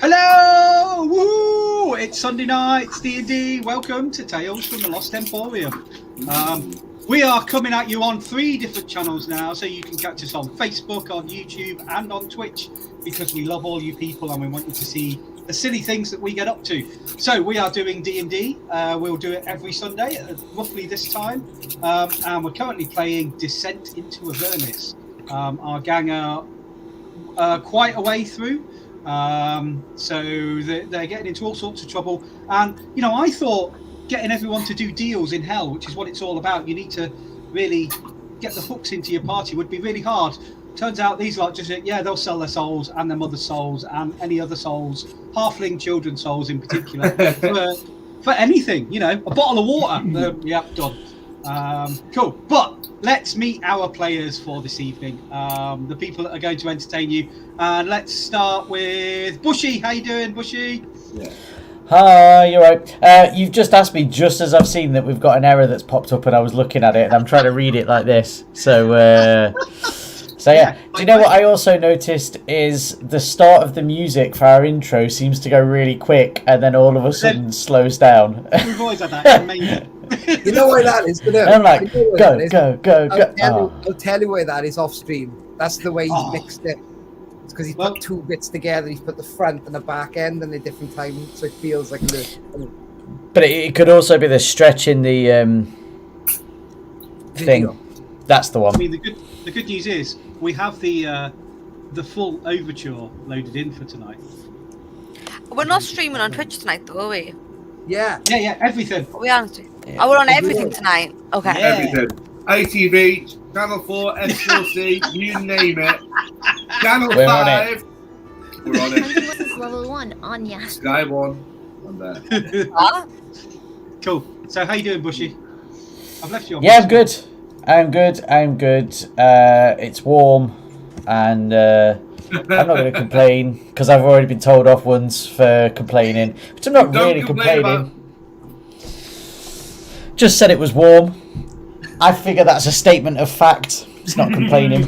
Hello! Woo! It's Sunday night, it's D&D. Welcome to Tales from the Lost Emporium. We are coming at you on 3 different channels now, so you can catch us on Facebook, on YouTube, and on Twitch, because we love all you people and we want you to see the silly things that we get up to. So we are doing D&D. We'll do it every Sunday at roughly this time, and we're currently playing Descent into Avernus. Our gang are quite a way through. So they're getting into all sorts of trouble, and you know, I thought getting everyone to do deals in hell, which is what it's all about, you need to really get the hooks into your party, would be really hard. Turns out these lot just, yeah, they'll sell their souls and their mother's souls and any other souls, halfling children's souls in particular, for anything, you know, a bottle of water. Yep, done. Cool, but let's meet our players for this evening, the people that are going to entertain you. And let's start with Bushy. How you doing, Bushy? Yeah. Hi, you're right. You've just asked me just as I've seen that we've got an error that's popped up, and I was looking at it, and I'm trying to read it like this. So yeah. Do you know what I also noticed is the start of the music for our intro seems to go really quick, and then all of a sudden slows down. We've always had that. It's amazing. You know why that is? I'm like, go. I'll tell you why that is off stream. That's the way he's mixed it. It's because he's put 2 bits together. He's put the front and the back end and a different time, so it feels like But it could also be the stretch in the thing. That's the one. I mean, the good news is we have the full overture loaded in for tonight. We're not streaming on Twitch tonight, though, are we? Yeah, everything. We are. Oh, we're on everything tonight. Okay. Yeah. Everything. ATV, Channel 4, S4C, you name it. Channel 5. We're on it. Level 1 on ya. Sky 1. I'm there. Cool. So how you doing, Bushy? I've left you on. Yeah, I'm good. It's warm, and I'm not going to complain because I've already been told off once for complaining, which I'm not really complaining. Just said it was warm. I figure that's a statement of fact. It's not complaining.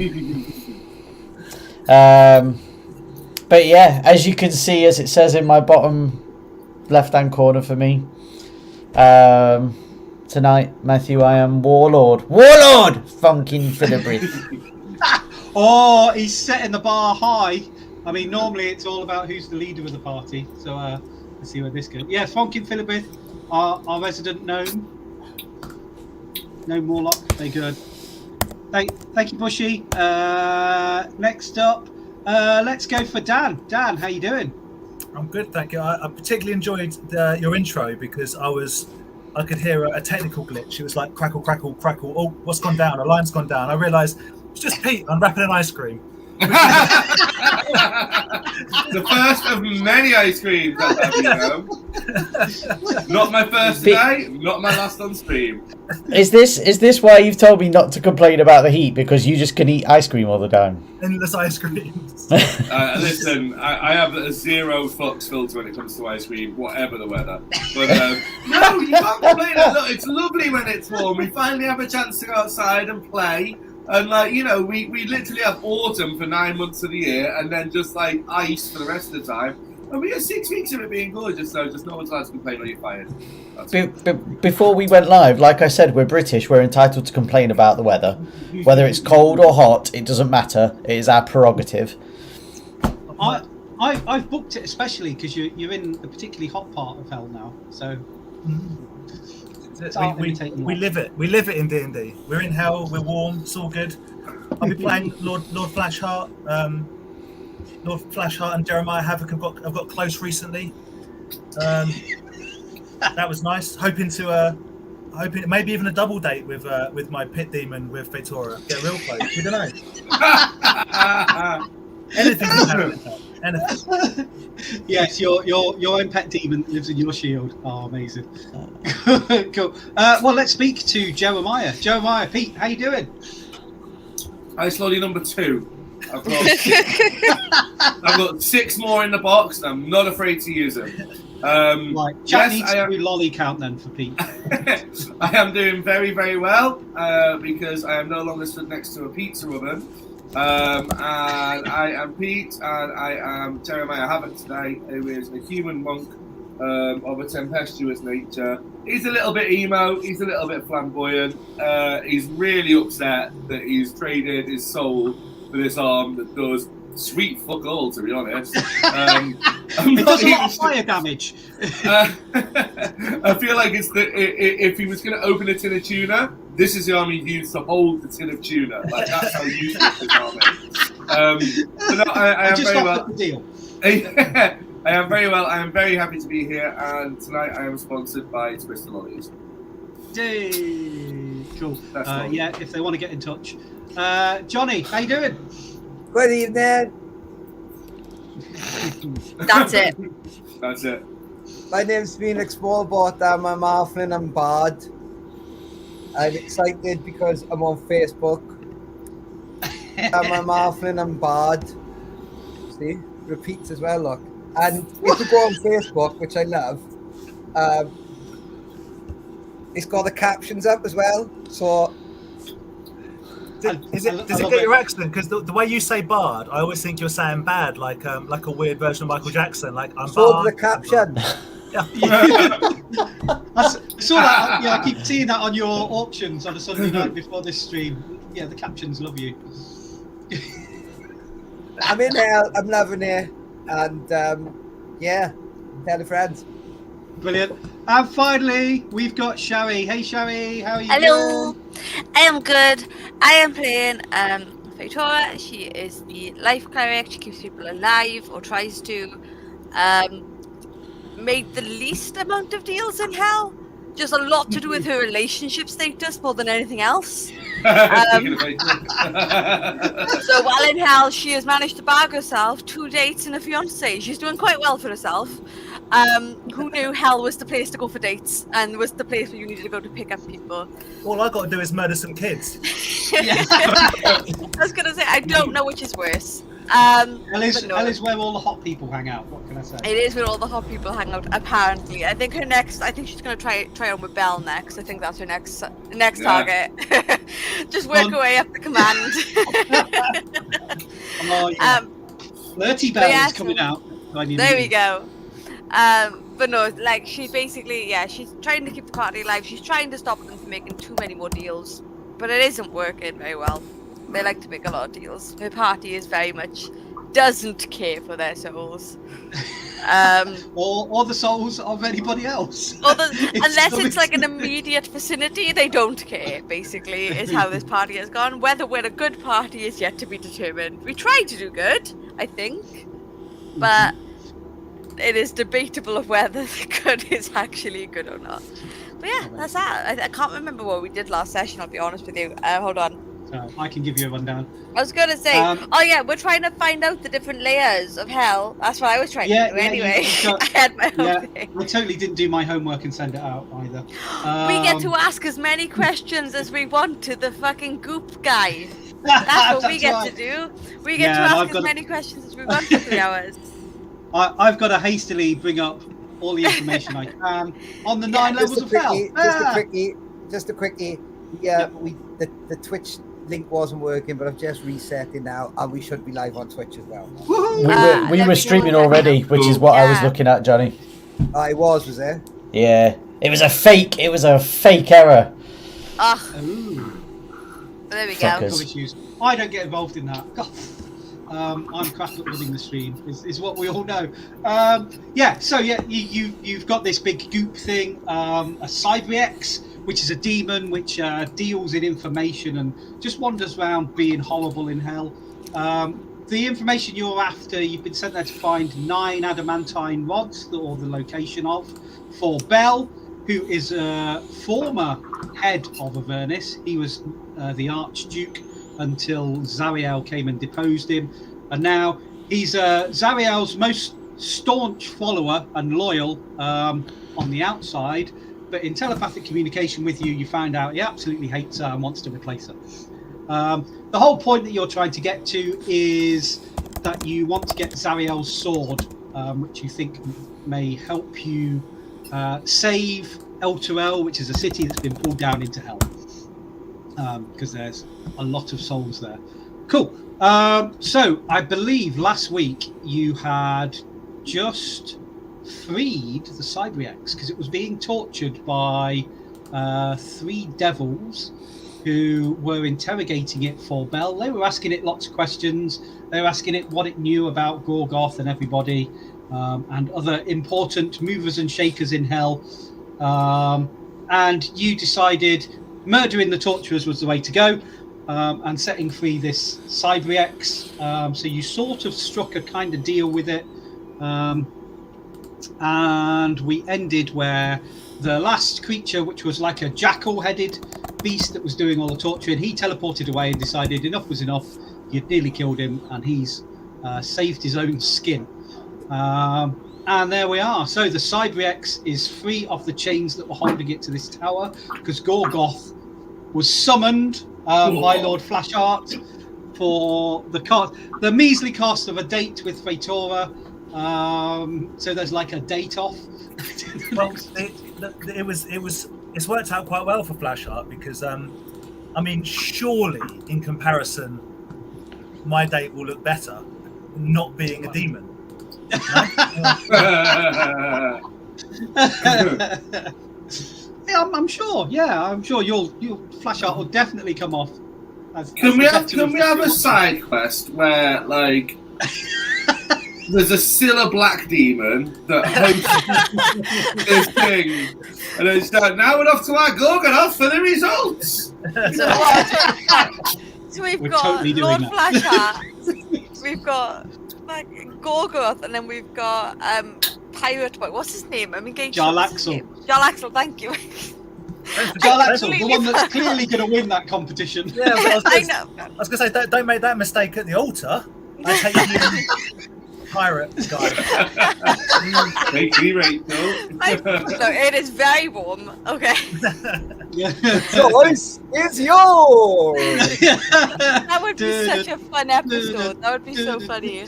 But yeah, as you can see, as it says in my bottom left-hand corner for me, tonight, Matthew, I am Warlord Funkin' Philibrith. Oh, he's setting the bar high. I mean, normally it's all about who's the leader of the party. So let's see where this goes. Yeah, Funkin' Philibrith, our resident gnome. Gnome Warlock, very good. Thank you, Bushy. Next up, let's go for Dan. Dan, how you doing? I'm good, thank you. I particularly enjoyed your intro because I could hear a technical glitch. It was like crackle, crackle, crackle. Oh, what's gone down? A line's gone down. I realised it's just Pete unwrapping an ice cream. The first of many ice creams I've had, you know. Not my first today, not my last on stream. Is this why you've told me not to complain about the heat, because you just can eat ice cream all the time? Endless ice creams. Listen, I have a 0 fucks filter when it comes to ice cream, whatever the weather. But no, you can't complain. Look, it's lovely when it's warm. We finally have a chance to go outside and play. And like, you know, we literally have autumn for 9 months of the year, and then just like ice for the rest of the time. And we have 6 weeks of it being gorgeous, so just no one's allowed to complain when you're fired. Before we went live, like I said, we're British. We're entitled to complain about the weather, whether it's cold or hot. It doesn't matter. It is our prerogative. I've booked it especially because you're in a particularly hot part of hell now. So we live it. We live it in D&D. We're in hell. We're warm. It's all good. I'll be playing Lord Flashheart. Lord Flashheart and Jeremiah Havoc have got close recently. That was nice. Hoping maybe even a double date with my pit demon with Fatora. Get real close. You don't know. Anything can happen. Anything. Yes, your own pet demon lives in your shield. Oh, amazing. Cool. Well, let's speak to Jeremiah. Jeremiah, Pete, how you doing? Ice Lolly number 2. I've got 6 more in the box, and I'm not afraid to use them. Right, chat needs to do lolly count then for Pete. I am doing very, very well because I am no longer stood next to a pizza oven. And I am Pete, and I am Jeremiah Havoc today, who is a human monk of a tempestuous nature. He's a little bit emo, he's a little bit flamboyant, he's really upset that he's traded his soul for this arm that does sweet fuck all, to be honest. It does a lot of fire damage. I feel like if he was going to open a tin of tuna, this is the arm he'd use to hold the tin of tuna. Like, that's how useless this arm is. But no, I am very well. The deal. I am very well. I am very happy to be here, and tonight I am sponsored by Twisted Lollies. Yay. Cool. Yeah, if they want to get in touch. Johnny, how you doing? Good evening. That's it. That's it. My name's Phoenix Smallbot. I'm a Malflin and Bard. I'm excited because I'm on Facebook. I'm a Malflin and Bard. See? Repeats as well, look. And if you go on Facebook, which I love, it's got the captions up as well. So Does it get your accent? Because the way you say bard, I always think you're saying bad, like a weird version of Michael Jackson. Like I'm so bard. the caption. Yeah. I saw that. Yeah, I keep seeing that on your auctions on a Sunday night before this stream. Yeah, the captions love you. I'm in hell. I'm loving it. And yeah, tell a friend. Brilliant. And finally, we've got Sherry. Hey, Sherry, how are you Hello. doing? I am good. I am playing Fatora. She is the life cleric. She keeps people alive, or tries to. Made the least amount of deals in hell. Just a lot to do with her relationship status more than anything else. So while in hell, she has managed to bag herself 2 dates and a fiance. She's doing quite well for herself. Who knew hell was the place to go for dates and was the place where you needed to go to pick up people? All I got to do is murder some kids. I was gonna say I don't know which is worse. Hell is where all the hot people hang out. What can I say? It is where all the hot people hang out. Apparently, I think she's gonna try on with Belle next. I think that's her next target. Just work her way up the command. Flirty Belle is coming out. There we go. But no, like she's basically, she's trying to keep the party alive. She's trying to stop them from making too many more deals, but it isn't working very well. They like to make a lot of deals. Her party is very much doesn't care for their souls. Or the souls of anybody else. Unless it's like an immediate vicinity, they don't care, basically, is how this party has gone. Whether we're a good party is yet to be determined. We try to do good, I think, but it is debatable of whether the good is actually good or not. But yeah, that's that. I can't remember what we did last session, I'll be honest with you. Hold on. I can give you a rundown. I was going to say, we're trying to find out the different layers of hell. That's what I was trying to do anyway. I had my own thing. I totally didn't do my homework and send it out either. We get to ask as many questions as we want to the fucking goop guy. That's what we get to do. We get to ask as many questions as we want for 3 hours. I've got to hastily bring up all the information I can on the 9 levels of hell. Just a quickie. Yeah, the Twitch link wasn't working, but I've just reset it now, and we should be live on Twitch as well. We were streaming already, which is what I was looking at, Johnny. I was there? Yeah, it was a fake error. There we Fuckers. go. I don't get involved in that. God. I'm crap at running the stream, is what we all know. You've got this big goop thing, a Cybriex, which is a demon which deals in information and just wanders around being horrible in hell. The information you're after, you've been sent there to find 9 adamantine rods, or the location of, for Bell, who is a former head of Avernus. He was the Archduke until Zariel came and deposed him, and now he's Zariel's most staunch follower and loyal on the outside, but in telepathic communication with you, you find out he absolutely hates her and wants to replace her. The whole point that you're trying to get to is that you want to get Zariel's sword, which you think may help you save El Turel, which is a city that's been pulled down into hell, because there's a lot of souls there. Cool. So I believe last week you had just freed the Cybriex because it was being tortured by 3 devils who were interrogating it for Bell. They were asking it lots of questions. They were asking it what it knew about Gorgoth and everybody, and other important movers and shakers in hell. And you decided murdering the torturers was the way to go, and setting free this Cybriex. So you sort of struck a kind of deal with it. And we ended where the last creature, which was like a jackal-headed beast that was doing all the torturing, he teleported away and decided enough was enough. You'd nearly killed him, and he's saved his own skin. And there we are. So the Cybriex is free of the chains that were holding it to this tower, because Gorgoth was summoned by Lord Flashheart for the measly cost of a date with Faetora. So there's like a date off. Well, it's worked out quite well for Flashheart because, I mean, surely in comparison, my date will look better not being a demon. Yeah, I'm sure. Yeah, I'm sure you'll Flashheart will definitely come off. Can we have a side quest where like there's a Scylla black demon that hosts this thing, and it's like, now we're off to our Gorgoth for the results. So we've We're got totally doing Lord that. Flashheart, we've got like Gorgoth, and then we've got Pirate Boy. What's his name? I'm engaged. Jarlaxle. Jarlaxle, thank you. Jarlaxle, the one that's clearly going to win that competition. Yeah, well, I know. I was going to say, don't make that mistake at the altar. I take you pirate guy. Thank you, Rachel. No, it is very warm. Okay. Yeah. Choice is yours. That would be such a fun episode. That would be so funny.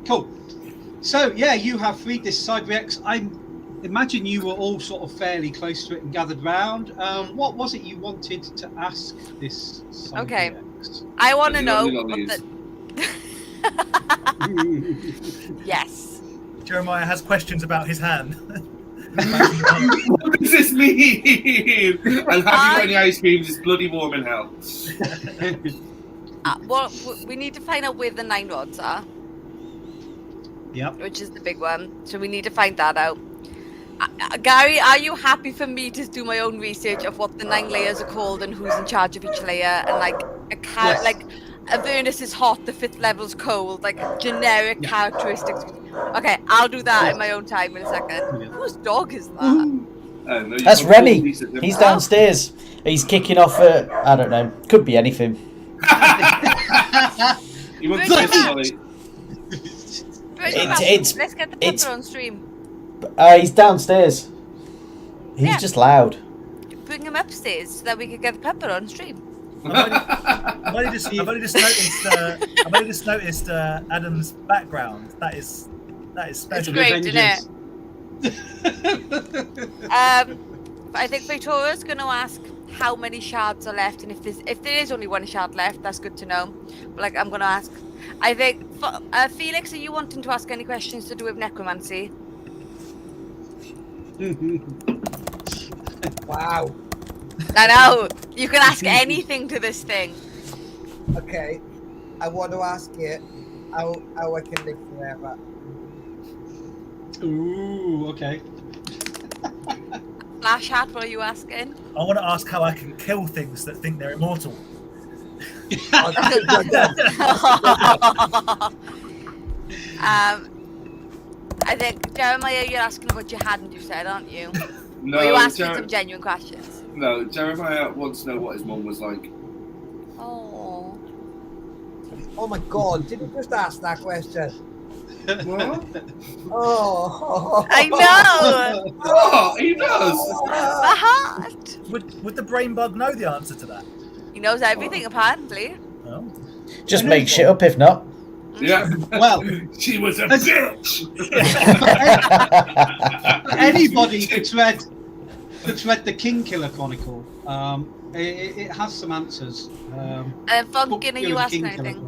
Cool. So yeah, you have freed this Cybriex. I imagine you were all sort of fairly close to it and gathered round. What was it you wanted to ask this Cybriex? Okay. I want to know what lollies. Yes. Jeremiah has questions about his hand. What does this mean? And have you got any ice creams? It's bloody warm in hell. Well, we need to find out where the 9 rods are. Yep. Which is the big one. So we need to find that out. Gary, are you happy for me to do my own research of what the 9 layers are called and who's in charge of each layer, and like Yes. like Avernus is hot, the 5th level's cold, like generic characteristics. Okay, I'll do that in my own time in a second. Yeah. Whose dog is that? No, That's Remy. He's downstairs. He's kicking off at, I don't know, could be anything. You want Bring to him say up. Molly? Let's get the pepper on stream. He's downstairs. He's Yeah. just loud. Bring him upstairs so that we can get the pepper on stream. I've only just noticed Adam's background. That is It's special. great, isn't it? Vengeance. I think Victoria's going to ask how many shards are left, and if there is only 1 shard left, that's good to know. But like, I'm going to ask. I think Felix, are you wanting to ask any questions to do with necromancy? Wow. I know you can ask anything to this thing. Okay. I want to ask you how I can live forever. Ooh, okay. Flash hat, what are you asking? I want to ask how I can kill things that think they're immortal. I think Jeremiah, you're asking what you hadn't you said, aren't you? No, Or are you asking some genuine questions? No, Jeremiah wants to know what his mum was like. Oh. Oh my god, did you just ask that question? What? Oh. I know. Oh, he does. The heart. Would the brain bug know the answer to that? He knows everything apparently. No. Just make shit up if not. Yeah. Well, She was a bitch. anybody that's read that's read the Kingkiller Chronicle, it has some answers. Funkin, are you Book asking Kingkiller anything?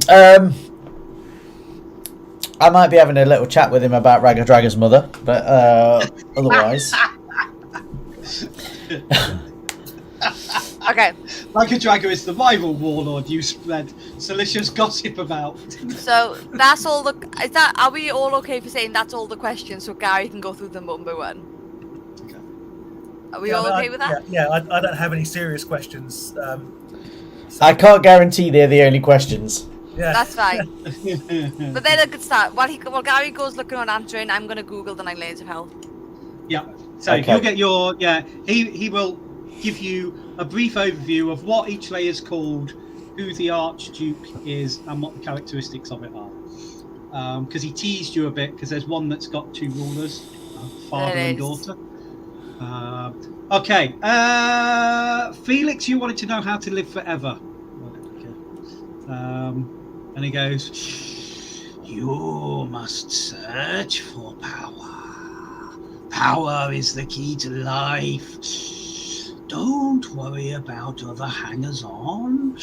Chronicle. I might be having a little chat with him about Ragadraga's mother, but otherwise. Okay. Ragadraga is the rival warlord you spread salacious gossip about. So that's all the. Are we all okay for saying that's all the questions? So Gary can go through them one by one. Okay. Are we all okay with that? Yeah, I don't have any serious questions. I can't guarantee they're the only questions. Yeah. That's fine. But they're a good start. While Gary goes looking on answering, I'm going to Google the 9 layers of hell. Yeah. So Okay. you'll get your he will give you a brief overview of what each layer is called, who the Archduke is, and what the characteristics of it are. Because he teased you a bit, because there's one that's got 2 rulers, father There and is. daughter. Okay. Felix, you wanted to know how to live forever. And he goes, you must search for power. Power is the key to life. Don't worry about other hangers-on.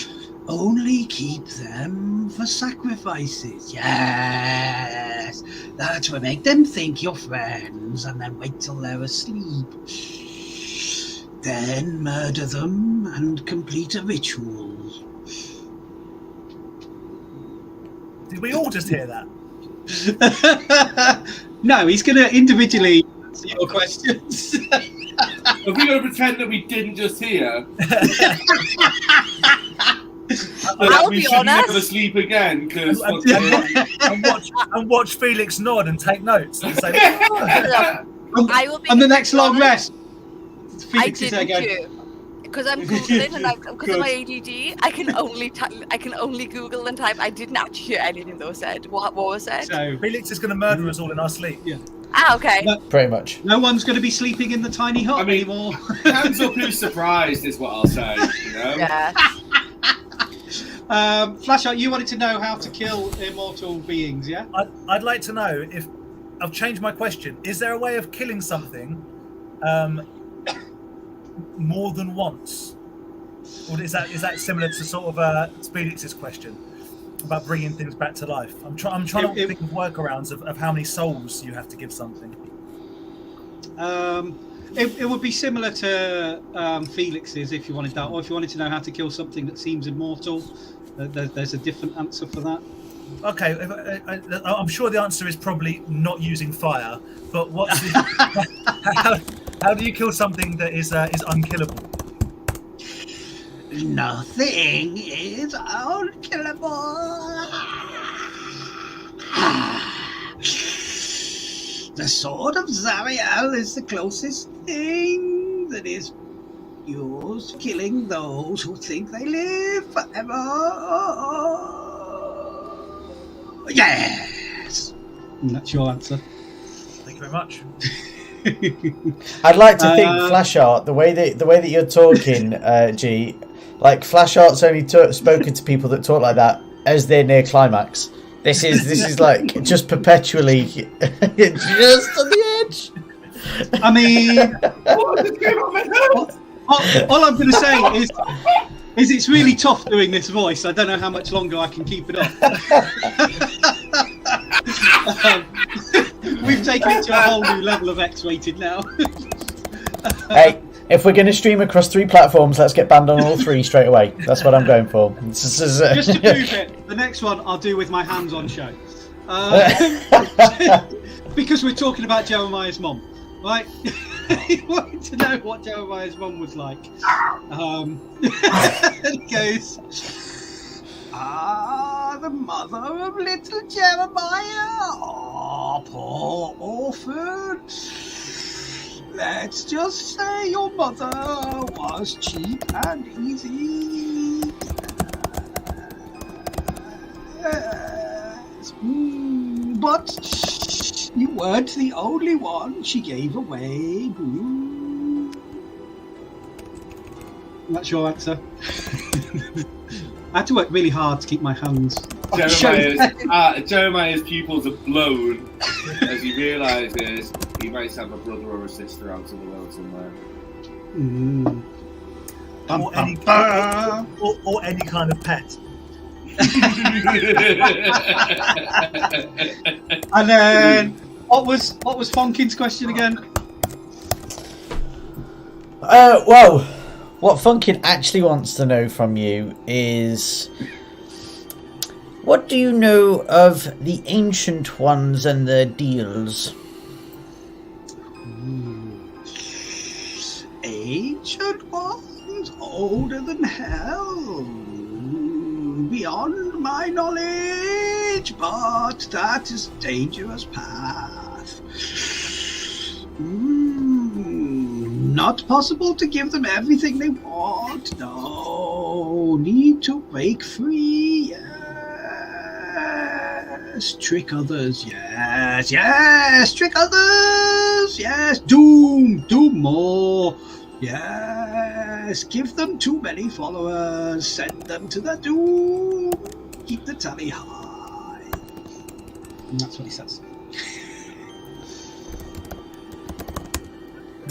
Only keep them for sacrifices. Yes, that will make them think you're friends, and then wait till they're asleep. Then murder them and complete a ritual. Did we all just hear that? No, he's going to individually answer your questions. Are we going to pretend that we didn't just hear? I'll we be should honest. never sleep again because and watch Felix nod and take notes and say, I will be On the next long honest, rest, I Felix is there didn't going, do. Because I'm googling and because of my ADD, I can only Google and type. I didn't actually hear anything that was said. What was said? so Felix is going to murder us all in our sleep. Okay. No. Pretty much. no one's going to be sleeping in the tiny hut I mean- anymore. hands up who's surprised is what I'll say. You know? Yeah. Flashlight, you wanted to know how to kill immortal beings, yeah? I'd like to know if I've changed my question. Is there a way of killing something more than once, or is that similar to sort of Felix's question about bringing things back to life? I'm trying to think of workarounds of how many souls you have to give something. It would be similar to Felix's if you wanted that, or if you wanted to know how to kill something that seems immortal. There's a different answer for that. Okay, I'm sure the answer is probably not using fire. But what's how do you kill something that is unkillable? Nothing is unkillable. The sword of Zariel is the closest thing that is used killing those who think they live forever. Yes. And that's your answer. Thank you very much. I'd like to think Flash Art, the way that you're talking, G, like Flash Art's only spoken to people that talk like that as they're near climax. This is like just perpetually just on the edge. I mean, all I'm going to say is it's really tough doing this voice. I don't know how much longer I can keep it up. We've taken it to a whole new level of X-rated now. Hey, if we're going to stream across 3 platforms, let's get banned on all 3 straight away. That's what I'm going for. Just to prove it, the next one I'll do with my hands-on show. Because we're talking about Jeremiah's mum, right? He wanted to know what Jeremiah's mum was like. And he goes, the mother of little Jeremiah. Oh, poor orphan. Let's just say your mother was cheap and easy. Yes. But you weren't the only one she gave away. That's your answer. I had to work really hard to keep my hands Jeremiah's pupils are blown as he realises he might have a brother or a sister out in the world somewhere. Mm. Or any kind of pet. And then, what was Fonkin's question again? Well, what Funkin actually wants to know from you is, what do you know of the Ancient Ones and their deals? Ancient ones, older than hell, beyond my knowledge, but that is a dangerous path. Not possible to give them everything they want. No, need to break free. Yes, trick others. Yes, trick others. Yes, doom more. Yes, give them too many followers. Send them to the doom. Keep the tally high. And that's what he says.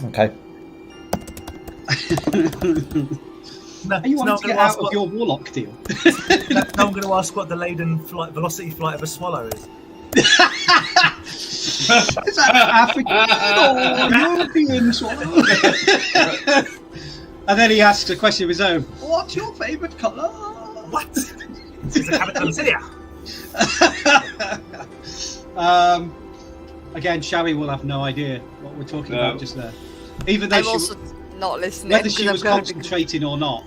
Okay. Are you wanting to get out of your warlock deal? No, I'm going to ask what the laden velocity flight of a swallow is. Is that African or European swallow? And then he asks a question of his own. What's your favourite colour? What? It's a capital insignia. Again, Sherry will have no idea what we're talking about just there. Even though I'm also not listening. whether she because was I'm going to concentrating or not.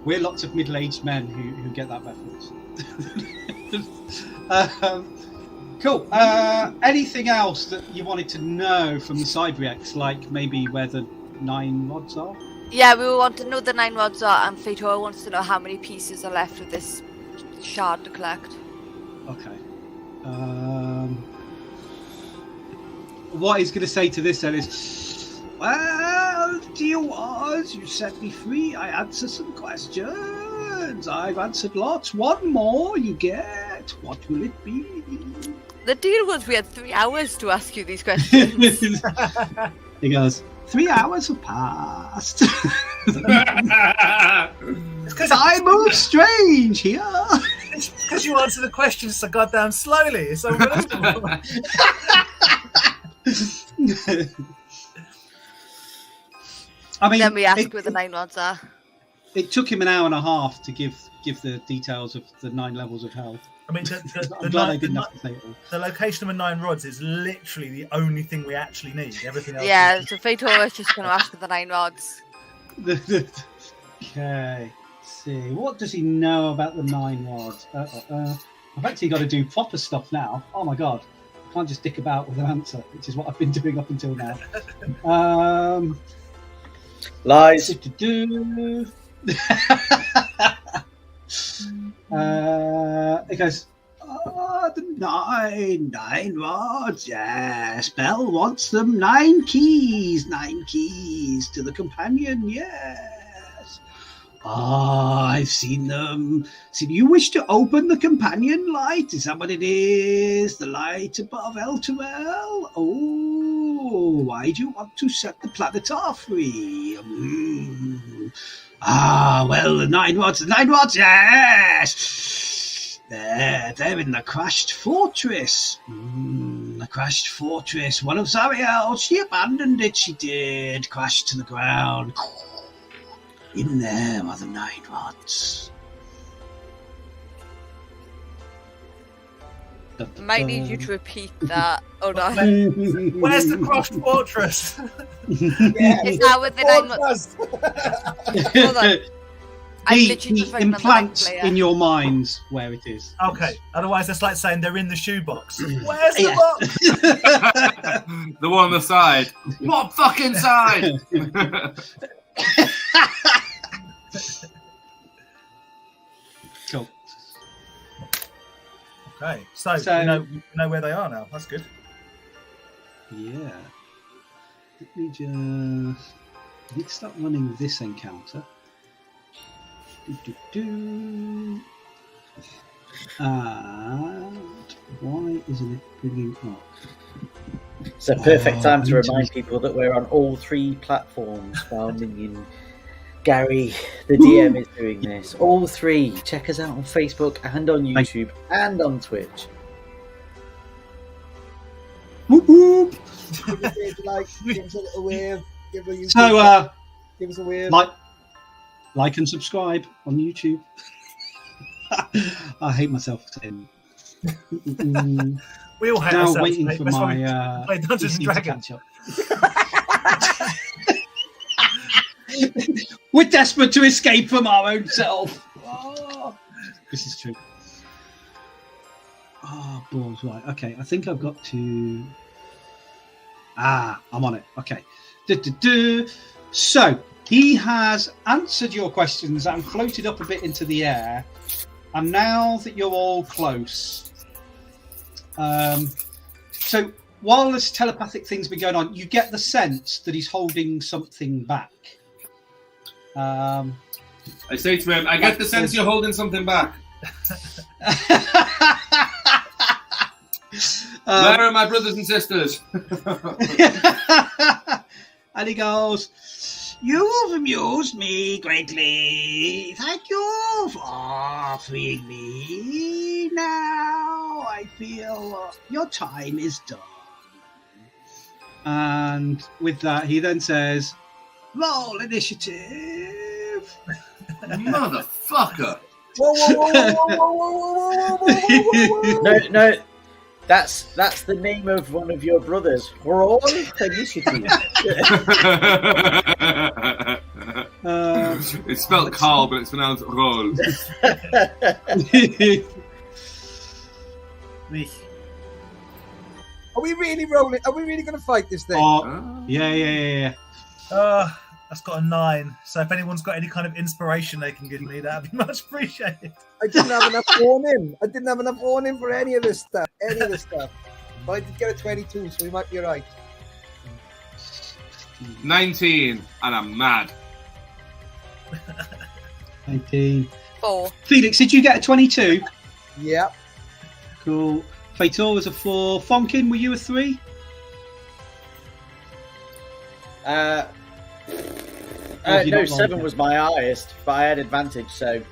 We're lots of middle-aged men who get that reference. Cool. Anything else that you wanted to know from the Cyberx, like maybe where the 9 rods are? Yeah, we want to know the 9 rods are, and Fator wants to know how many pieces are left of this shard to collect. Okay. What he's going to say to this then is, well, the deal was you set me free. I answer some questions. I've answered lots. One more you get. What will it be? The deal was we had 3 hours to ask you these questions. He goes, 3 hours have passed. Time moves strange here. It's because you answer the questions so goddamn slowly. It's unbelievable. I mean, Then we ask where the 9 rods are. It took him an hour and a half to give the details of the 9 levels of hell. I mean, I'm glad I didn't have to say it all. the location of the 9 rods is literally the only thing we actually need. Everything else. Yeah, so Fator is just going to ask for the 9 rods. Okay, let's see. What does he know about the 9 rods? I've actually got to do proper stuff now. Oh my god. I can't just dick about with an answer, which is what I've been doing up until now. Lies. It goes, the 9 rods, yes. Bell wants them 9 keys. 9 keys to the companion, yes. I've seen them. So you wish to open the companion light? Is that what it is? The light above Elturel? Oh, why do you want to set the planetar free? Well, the 9 rods, yes! They're in the crashed fortress. The crashed fortress. One of Zariel, she abandoned it, she did. Crashed to the ground. In there are the 9 rods. I might need you to repeat that. Hold on. Where's the crushed fortress? Is that with the 9 rods? Hold on. He implants in your minds where it is. Okay. Otherwise, that's like saying they're in the shoebox. Where's the box? The one on the side. What fucking side? Cool. Okay. So you know where they are now. That's good. Yeah. Let me just start running this encounter. And why isn't it bringing up? It's a perfect time to interesting. remind people that we're on all 3 platforms while Minion Gary, the DM, is doing this. All 3. Check us out on Facebook and on YouTube and on Twitch. Whoop, whoop. Give us a like, give us a little wave. Give us a wave. Like and subscribe on YouTube. I hate myself saying. We all hate Now ourselves. waiting Mate. for That's why we my play Dungeons and PC to Dragons. catch up. We're desperate to escape from our own self. Oh, this is true. Oh, balls, right. Okay, I think I've got to... I'm on it. Okay. So, he has answered your questions and floated up a bit into the air. And now that you're all close... so, while this telepathic thing's been going on, you get the sense that he's holding something back. I say to him, I get the sense you're holding something back. Where are my brothers and sisters? And he goes, "You've amused me greatly. Thank you for freeing me. Now I feel your time is done." And with that, he then says, "Roll initiative." Motherfucker. Whoa, whoa, whoa, whoa, whoa, whoa, whoa, whoa, whoa. No, that's the name of one of your brothers. Roll initiative. It's spelled Carl, but it's pronounced Roll. Are we really rolling? Are we really going to fight this thing? Yeah. That's got a 9. So if anyone's got any kind of inspiration they can give me, that'd be much appreciated. I didn't have enough warning. I didn't have enough warning for any of this stuff. But I did get a 22, so we might be right. 19, and I'm mad. 19. 4. Felix, did you get a 22? Yeah. Cool. Fator was a 4. Fonkin, were you a 3? No, 7 was my highest, but I had advantage, so...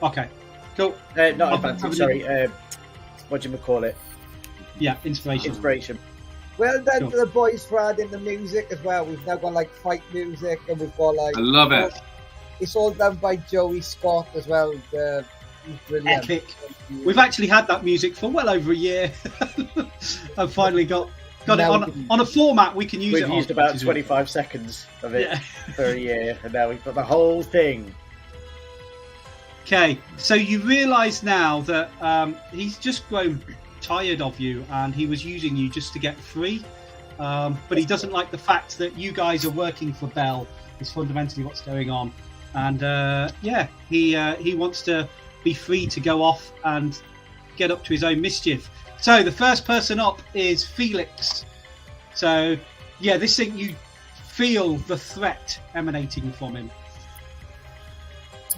Okay, cool. Not advantage, sorry. What do you call it? Yeah, inspiration. Inspiration. Well done Cool. to the boys for adding the music as well. We've now got like fight music, and we've got like. I love it. It's all done by Joey Scott as well. He's brilliant. Epic. We've actually had that music for well over a year. I've finally got it on a format we can use. We've it used on, about which is 25 seconds of it Yeah. for a year, and now we've got the whole thing. Okay, so you realise now that he's just grown tired of you, and he was using you just to get free. But he doesn't like the fact that you guys are working for Bell. Is fundamentally what's going on, and he wants to be free to go off and get up to his own mischief. So the first person up is Felix. So yeah, this thing, you feel the threat emanating from him.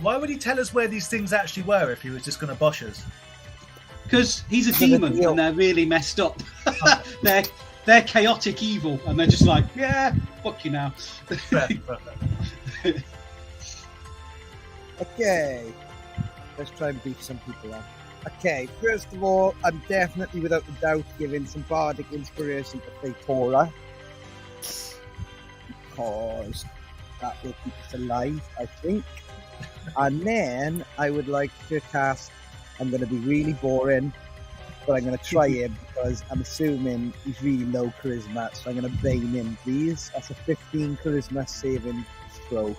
Why would he tell us where these things actually were if he was just going to bosh us? Because he's a demon and they're really messed up. they're chaotic evil, and they're just like, yeah, fuck you now. Okay. Let's try and beef some up. Okay, first of all, I'm definitely, without a doubt, giving some bardic inspiration to Fatora. Because that will keep us alive, I think. And then I would like to cast, I'm going to be really boring, but I'm going to try him because I'm assuming he's really low charisma, so I'm going to bane him, please. That's a 15 charisma saving throw.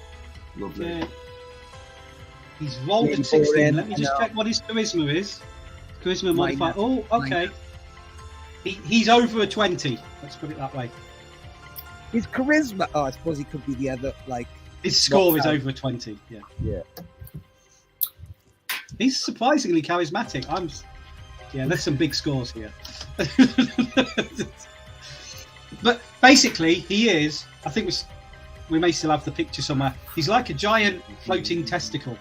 Lovely. Okay. He's rolled Really at 16. boring, Let me just I know. check what his charisma is. Charisma modifier. Minus. Oh, okay. He's over a 20. Let's put it that way. His charisma, I suppose he could be the other, like, His score is out. over a 20. Yeah. yeah. He's surprisingly charismatic. Yeah, there's some big scores here. But basically, he is. I think we may still have the picture somewhere. He's like a giant floating testicle.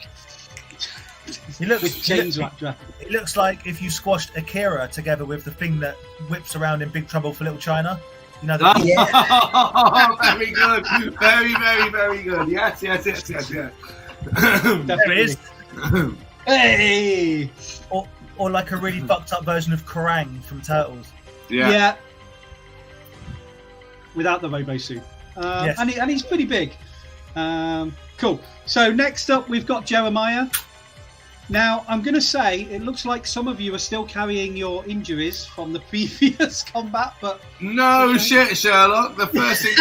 He looks. With chains wrapped around. It looks like if you squashed Akira together with the thing that whips around in Big Trouble for Little China. You know. Very good. Very, very, very good. Yes. There it is. Hey! Or like a really fucked up version of Kerrang from Turtles. Yeah. Without the robo suit. Yes. And he's pretty big. Cool. So next up, we've got Jeremiah. Now, I'm going to say it looks like some of you are still carrying your injuries from the previous combat, but No shit, Sherlock. The first thing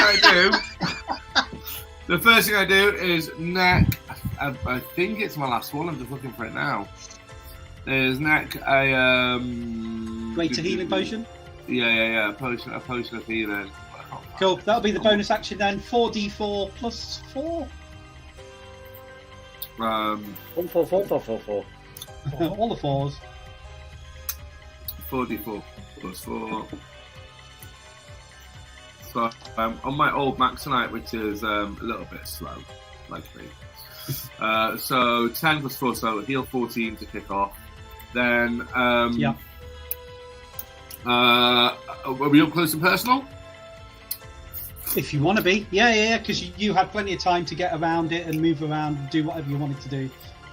I do is neck. I think it's my last one. I'm just looking for it now. Is neck a greater healing potion. Yeah. A potion of healing. Cool. That'll be the bonus action then. 4d4 plus 4. 4. All the 4s. 4d4 plus 4. So on my old Maxonite, which is a little bit slow, like me. So 10 plus 4, so heal 14 to kick off. Then are we up close and personal? If you want to be. Yeah, because you had plenty of time to get around it and move around and do whatever you wanted to do.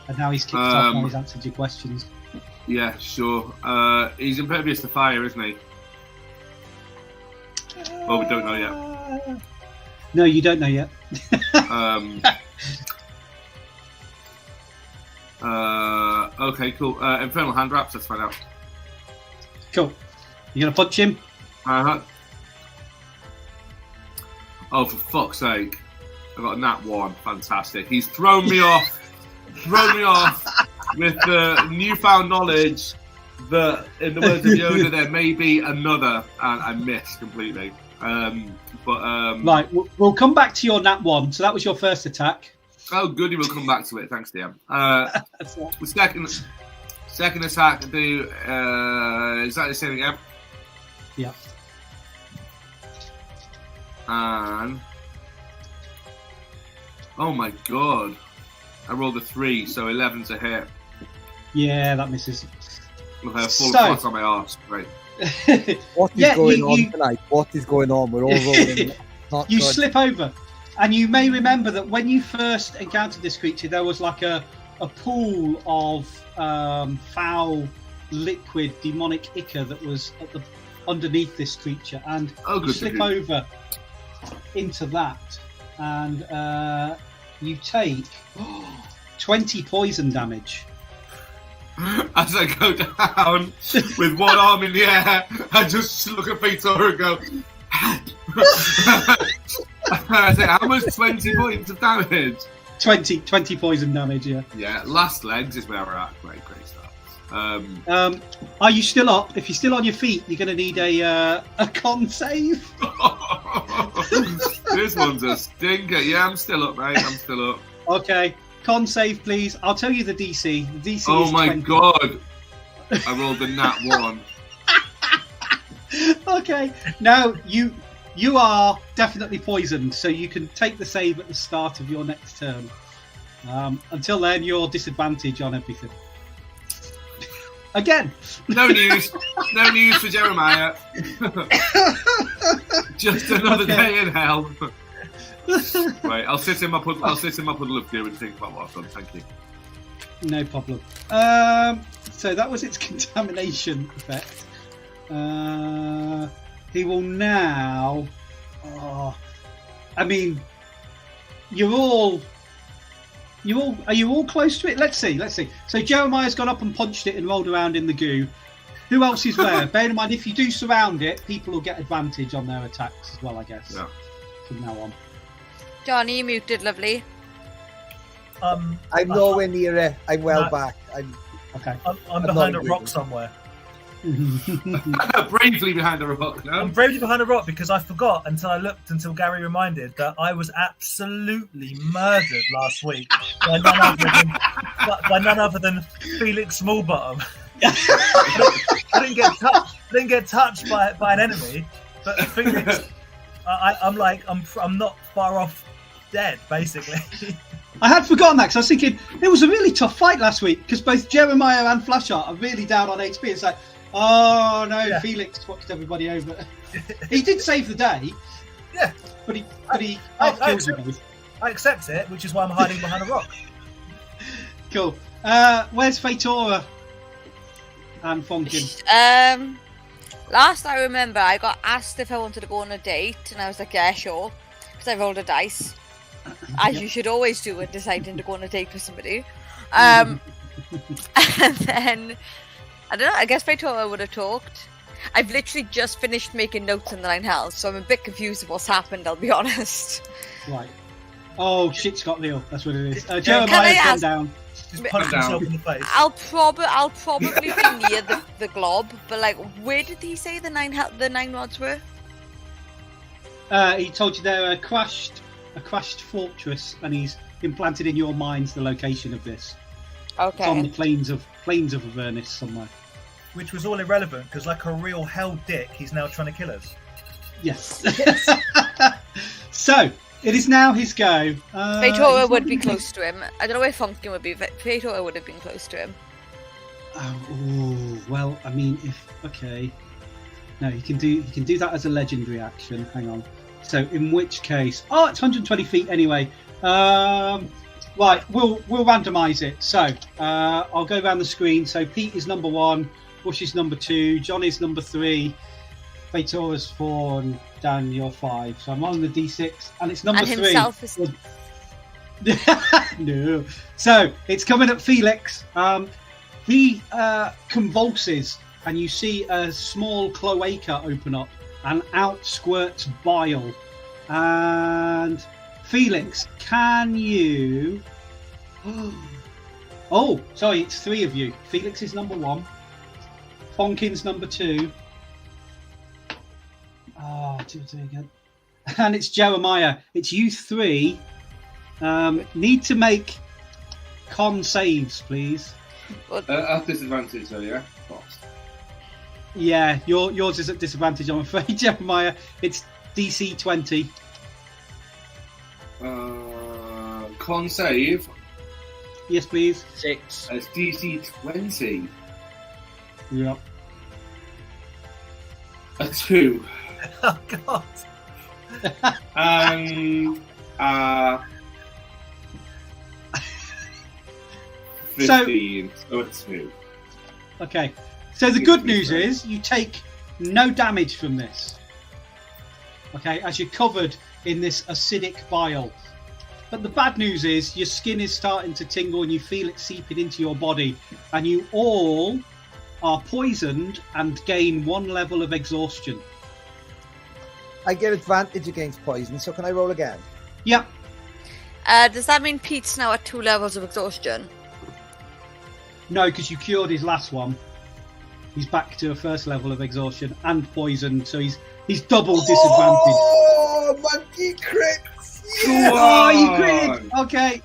And now he's kicked off and he's answered your questions. Yeah, sure. He's impervious to fire, isn't he? Well, we don't know yet. No, you don't know yet. Okay, cool. Infernal hand wraps, let's find out. Cool. You gonna punch him? Uh-huh. Oh, for fuck's sake. I got a nat 1. Fantastic. He's thrown me off with the newfound knowledge that, in the words of Yoda, there may be another, and I missed completely. Right, we'll come back to your nat 1. So that was your first attack. Oh, goody, we'll come back to it. Thanks, DM. The second attack, do exactly the same again. Yeah. And oh my god, I rolled a 3, so 11 to hit. Yeah, that misses. With a full flat on my arse. Right. What is going on tonight? What is going on? We're all rolling. You slip over, and you may remember that when you first encountered this creature, there was like a pool of foul, liquid, demonic ichor that was underneath this creature, and you slip over into that, and you take 20 poison damage. As I go down with one arm in the air, I just look at Vitor and go, I say, how much? 20 points of damage? 20 poison damage, yeah. Yeah, last legs is where we're at. Great stuff. Are you still up? If you're still on your feet, you're going to need a con save. This one's a stinker. Yeah, I'm still up, mate. I'm still up. Okay. Con save, please. I'll tell you the DC. The DC oh is my 20. god. I rolled a nat 1. Okay. Now, you are definitely poisoned, so you can take the save at the start of your next turn. Until then, you're disadvantaged on everything. Again. No news. No news for Jeremiah. Just another day in hell. Right, I'll sit in my puddle of goo and think about what I've done. Thank you. No problem. So that was its contamination effect. He will now. I mean, are you all close to it? Let's see. So Jeremiah's gone up and punched it and rolled around in the goo. Who else is where? Bear in mind, if you do surround it, people will get advantage on their attacks as well, I guess. Yeah. From now on. Johnny, you muted, lovely. I'm nowhere near it. I'm well back. I'm behind a rock somewhere. Bravely behind a rock. No? I'm bravely behind a rock because I forgot until Gary reminded that I was absolutely murdered last week by none other than Felix Smallbottom. I didn't get touched by an enemy, but Felix, I'm not far off dead, basically. I had forgotten that because I was thinking it was a really tough fight last week because both Jeremiah and Flashheart are really down on HP. It's like, oh no, Felix fucked everybody over. He did save the day. Yeah. But he I accept it, which is why I'm hiding behind a rock. Cool. Where's Fatora and Fonkin? Last I remember, I got asked if I wanted to go on a date, and I was like, yeah, sure, because I rolled a dice. As you should always do when deciding to go on a date with somebody. And then, I don't know, I guess Fatora would have talked. I've literally just finished making notes in the 9 hells, so I'm a bit confused of what's happened, I'll be honest. Right. Oh, shit's got real. That's what it is. Jeremiah's gone down. Just punch himself in the face. I'll probably be near the glob, but like, where did he say the 9 rods were? He told you they're a crashed fortress, and he's implanted in your minds the location of this. Okay. It's on the plains of Avernus somewhere. Which was all irrelevant because, like a real hell dick, he's now trying to kill us. Yes. So it is now his go. Fatora would be close to him. I don't know where Funkin would be, but Fatora would have been close to him. Oh, well, I mean, no, he can do that as a legendary action. Hang on. So in which case, it's 120 feet anyway. Right, we'll randomise it. So I'll go around the screen. So Pete is number 1, Bush is number 2, John is number 3, Fatora's 4, and Dan, you're 5. So I'm on the D6, and it's number 3. And himself is... No. So it's coming at Felix. He convulses, and you see a small cloaca open up, and out squirts bile. And Felix, can you... Oh, sorry, it's 3 of you. Felix is number 1. Fonkin's number 2. Two again. And it's Jeremiah. It's you 3. Need to make con saves, please. At disadvantage, though, yeah? Yeah, yours is at disadvantage, I'm afraid, Jeremiah. It's DC 20. Con save? Yes, please. 6. It's DC 20. Yep. A 2. Oh, God. And 15. So a 2. Okay. So the good news is you take no damage from this. Okay, as you're covered in this acidic bile. But the bad news is your skin is starting to tingle and you feel it seeping into your body, and you all are poisoned and gain 1 level of exhaustion. I get advantage against poison, so can I roll again? Yep. Does that mean Pete's now at 2 levels of exhaustion? No, because you cured his last one. He's back to a 1st level of exhaustion and poisoned, so he's double disadvantaged. Oh, monkey crits! Yeah! Oh, you critted! Okay.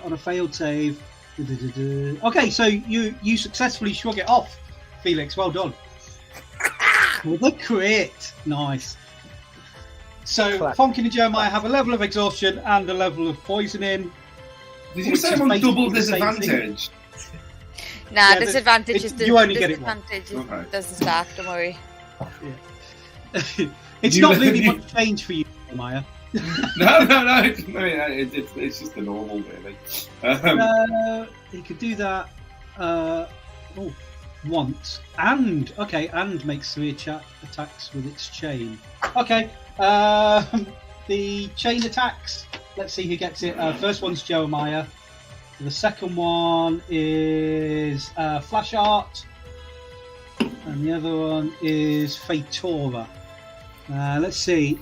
On a failed save. Okay, so you successfully shrug it off, Felix. Well done. With a crit. Nice. So Fonkin and Jeremiah have a level of exhaustion and a level of poisoning. Did you say I'm on double disadvantage? Nah, Yeah, disadvantage is you only get it once. disadvantage. Okay. Doesn't stack, don't worry. It's You not let really me- much change for you, Jeremiah. No. It's just the normal, really. He could do that once. And makes 3 attacks with its chain. Okay. The chain attacks. Let's see who gets it. First one's Jeremiah. The second one is Flash Art. And the other one is Fatora. Let's see.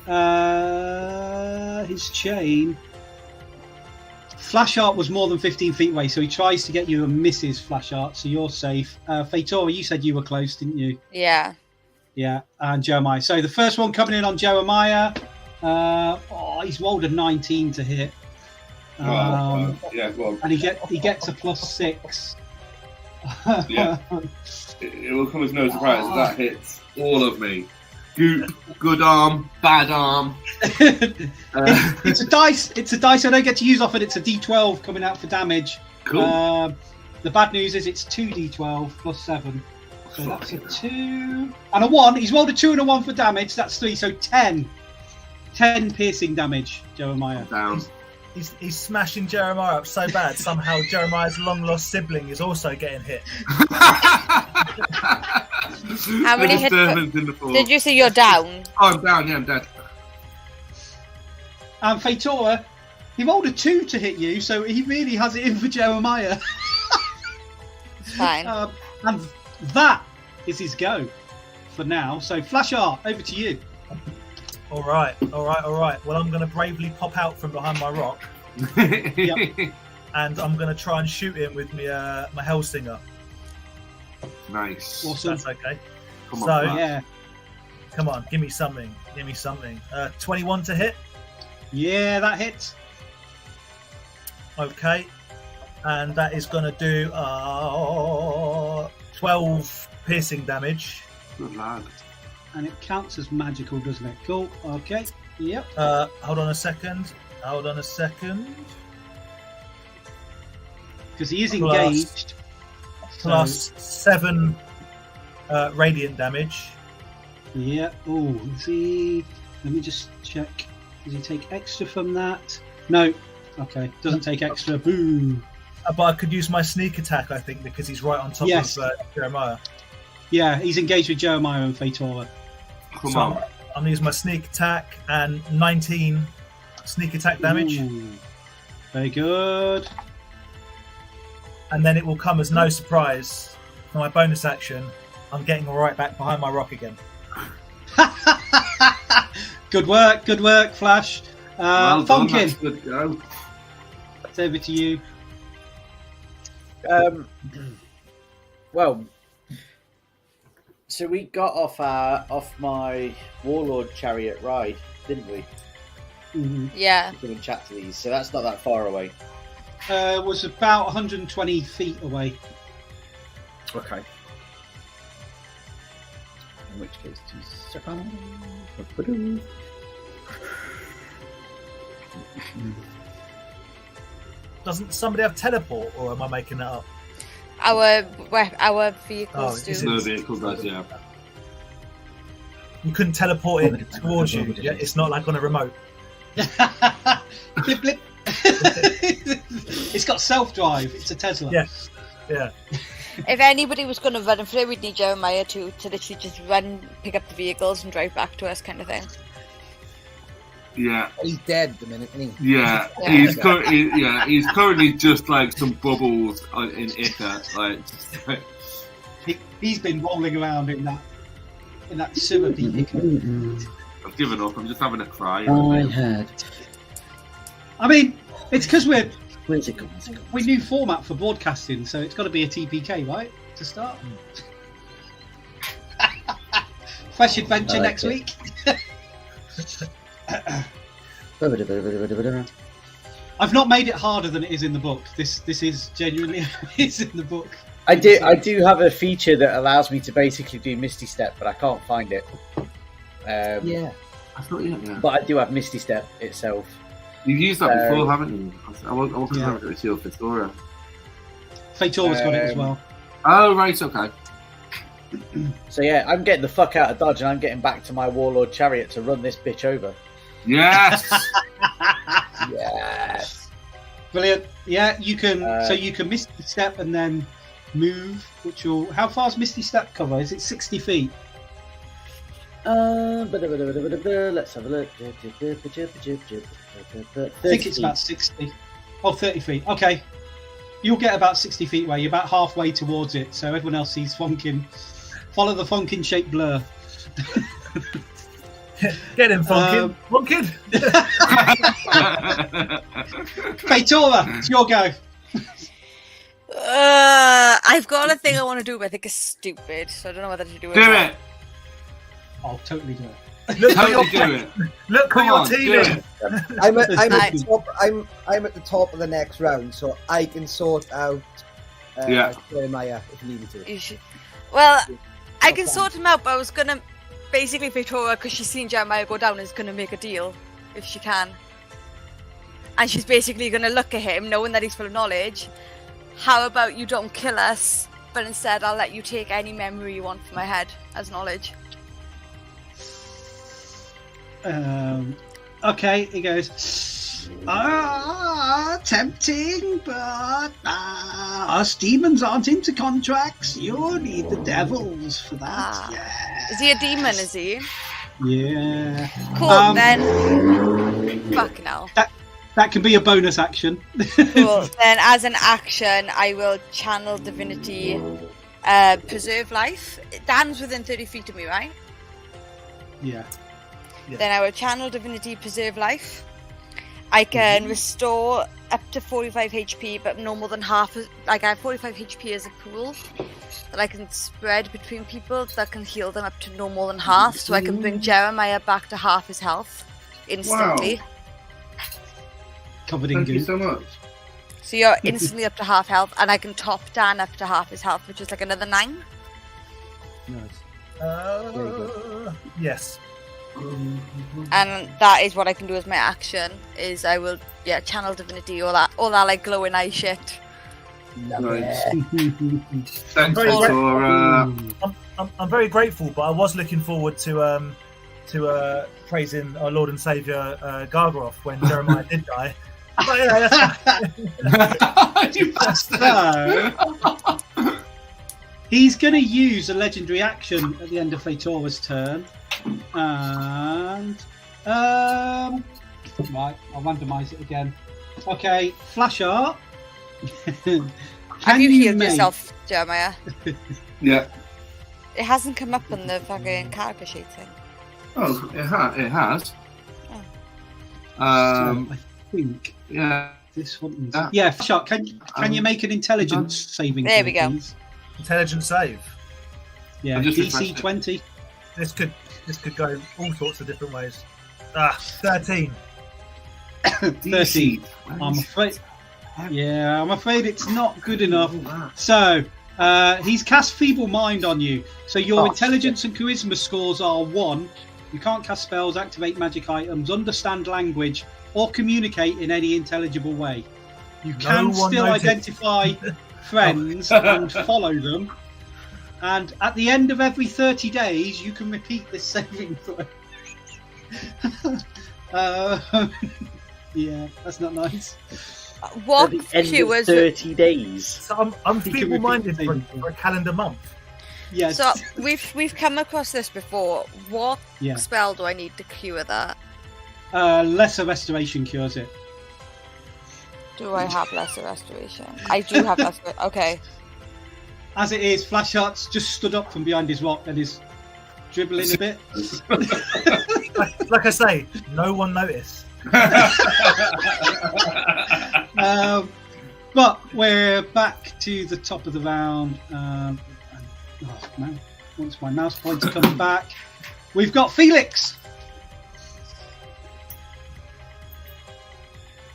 His chain. Flash Art was more than 15 feet away, so he tries to get you and misses Flash Art, so you're safe. Fatora, you said you were close, didn't you? Yeah. Yeah, and Jeremiah. So the first one coming in on Jeremiah. He's rolled a 19 to hit. Well, And he gets a +6. Yeah. It will come as no surprise that hits all of me. Goop, good arm, bad arm. It's a dice. It's a dice I don't get to use often. It's a D12 coming out for damage. Cool. The bad news is it's 2d12 plus 7. So that's a 2 and a 1. He's rolled a 2 and a 1 for damage. That's 3. So 10. 10 piercing damage, Jeremiah. Down. He's smashing Jeremiah up so bad. Somehow Jeremiah's long lost sibling is also getting hit. How many hit? Did you say you're down? Oh, I'm down. Yeah, I'm dead. And Fatora, he rolled a 2 to hit you, so he really has it in for Jeremiah. It's fine. And that is his go for now. So Flash Art, over to you. All right. Well, I'm going to bravely pop out from behind my rock, Yep. and I'm going to try and shoot him with my Hellsinger. Nice. Awesome. That's okay. Come So, on, Yeah. Come on, give me something. 21 to hit. Yeah, that hits. Okay. And that is going to do 12 piercing damage. good lad. And it counts as magical, doesn't it? Cool. Okay. Yep. Hold on a second. Because he is Plus- engaged. Plus 7 radiant damage. Yeah. Oh, is he? Let me just check. Does he take extra from that? No. Okay. Doesn't take extra. Boo. But I could use my sneak attack, I think, because he's right on top Yes. of Jeremiah. Yeah, he's engaged with Jeremiah and Fatora. Come So on. I'm going to use my sneak attack and 19 sneak attack damage. Ooh. Very good. And then it will come as no surprise for my bonus action. I'm getting right back behind my rock again. Good work, Flash. Well done, Funkin, that's good go. it's over to you. Well, so we got off my warlord chariot ride, didn't we? Mhm. Yeah. We can chat to these, so that's not that far away. Was about 120 feet away. Okay. In which case, 2 seconds. Doesn't somebody have teleport, or am I making that up? Our Oh, vehicles is do. No vehicle does, yeah. You couldn't teleport it towards you. Yeah, it's not like on a remote. Blip, blip. It's got self-drive. It's a Tesla. Yeah. Yeah. If anybody was going to run through, we'd need Jeremiah to literally just run, pick up the vehicles, and drive back to us, kind of thing. Yeah, He's dead at the minute, isn't he? yeah. Yeah. He's currently just like some bubbles in Ithaca. Like, He's been rolling around in that sewer vehicle. I've given up. I'm just having a cry. I mean, it's because Where's it gone? we new format for broadcasting, so it's got to be a TPK, right, to start. Fresh adventure I like next it. week. I've not made it harder than it is in the book. This is genuinely is in the book. I do have a feature that allows me to basically do Misty Step, but I can't find it. Yeah. I thought you had, yeah. But I do have Misty Step itself. You've used that before, haven't you? I wasn't Yeah. having it with your Fedora. Fatora's got it as well. Oh, right, okay. So yeah, I'm getting the fuck out of Dodge and I'm getting back to my warlord chariot to run this bitch over. Yes! Yes. Brilliant. Yeah, you can. Uh, So you can Misty Step and then move. Which will. How far's Misty Step cover? Is it 60 feet? Let's have a look. I think it's about 60. Oh, 30 feet. Okay. You'll get about 60 feet away. You're about halfway towards it. So everyone else sees Funkin. Follow the Funkin shaped blur. Get him, Funkin. Funkin! Fatora, it's your go. I've got a thing I want to do, but I think it's stupid, so I don't know whether to do it. Do or it! not. I'll totally do it. Look who Totally your, do it. look who Come your on, team do is. it. I'm at Nice. the top. I'm at the top of the next round, so I can sort out Yeah. Jeremiah if you need me to. You should. Well, I can sort him out, but I was gonna basically Victoria, because she's seen Jeremiah go down, is going to make a deal if she can. And she's basically going to look at him, knowing that he's full of knowledge. How about you don't kill us, but instead I'll let you take any memory you want from my head as knowledge. Okay, he goes, tempting, but us demons aren't into contracts. You'll need the devils for that. Yeah. Is he a demon, is he? Yeah. Cool, then. Fucking hell. That can be a bonus action. Cool. Then, as an action, I will channel divinity, preserve life. Dan's within 30 feet of me, right? Yeah. Then I will channel divinity, preserve life. I can restore up to 45 HP, but no more than half. Like I have 45 HP as a pool that I can spread between people that can heal them up to no more than half. So I can bring Jeremiah back to half his health instantly. Wow. Covered in Thank you goo. so much. So you're instantly up to half health, and I can top Dan up to half his health, which is like another 9. Nice. Yes. And that is what I can do as my action. Is I will channel divinity, all that like glowing eye shit. Nice. Thanks, Very Victoria. I'm very grateful, but I was looking forward to praising our Lord and Saviour Gargaroth when Jeremiah did die. But yeah, that's fine. You bastard. So, he's going to use a legendary action at the end of Feitora's turn. And right, I'll randomise it again. Okay, flash art. Have you healed yourself, Jeremiah? Yeah. It hasn't come up on the fucking character sheet thing. Oh, it has. Oh. I think Yeah. this one. Yeah, flash art. Can you make an intelligence saving? There throw, we go. please? Intelligent save. Yeah, I just DC refreshed it. 20. This could go all sorts of different ways. 13. 13. I'm afraid. Yeah, I'm afraid it's not good enough. So, he's cast Feeble Mind on you. So your intelligence and charisma scores are 1. You can't cast spells, activate magic items, understand language, or communicate in any intelligible way. You can still identify friends and follow them. And at the end of every 30 days, you can repeat this saving throw. Yeah, that's not nice. What At the end cue of was 30 days. So I'm You can feeble-minded repeat for a calendar month. Yes. So we've come across this before. What Yeah. spell do I need to cure that? Lesser restoration cures it. Do I have lesser restoration? I do have lesser. Okay. As it is, Flashheart's just stood up from behind his rock and is dribbling a bit. Like I say, no one noticed. But we're back to the top of the round. Oh man, once my mouse pointer comes back, we've got Felix.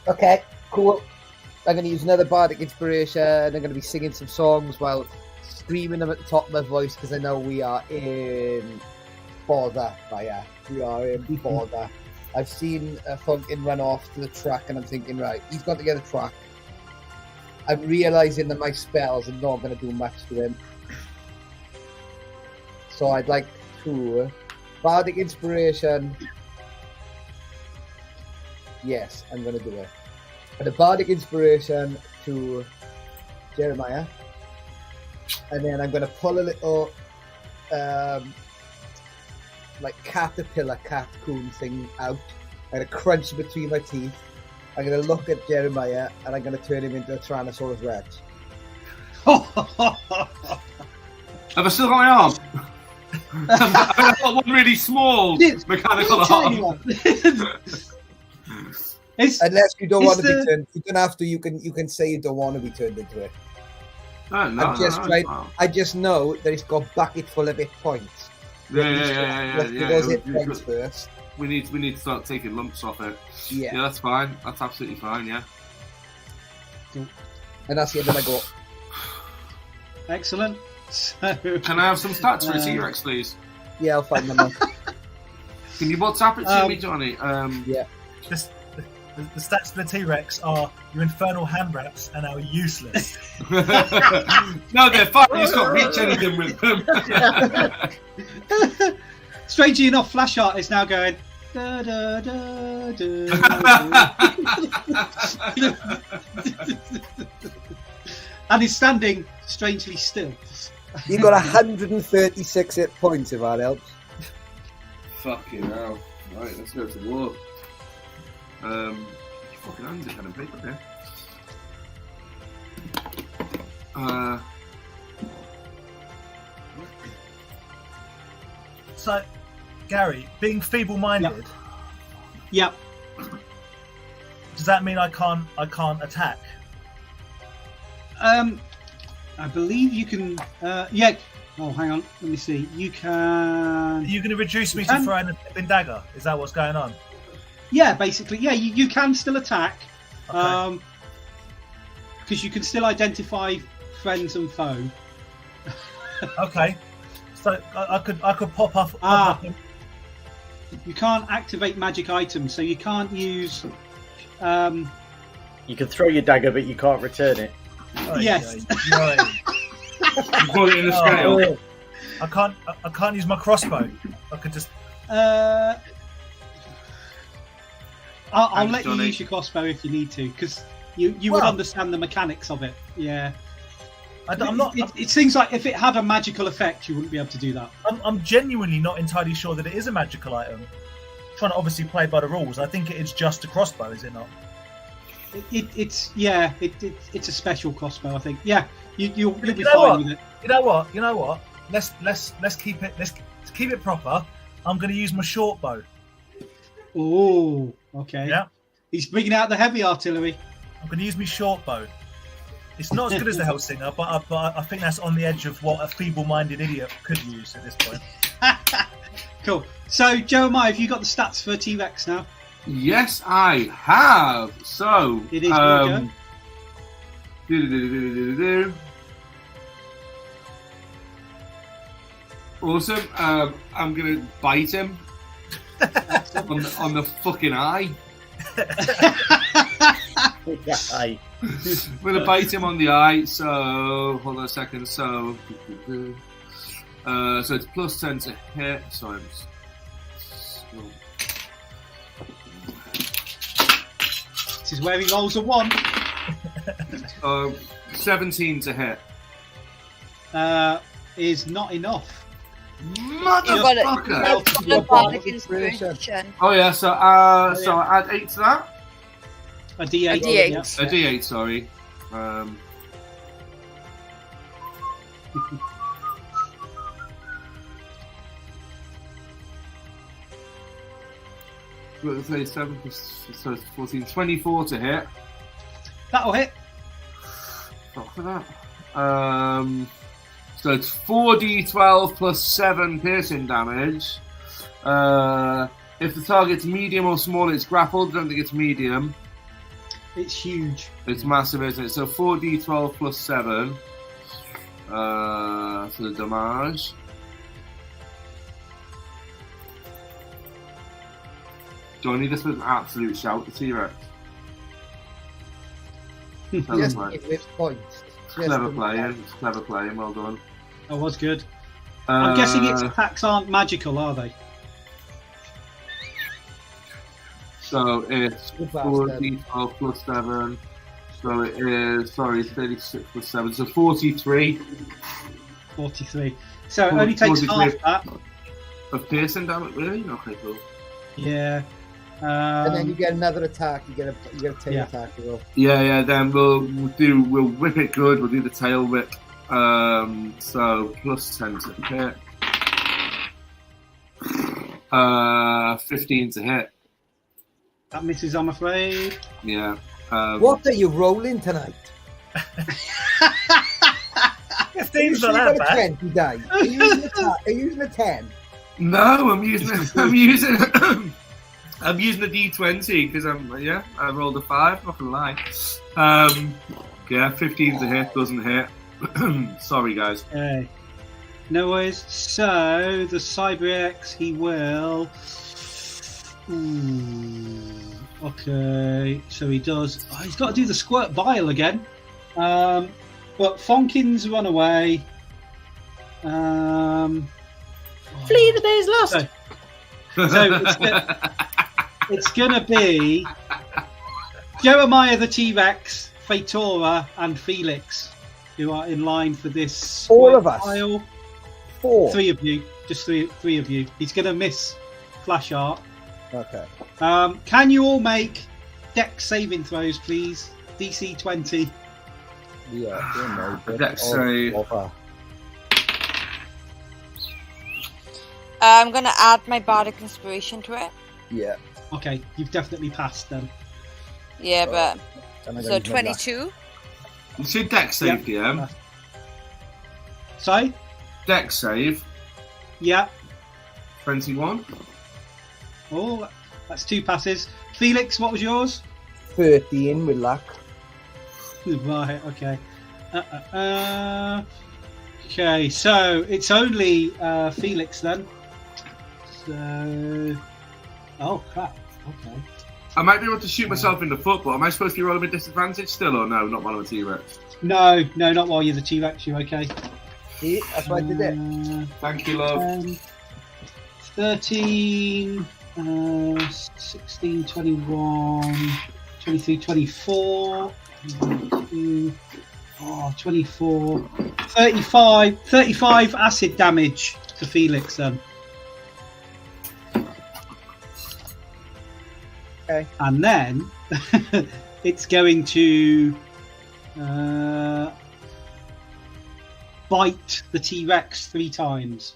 Okay, cool. I'm going to use another bardic inspiration. I'm going to be singing some songs while screaming them at the top of my voice because I know we are in bother. We are in bother. I've seen Funkin run off to the track and I'm thinking, right, he's got to get a track. I'm realising that my spells are not going to do much to him. So I'd like to bardic inspiration. Yes, I'm going to do it. And a bardic inspiration to Jeremiah. And then I'm going to pull a little like caterpillar cocoon thing out. I'm going to crunch it between my teeth. I'm going to look at Jeremiah and I'm going to turn him into a Tyrannosaurus Rex. Have I still got my arm? I've got one really small mechanical arm. Unless you don't want to the- be turned, you don't have to. You can say you don't want to be turned into it. No, I just know that it's got bucket full of hit points. Yeah. Those hit points first. We need to start taking lumps off it. Yeah. Yeah, that's fine. That's absolutely fine. Yeah. And that's the end of my go. Excellent. So, Can I have some stats for a T-Rex, please? Yeah, I'll find them out. Can you WhatsApp it to me, Johnny? Yeah. The stats for the T-Rex are your infernal hand wraps and are useless. No, they're fine. You just can't reach anything with them. Strangely enough, Flash Art is now going. Da, da, da, da, da. And is standing strangely still. You got 136 hit points, if that helps. Fucking hell. Right, let's go to war. Fucking hands are kind of paper there. So, Gary, being feeble-minded, Yep. does that mean I can't attack? I believe you can. Yeah. Oh, hang on. Let me see. You can. Are you going to reduce me to can. throwing a flipping dagger? Is that what's going on? Yeah, basically. Yeah, you can still attack. Okay. Because you can still identify friends and foe. Okay. So I could pop up. You can't activate magic items, so you can't use. You can throw your dagger, but you can't return it. Yes. You call it in the scale. I can't use my crossbow. I could just. I'll Thanks, let you Johnny. use your crossbow if you need to, because you would Well- understand the mechanics of it. Yeah. I'm not. It seems like if it had a magical effect, you wouldn't be able to do that. I'm genuinely not entirely sure that it is a magical item. Trying to obviously play by the rules. I think it is just a crossbow, is it not? It's a special crossbow, I think. Yeah, you'll be You know fine what? with it. You know what? Let's keep it proper. I'm going to use my short bow. Oh, okay. Yeah. He's bringing out the heavy artillery. I'm going to use my short bow. It's not as good as the Hellsinger, but I think that's on the edge of what a feeble-minded idiot could use at this point. Cool. So, Jeremiah, have you got the stats for T-Rex now? Yes, I have. So, It is your go. Awesome. I'm gonna bite him on the fucking eye. Aye. I'm gonna bite him on the eye. So hold on a second. So it's plus 10 to hit. Sorry. This is where he rolls a 1. 17 to hit. Is not enough. Motherfucker! Bardic inspiration. Oh yeah. So add 8 to that. A D8. A D8. Yeah. A D8. Sorry. Let's say 7 plus, so it's 14, 24 to hit. That'll hit. Fuck for that. So it's 4d12 plus 7 piercing damage. If the target's medium or small, it's grappled. I don't think it's medium. It's huge. It's massive, isn't it? So 4d12 plus 7 for the damage. Johnny, this was an absolute shout to T-Rex. Yes, Clever give it points. playing, well done. That was good. I'm guessing its attacks aren't magical, are they? So it's Good bastard. 4d12 plus 7. So it is, 36 plus 7. So 43 43. So it only takes 43. half that. of piercing damage, really? Okay, cool. Yeah. And then you get another attack. You get a tail Yeah. attack as well. Yeah, then we'll whip it good, we'll do the tail whip. So plus 10 to hit. 15 to hit. That misses, I'm afraid. Yeah. What are you rolling tonight? 15's You not that got a bad. 20 die. Are you using a 10? No, I'm using I'm using a D20 because I rolled a 5, not gonna lie. 15 to hit, doesn't hit. Sorry guys. Okay. No worries. So the Cyber-X, he will. Ooh, okay, so he does. Oh, he's got to do the squirt vial again. But Fonkin's run away. Flee, the day's lost. So it's gonna be Jeremiah the T-Rex, Fatora, and Felix, who are in line for this. All of us. Vial. 4. 3 of you, just three of you. He's gonna miss Flash Art. Okay. Can you all make Dex saving throws, please? DC 20. Yeah. Dex save. I'm gonna add my bardic inspiration to it. Yeah. Okay, you've definitely passed then. Yeah, but And I so got another. 22. You see Dex save, DM? Sorry? Dex save, Yeah. 21. Oh, that's 2 passes. Felix, what was yours? 13 with luck. Right, okay. Okay, so it's only Felix then. So. Oh, crap. Okay. I might be able to shoot myself in the foot, but am I supposed to be rolling with disadvantage still, or no? Not while I'm a T-Rex. No, not while you're the T-Rex, you're okay. See, that's what I did it. Thank you, love. 13, 16, 21, 23, 24, 24, 35 acid damage to Felix then. Okay. And then it's going to bite the T-Rex 3 times.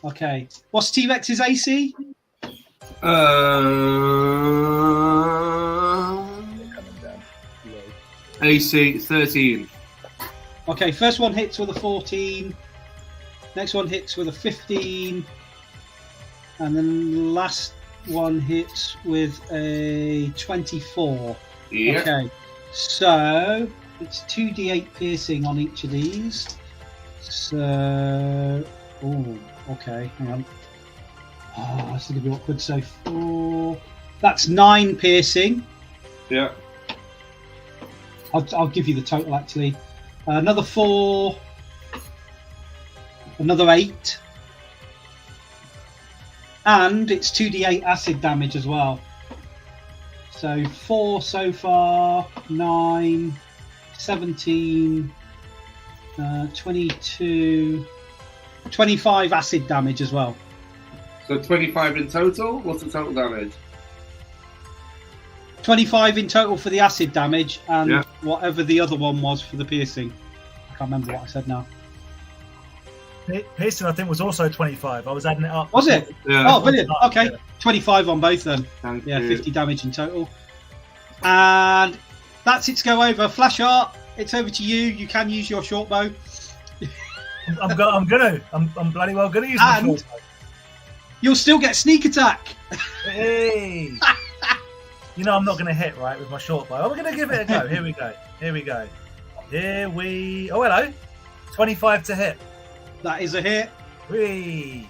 Okay. What's T-Rex's AC? AC 13. Okay, first one hits with a 14. Next one hits with a 15. And then the last one hits with a 24. Yeah. Okay, so it's 2d8 piercing on each of these. So, oh, okay, hang on. Oh, this is going to be awkward. So 4. That's 9 piercing. Yeah. I'll give you the total actually. Another 4. Another 8. And it's 2d8 acid damage as well. So 4 so far, 9, 17, 22, 25 acid damage as well. So 25 in total? What's the total damage? 25 in total for the acid damage, and Yeah. whatever the other one was for the piercing. I can't remember what I said now. Pearson, I think, was also 25. I was adding it up. Was it? Yeah. Oh, brilliant. Okay, 25 on both then. Thank Yeah, you. 50 damage in total. And that's it to go over. Flash Art, it's over to you. You can use your short bow. I'm bloody well gonna use my And- short bow. You'll still get sneak attack. Hey! You know I'm not gonna hit right with my short bow. I'm gonna give it a go. Here we go. Oh, hello. 25 to hit. That is a hit. Whee!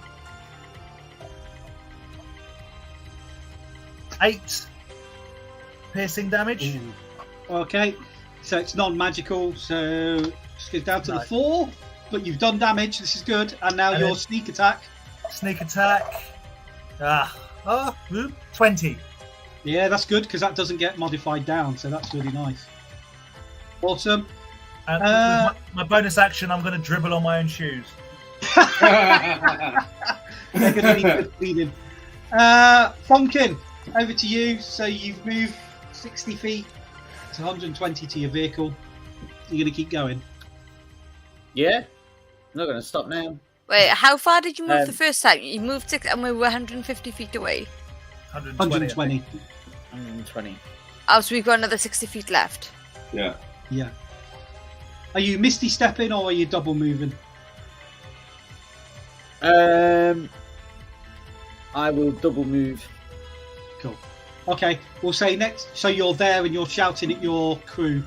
8 piercing damage. Okay, so it's non-magical, so just goes down to No. the 4, but you've done damage. This is good. And now And your then- sneak attack. Sneak attack. 20. Yeah, that's good because that doesn't get modified down, so that's really nice. Awesome. And with my bonus action, I'm gonna dribble on my own shoes. They're gonna be good cleaning. Fonkin, over to you. So you've moved 60 feet. It's 120 to your vehicle. You're gonna keep going. Yeah, I'm not going to stop now. Wait, how far did you move Um, the first time? You moved 6 and we were 150 feet away. 120. 120. Oh, so we've got another 60 feet left. Yeah. Yeah. Are you misty stepping or are you double moving? I will double move. Cool. Okay, we'll say next. So you're there and you're shouting at your crew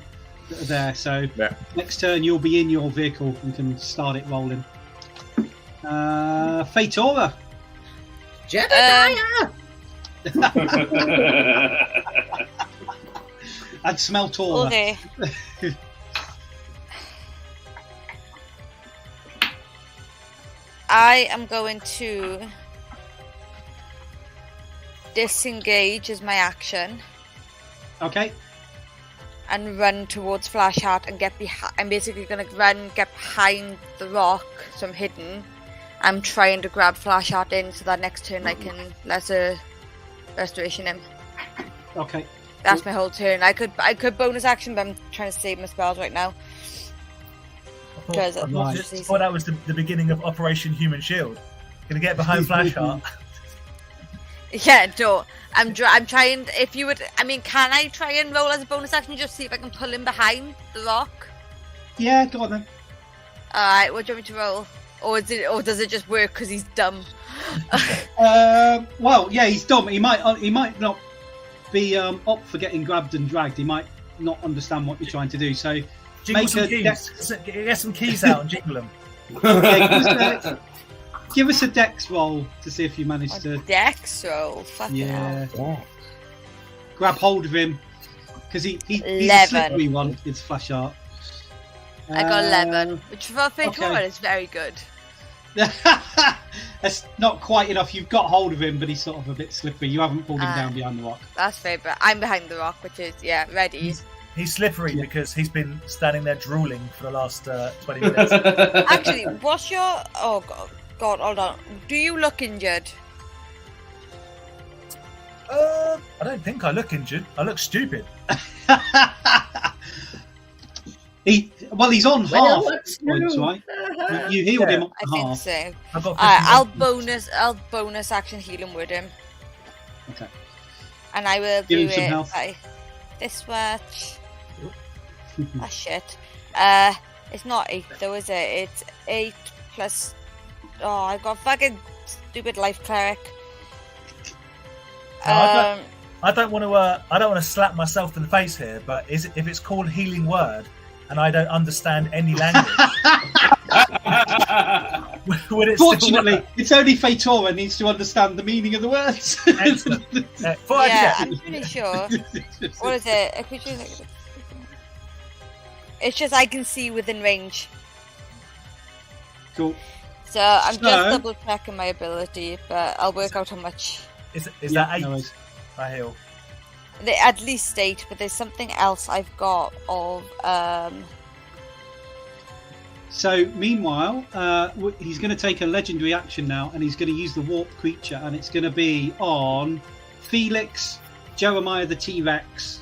that are there. So Yeah. next turn you'll be in your vehicle and can start it rolling. Fatora. Jedediah! And Smeltora. Okay. I am going to disengage as my action Okay. and run towards Flashheart and get behind. I'm basically going to run, get behind the rock, so I'm hidden. I'm trying to grab Flashheart in so that next turn I can lesser restoration him. Okay. That's my whole turn. I could bonus action, but I'm trying to save my spells right now. Because I Right. thought that was the beginning of Operation Human Shield. Gonna get behind Flashheart. yeah, no. I'm trying. If you would, I mean, can I try and roll as a bonus action just see if I can pull him behind the rock? Yeah, go on then. All right. What do you want me to roll? Or does it just work because he's dumb? Well, yeah, he's dumb. He might not be up for getting grabbed and dragged. He might not understand what you're trying to do. So Jingle make some a keys. Get some keys out and jingle them. yeah, give us a dex roll to see if you manage A to dex roll. Fucking hell. Yeah. grab hold of him because he's a 11. slippery one. It's Flashheart. I got 11, which for Fatora okay. is very good. That's not quite enough. You've got hold of him, but he's sort of a bit slippery. You haven't pulled him Ah. down behind the rock. That's fair, but I'm behind the rock, which is ready. He's slippery Yeah. because he's been standing there drooling for the last 20 minutes. Actually, what's your? Oh God, hold on. Do you look injured? I don't think I look injured. I look stupid. He's on half points, right? You healed him I on think half. I've so. got 'Alright, I'll bonus action healing with him, Okay. and I will Give do him some it health. by this much. Ah shit. It's not 8 though, is it? It's 8 plus. Oh, I got fucking stupid life cleric. No, I don't want to slap myself in the face here, but if it's called healing word and I don't understand any language, would it Fortunately, still work? it's only Fatora needs to understand the meaning of the words. Excellent. Thought I'd Yeah, check. I'm pretty sure. What is it? It's just I can see within range. Cool. So I'm So- just double checking my ability, but I'll work out how much. Is Yeah, that 8? no worries. I heal. At least 8, but there's something else I've got of So, meanwhile, he's going to take a legendary action now, and he's going to use the warp creature, and it's going to be on Felix, Jeremiah the T-Rex,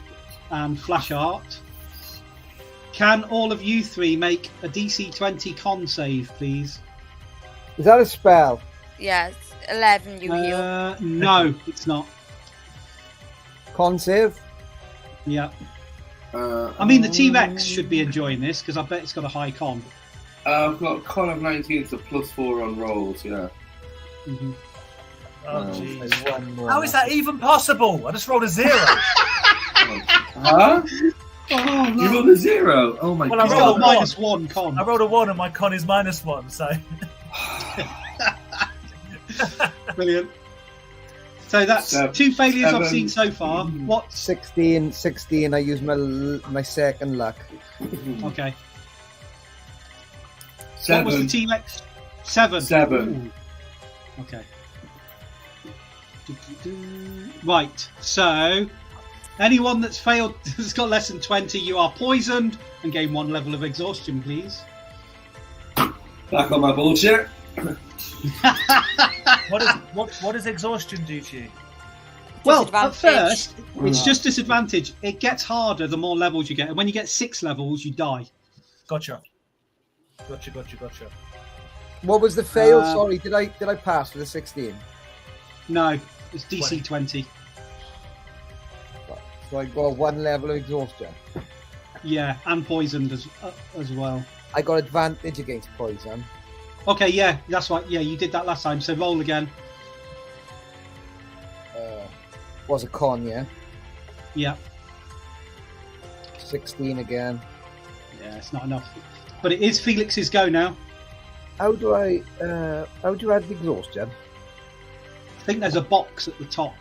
and Flashheart. Can all of you three make a DC 20 con save, please? Is that a spell? it's 11 you heal. No, it's not. Con save? Yeah. I mean, the T-Rex should be enjoying this, because I bet it's got a high con. I've got a con of 19 to +4 on rolls, yeah. Mm-hmm. Oh, No, jeez. There's one more. How is that even possible? I just rolled a 0. Huh? You rolled a 0? Oh my Well, I He's rolled got a a -1 con. I rolled a 1 and my con is -1, so Brilliant. So that's Seven. 2 failures I've 7. seen so far. What? 16. I use my second luck. Okay. 7. What was the T-Rex? 7. 7. Ooh. Okay. Right. So, anyone that's failed, that's got less than 20, you are poisoned and gain 1 level of exhaustion, please. Back on my bullshit. what does exhaustion do to you? Well, at Disadvantage. first, it's just disadvantage. It gets harder the more levels you get, and when you get 6 levels, you die. Gotcha. What was the fail? Uh, Sorry, did I pass with a 16? No, it's DC 20. So I got 1 level of exhaustion. Yeah, and poisoned as well. I got advantage against poison. Okay, yeah, that's right. Yeah, you did that last time. So roll again. Was a con, yeah? Yeah, 16 again. yeah, it's not enough. But it is Felix's go now. How do I add the exhaustion? I think there's a box at the top.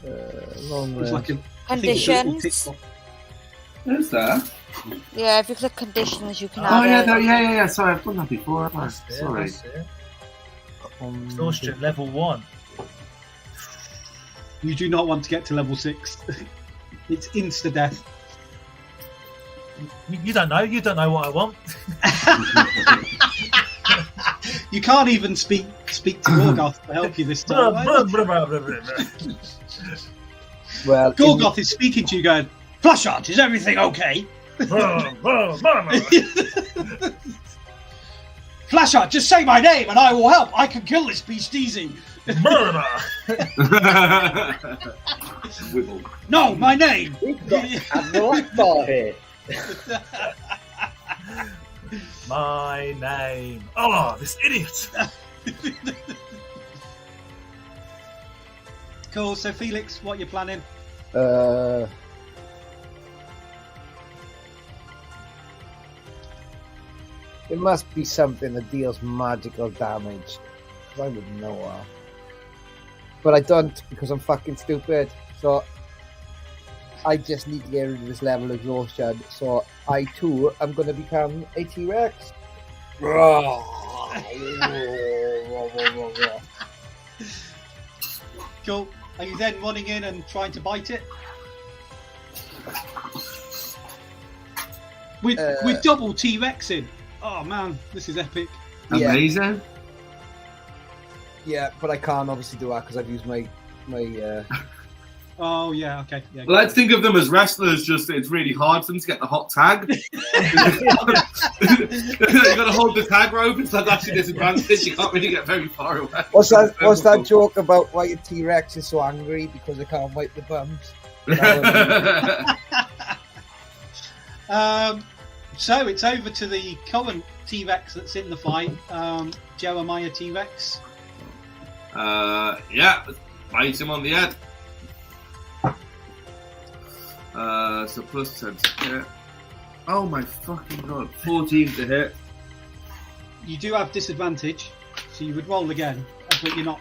Long It's range. like I think it's a little tick Conditions. box. Who's that? Yeah, if you click conditions, you can Oh add yeah. Sorry, I've done that before. haven't I? That's it, Sorry. that's it. Exhaustion level 1. You do not want to get to level 6. It's insta death. You don't know. You don't know what I want. You can't even speak to Gorgoth to help you this time. Well, Gorgoth is speaking to you, going, "Flashheart, is everything okay?" Flashheart, just say my name and I will help. I can kill this beast easy. Wiggle. No, my name. My name. Oh, this idiot. Cool. So, Felix, what are you planning? It must be something that deals magical damage. 'Cause I wouldn't know what. But I don't because I'm fucking stupid. So I just need to get rid of this level of exhaustion. So I too am going to become a T-Rex. Cool. Are you then running in and trying to bite it? With double T-Rex in. Oh man, this is epic. Yeah. Amazing. Yeah, but I can't obviously do that because I've used my Oh yeah, okay. Yeah, Well, let's think of them as wrestlers. Just it's really hard for them to get the hot tag. You got to hold the tag rope. It's like actually disadvantage. You can't really get very far away. What's that joke about why a T-Rex is so angry because they can't wipe the bums? So it's over to the current T-Rex that's in the fight, Jeremiah T-Rex. Yeah, bite him on the head. So plus 10 to hit. Oh my fucking god, 14 to hit. You do have disadvantage, so you would roll again, but you're not.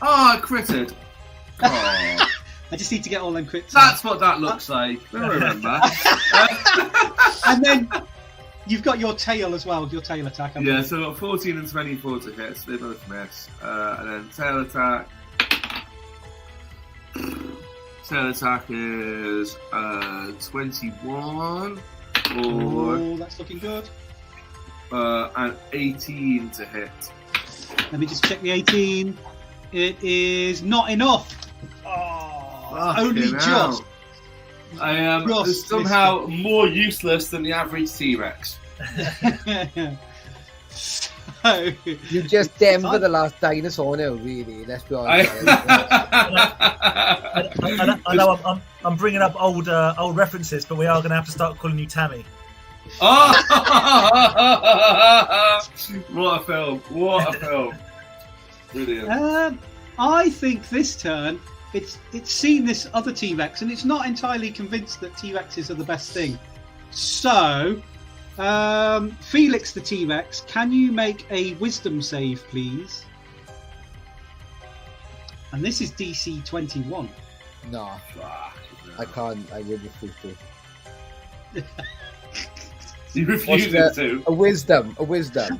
Oh, I critted. Oh, I just need to get all them crits. that's what that looks like. I remember. And then you've got your tail as well, your tail attack. haven't Yeah, you? so I've got 14 and 24 to hit, so they both miss. And then tail attack. Tail attack is 21 Oh, that's looking good. and 18 to hit. Let me just check the 18. It is not enough. Oh, only Fucking hell. just. I am Just somehow more useless than the average T-Rex. So, You just Denver the last dinosaur now, really. Let's be honest. I know I'm bringing up old references, but we are going to have to start calling you Tammy. Oh! What a film! What a film! Brilliant. I think this turn it's seen this other T-Rex and it's not entirely convinced that T-Rexes are the best thing. So, Felix the T-Rex, can you make a wisdom save, please? And this is DC 21. No, I can't. I would refuse to. You refuse to. A wisdom. A wisdom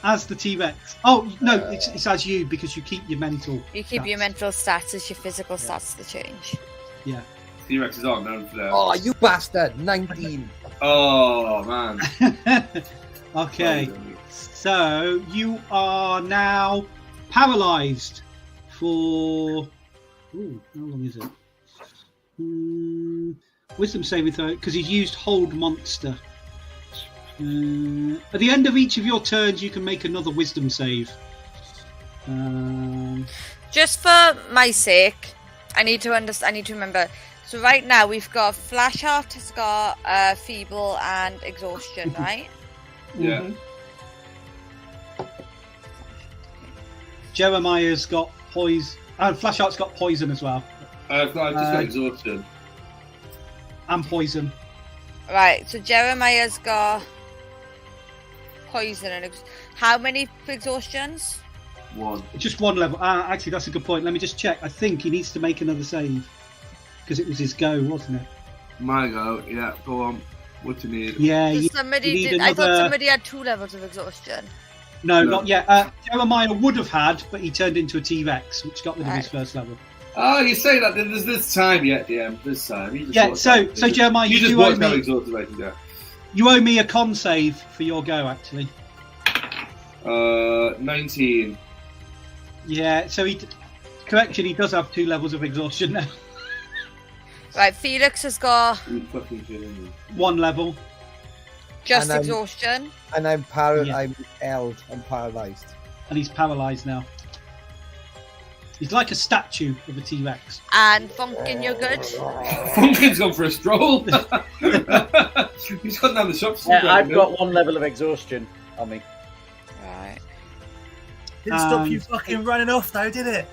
as the T-Rex. Oh no, it's as you because you keep your mental. You keep stats. your mental stats as your physical stats to change. Yeah. T-Rexes aren't known for that. Oh, you bastard! 19. Oh man. Okay. So you are now paralysed for. Ooh, how long is it? Wisdom saving throw because he's used Hold Monster. At the end of each of your turns, you can make another Wisdom save. Just for my sake, I need to understand. I need to remember. So right now we've got Flashheart has got Feeble and Exhaustion, right? Yeah. Jeremiah's got poison. And Flashheart's got poison as well. I've just got exhaustion. And poison. Right. So Jeremiah's got poison and how many exhaustions? 1. Just one level. Actually, that's a good point. Let me just check. I think he needs to make another save because it was his go, wasn't it? My go. Yeah, go on. What do you need? Yeah. Does You somebody need did. I thought another- somebody had 2 levels of exhaustion. No, No. not yet. Jeremiah would have had, but he turned into a T-Rex, which got rid of his first level. Oh, you say that. There's this time yet, DM. This time. You just Yeah. watch So that. Jeremiah, You you just do owe watch how me. exhausted I can get. You owe me a con save for your go, actually. 19. Yeah. So correction, he does have 2 levels of exhaustion now. Right, Felix has got You fucking kidding me. 1 level. just And I'm- exhaustion. And I'm Yeah. I'm held. I'm paralysed. And he's paralysed now. He's like a statue of a T-Rex. And Funkin, you're good. Funkin's gone for a stroll. He's gone down the shop. I've got 1 level of exhaustion on me. Right. Didn't stop you fucking running off though, did it?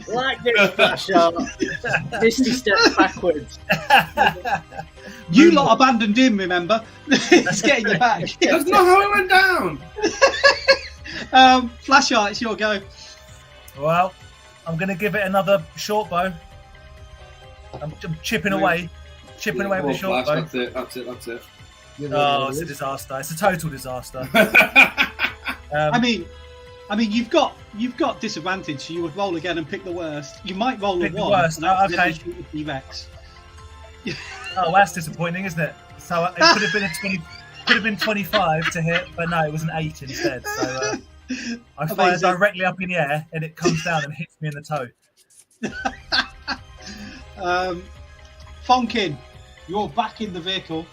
Like this flash out. Misty steps backwards. You lot abandoned him, remember? He's getting you back. That's not how it went down. Flash art, it's your go. Well, I'm going to give it another short bow. I'm chipping away with the Come on, short Flash, bow. That's it. You know Oh, what it's it a is? disaster. It's a total disaster. I mean, you've got disadvantage, so you would roll again and pick the worst. You might roll Pick a the 1. worst. And Oh, accidentally okay. shoot the T-Rex. Oh, that's disappointing, isn't it? So it could have been could have been 25 to hit, but no, it was an 8 instead. So I fire Amazing. directly up in the air, and it comes down and hits me in the toe. Fonkin, you're back in the vehicle.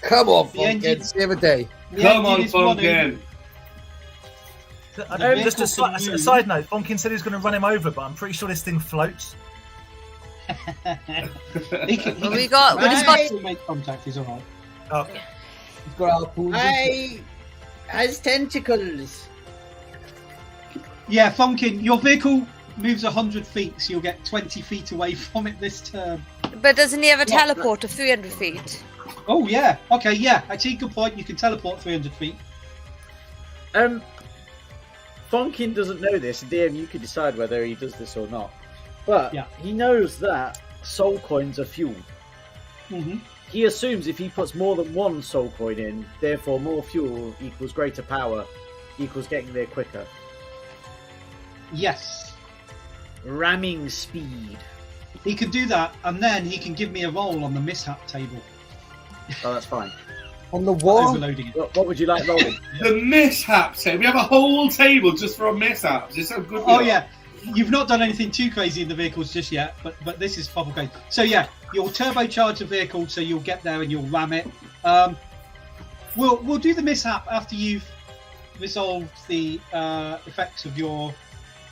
Come on, The engine- Funkin, save a day. The Come on, engine is running. Funkin. Just a side note, Fonkin said he's going to run him over, but I'm pretty sure this thing floats. He can Well, we just got make contact. He's all right. Okay. He's got harpoons. Has tentacles. Yeah, Fonkin, your vehicle moves 100 feet, so you'll get 20 feet away from it this turn. But doesn't he have a teleport of 300 feet? Oh yeah. Okay. Yeah. Actually, good point. You can teleport 300 feet. Funkin doesn't know this. DM, you can decide whether he does this or not. But Yeah. he knows that soul coins are fuel. Mm-hmm. He assumes if he puts more than 1 soul coin in, therefore more fuel equals greater power, equals getting there quicker. Yes. Ramming speed. He can do that, and then he can give me a roll on the mishap table. Oh, that's fine. On the wall? Overloading it. What would you like rolling? The mishap table. We have a whole table just for mishaps. It's so good. we Oh are. yeah. You've not done anything too crazy in the vehicles just yet, but this is proper crazy. So yeah, you'll turbocharge the vehicle, so you'll get there and you'll ram it. We'll do the mishap after you've resolved the effects of your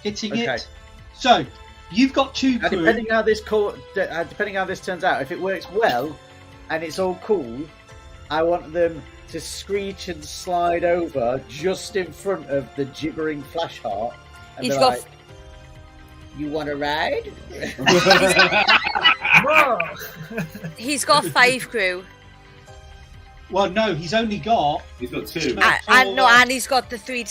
hitting Okay. it. So you've got 2 crew. Depending how this turns out, if it works well and it's all cool, I want them to screech and slide over just in front of the gibbering flash heart. And He's be got- like, "You want to ride?" He's got 5 crew. Well, no, he's only got. He's got 2. And he's got the three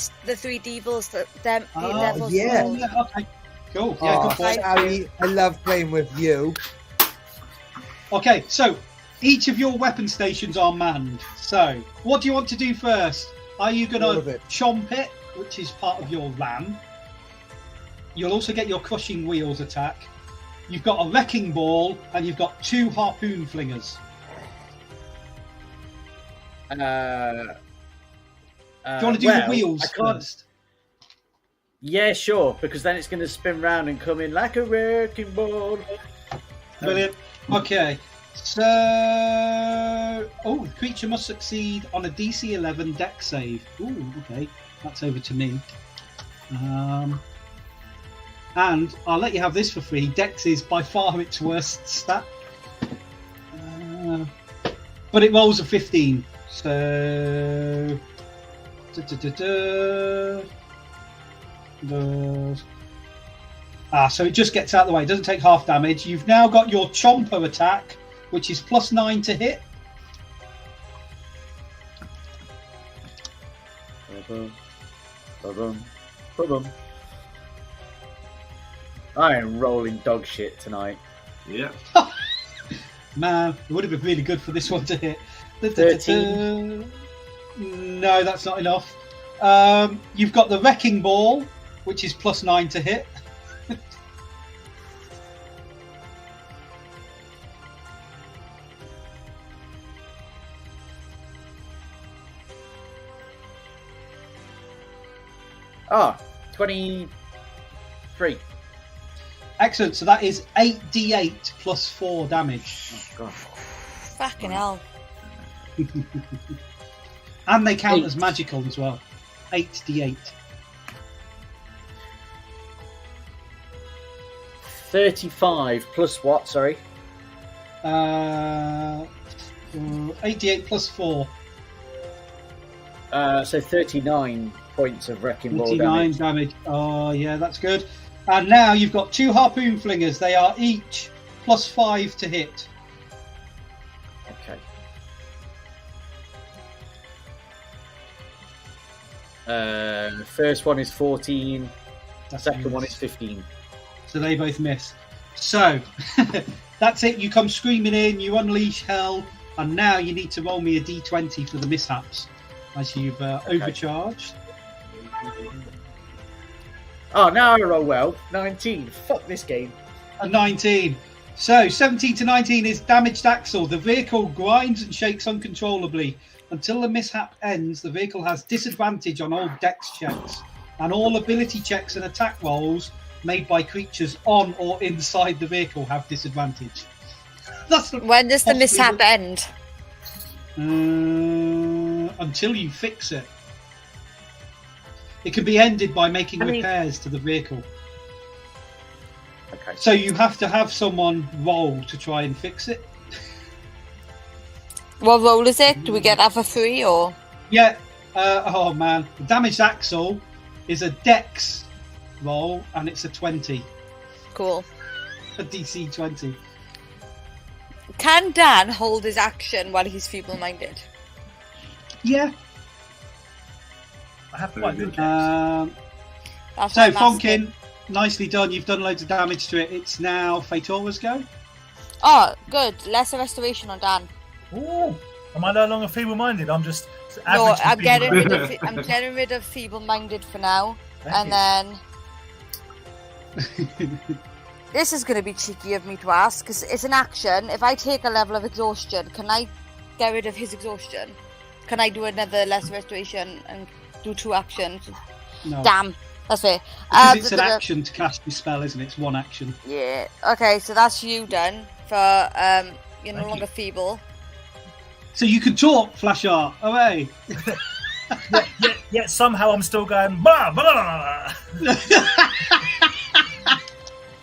devils that them Oh, levels. yeah. Oh, yeah, okay. Cool. Yeah, Oh, good point. Harry, I love playing with you. Okay, so each of your weapon stations are manned. So, what do you want to do first? Are you going All of to it. chomp it, which is part of your ram? You'll also get your crushing wheels attack. You've got a wrecking ball, and you've got 2 harpoon flingers. Do you want to do the wheels I can't. first? Yeah, sure, because then it's going to spin round and come in like a wrecking ball. Brilliant. Okay, so the creature must succeed on a DC 11 Dex save. Ooh, okay, that's over to me. And I'll let you have this for free. Dex is by far its worst stat, but it rolls a 15. So. So it just gets out of the way. It doesn't take half damage. You've now got your Chomper attack, which is +9 to hit. I am rolling dog shit tonight. Yeah. Man, it would have been really good for this one to hit. 13. No, that's not enough. You've got the Wrecking Ball, which is +9 to hit. Ah, 23. Excellent. So that is 8d8 +4 damage. Oh, God. Fucking hell. And they count 8. as magical as well. 8d8. 35 plus what, sorry? 8d8 +4. So 39 points of wrecking ball 39 damage. damage. Oh, yeah, that's good. And now you've got 2 harpoon flingers. They are each +5 to hit. Okay. The first one is 14. The second one is 15. So they both miss. So that's it. You come screaming in. You unleash hell, and now you need to roll me a d20 for the mishaps as you've overcharged. Oh, now I roll well. 19. Fuck this game. A 19. So 17 to 19 is damaged axle. The vehicle grinds and shakes uncontrollably. Until the mishap ends, the vehicle has disadvantage on all dex checks, and all ability checks and attack rolls made by creatures on or inside the vehicle have disadvantage. When does the mishap end? Until you fix it. It can be ended by making repairs to the vehicle. Okay. So you have to have someone roll to try and fix it. What roll is it? Do we get that for free or? Yeah. Oh man, the damaged axle is a dex roll, and it's a 20. Cool. A DC 20. Can Dan hold his action while he's feeble-minded? Yeah. I have quite good checks. So That's what I'm asking. Fonkin, nicely done. You've done loads of damage to it. It's now Feitora's go. Oh, good. Lesser restoration on Dan. Ooh, am I no longer feeble-minded? I'm just No, average. I'm getting rid of feeble-minded. I'm getting rid of feeble-minded for now, Thank and you. then this is going to be cheeky of me to ask because it's an action. If I take a level of exhaustion, can I get rid of his exhaustion? Can I do another lesser restoration and do 2 actions? No. Damn, that's fair. Because it's an action to cast your spell, isn't it? It's one action. Yeah. Okay, so that's you done for you're no Thank longer feeble. So you can talk, Flash Art. Away. Yet somehow I'm still going. Blah, blah, blah, blah.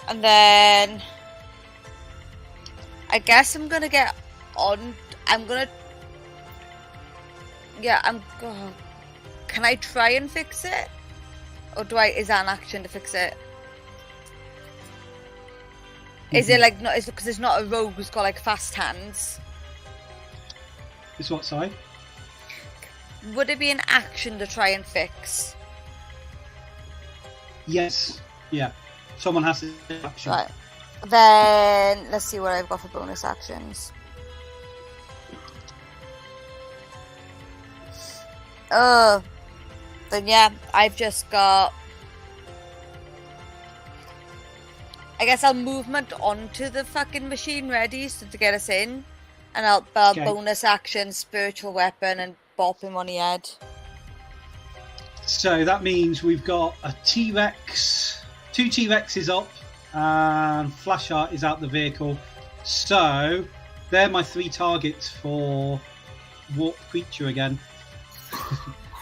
And then I guess I'm gonna get on. I'm gonna. Yeah, can I try and fix it, or is that an action to fix it? Is it like not? Is because it's not a rogue who's got like fast hands. It's what side? Would it be an action to try and fix? Yes. Yeah. Someone has to take action. Right. Then let's see what I've got for bonus actions. Then yeah, I've just got. I guess I'll movement onto the fucking machine ready to get us in, and I'll Okay. bonus action, spiritual weapon, and bop him on the head. So that means we've got a T-Rex, 2 T-Rexes up, and Flash Art is out the vehicle. So they're my 3 targets for Warp Creature again.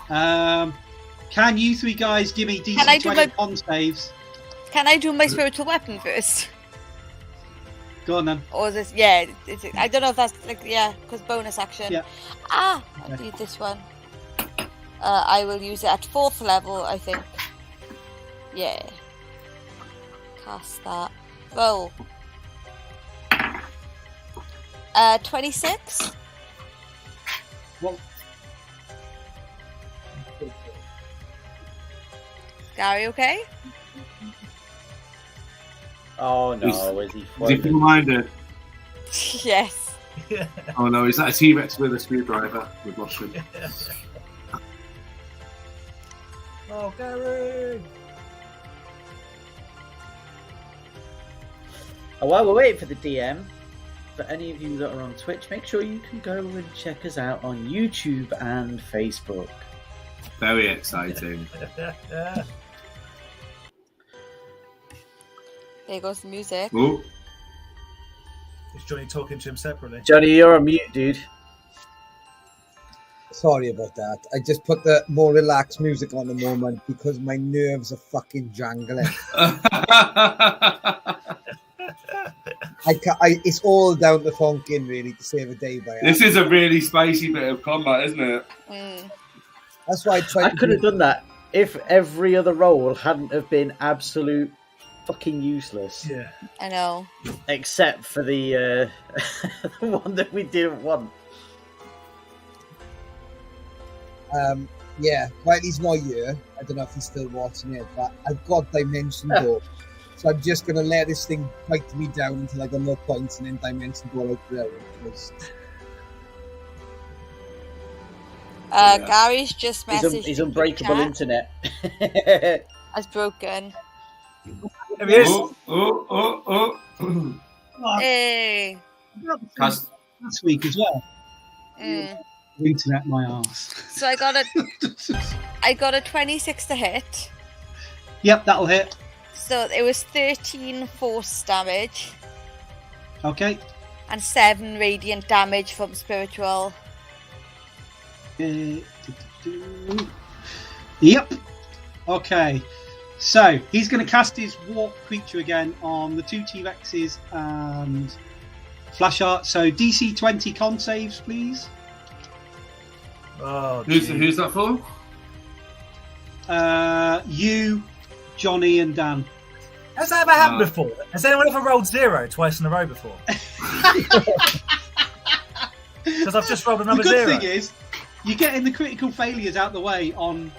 Can you 3 guys give me DC Can I do 20 my- con saves? Can I do my spiritual weapon first? Go on then. Or is this, yeah, I don't know if that's like, yeah, because bonus action. Yeah. I Okay. need this one. I will use it at 4th level, I think. Yeah. Cast that. Roll. 26? Well, Gary, okay? Oh no, is he? Is he full-minded? Yes. Oh no, is that a T-Rex with a screwdriver? We've lost him. Oh, Gary! While we're waiting for the DM, for any of you that are on Twitch, make sure you can go and check us out on YouTube and Facebook. Very exciting. There goes the music. Oh, Is Johnny talking to him separately? Johnny, you're on mute, dude. Sorry about that. I just put the more relaxed music on the moment because my nerves are fucking jangling. It's all down to funking, really, to save a day by this is a really spicy bit of combat, isn't it? That's why I could have done that if every other roll hadn't have been absolute fucking useless. Yeah. I know. Except for the the one that we didn't want. Yeah, while he's not here, I don't know if he's still watching it, but I've got Dimension Door. So I'm just going to let this thing bite me down until I got no points and then Dimension Door out there. Gary's just messaged. His unbreakable internet. Has broken. There he is. Oh. Hey. Cast- Last week as well. Internet my arse. So I got a 26 to hit. Yep, that'll hit. So it was 13 force damage Okay. and 7 radiant damage from spiritual. Yep. Okay. So he's going to cast his warp creature again on the 2 T-Rexes and Flash Art. So DC 20 con saves, please. Oh, who's that for? You, Johnny, and Dan. Has that ever happened before? Has anyone ever rolled 0 twice in a row before? Because I've just rolled another The good 0. thing is, you're getting the critical failures out the way on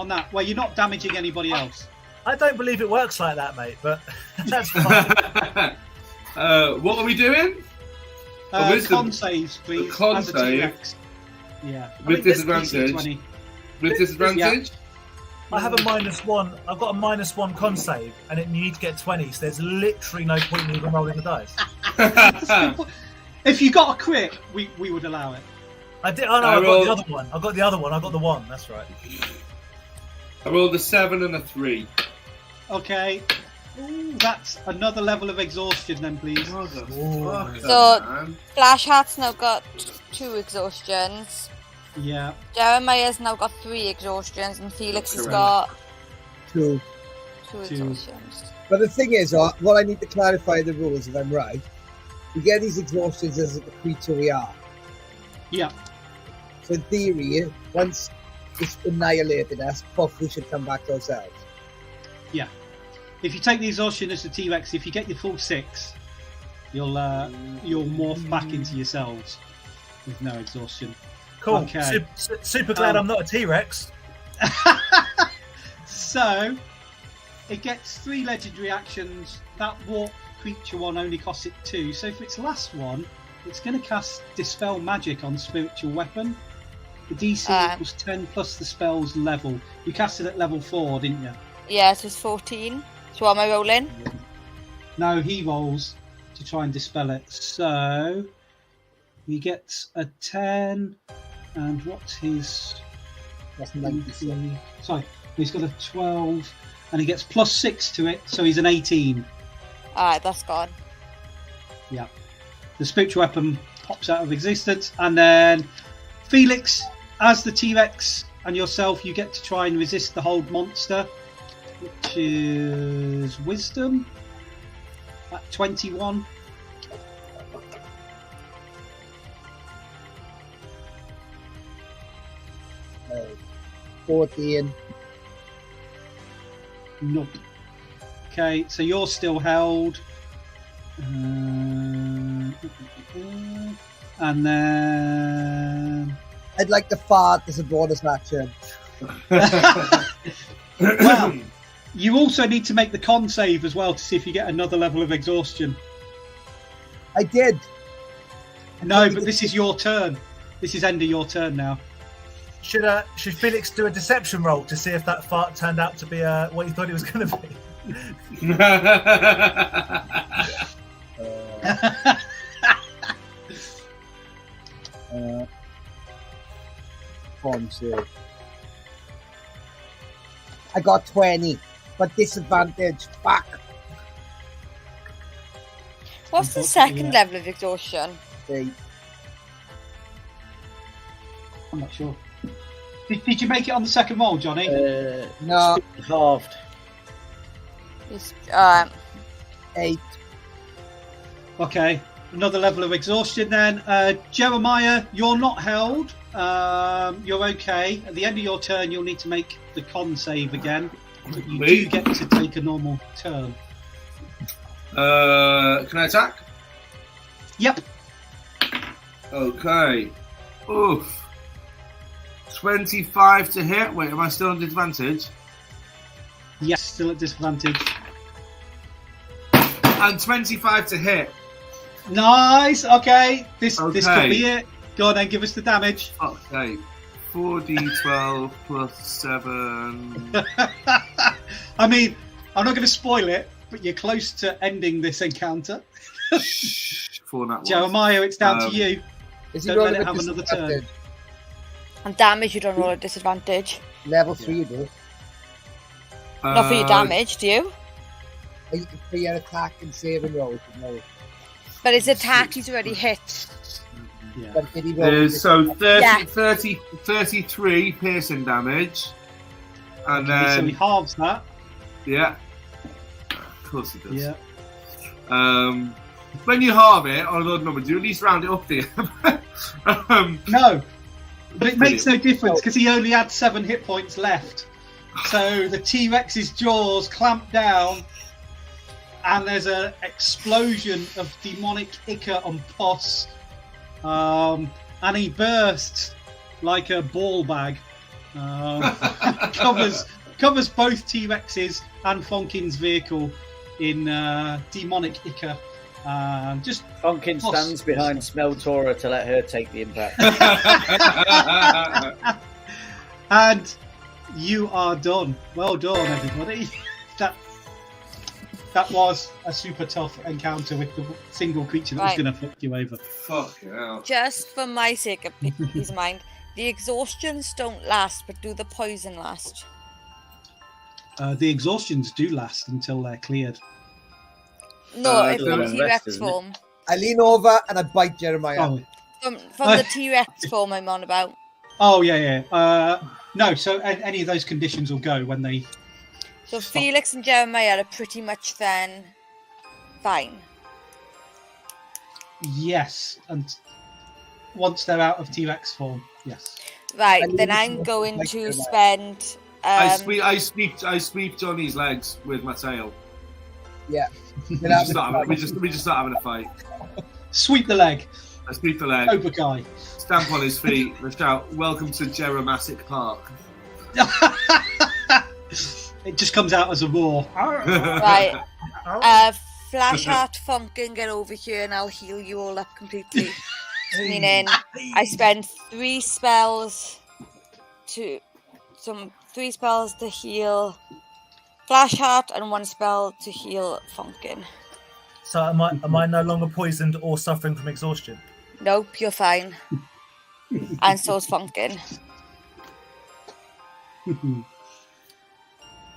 that, where you're not damaging anybody else. I don't believe it works like that, mate, but that's fine. What are we doing? Con saves, please. Con as a save? T-Rex. Yeah. With I think this disadvantage? DC 20. With disadvantage? I have a -1. I've got a -1 con save, and you need to get 20, so there's literally no point in even rolling the dice. If you got a crit, we would allow it. I did. Oh no, I got the other one. I got the other one. I got the 1. That's right. I rolled a 7 and a 3. Okay. Ooh, that's another level of exhaustion then, please. So Flash Hat's now got 2 exhaustions. Yeah. Jeremiah's now got 3 exhaustions, and Felix has got 2. 2 exhaustions. But the thing is, what I need to clarify the rules, if I'm right, we get these exhaustions as the creature we are. Yeah. So in theory, once it's annihilated us, we should come back to ourselves. Yeah. If you take the exhaustion as the T-Rex, if you get your full 6, you'll morph back into yourselves with no exhaustion. Cool. Okay. Super glad I'm not a T-Rex. So, it gets 3 legendary actions. That warp creature one only costs it 2. So for its last one, it's going to cast Dispel Magic on Spiritual Weapon. The DC equals 10 plus the spell's level. You cast it at level 4, didn't you? Yeah, so it's 14. So what am I rolling? No, he rolls to try and dispel it. So, he gets a 10. And what's his... That's 90. Sorry, he's got a 12. And he gets plus 6 to it, so he's an 18. Alright, that's gone. Yeah. The spiritual weapon pops out of existence. And then Felix, as the T-Rex and yourself, you get to try and resist the hold monster, which is Wisdom at 21. Uh, 14. Nope. Okay, so you're still held. And then I'd like to fart as a bonus action. Well, you also need to make the con save as well to see if you get another level of exhaustion. I did. No, but this is your turn. This is end of your turn now. Should Felix do a deception roll to see if that fart turned out to be what he thought it was going to be? Con save. I got 20, but disadvantage. Fuck. What's the second level of exhaustion? 3. I'm not sure. Did you make it on the second roll, Johnny? No. Halved. It's, 8. Okay, another level of exhaustion then. Jeremiah, you're not held. You're okay. At the end of your turn, you'll need to make the con save again. But you do get to take a normal turn. Can I attack? Yep. Okay. Oof. 25 to hit. Wait, am I still on disadvantage? Yes, still at disadvantage. And 25 to hit. Nice. Okay. This could be it. Go on then, give us the damage. Okay. 4d12 plus 7. I mean, I'm not going to spoil it, but you're close to ending this encounter. 4 nat ones. Jeremiah, it's down to you. Is he Don't rolling let it with have another turn. disadvantage? and damage, you don't roll a disadvantage. Level 3 you do. Not for your damage, do you? For your attack and saving rolls. No. But his attack, he's already hit. Yeah. But did he roll So 30, Yeah. 33 piercing damage. And Okay, so then, he halves that. yeah. Of course he does. Yeah. When you halve it on an odd number, do you at least round it up there? No, but it makes no difference because he only had 7 hit points left. So the T-Rex's jaws clamp down, and there's an explosion of demonic ichor and pus, and he bursts like a ball bag. Covers both T-Rexes and Fonkin's vehicle in demonic ichor. Just Fonkin stands behind Smeltora to let her take the impact. and you are done. Well done, everybody. That was a super tough encounter with the single creature that was Right. going to fuck you over. Fuck hell. Just for my sake of peace of mind, the exhaustions don't last, but do the poison last? The exhaustions do last until they're cleared. No, if the from rest, T-Rex isn't it? form. I lean over and I bite Jeremiah. Oh, From the T-Rex form I'm on about. oh yeah. No, so any of those conditions will go when they. So Felix and Jeremiah are pretty much then fine. Yes, and once they're out of T-Rex form, yes. Right, And then you I'm can going like to Jeremiah. spend... I sweep Johnny's legs with my tail. Yeah. We just start having a fight. Sweep the leg. I sweep the leg, Cobra Kai. stamp on his feet, and shout, "Welcome to Jeremassic Park." It just comes out as a roar. Right, Flash Heart Funkin, get over here and I'll heal you all up completely. Meaning, I spend 3 spells to heal Flash Heart and 1 spell to heal Funkin. So am I no longer poisoned or suffering from exhaustion? Nope, you're fine. And so's Funkin.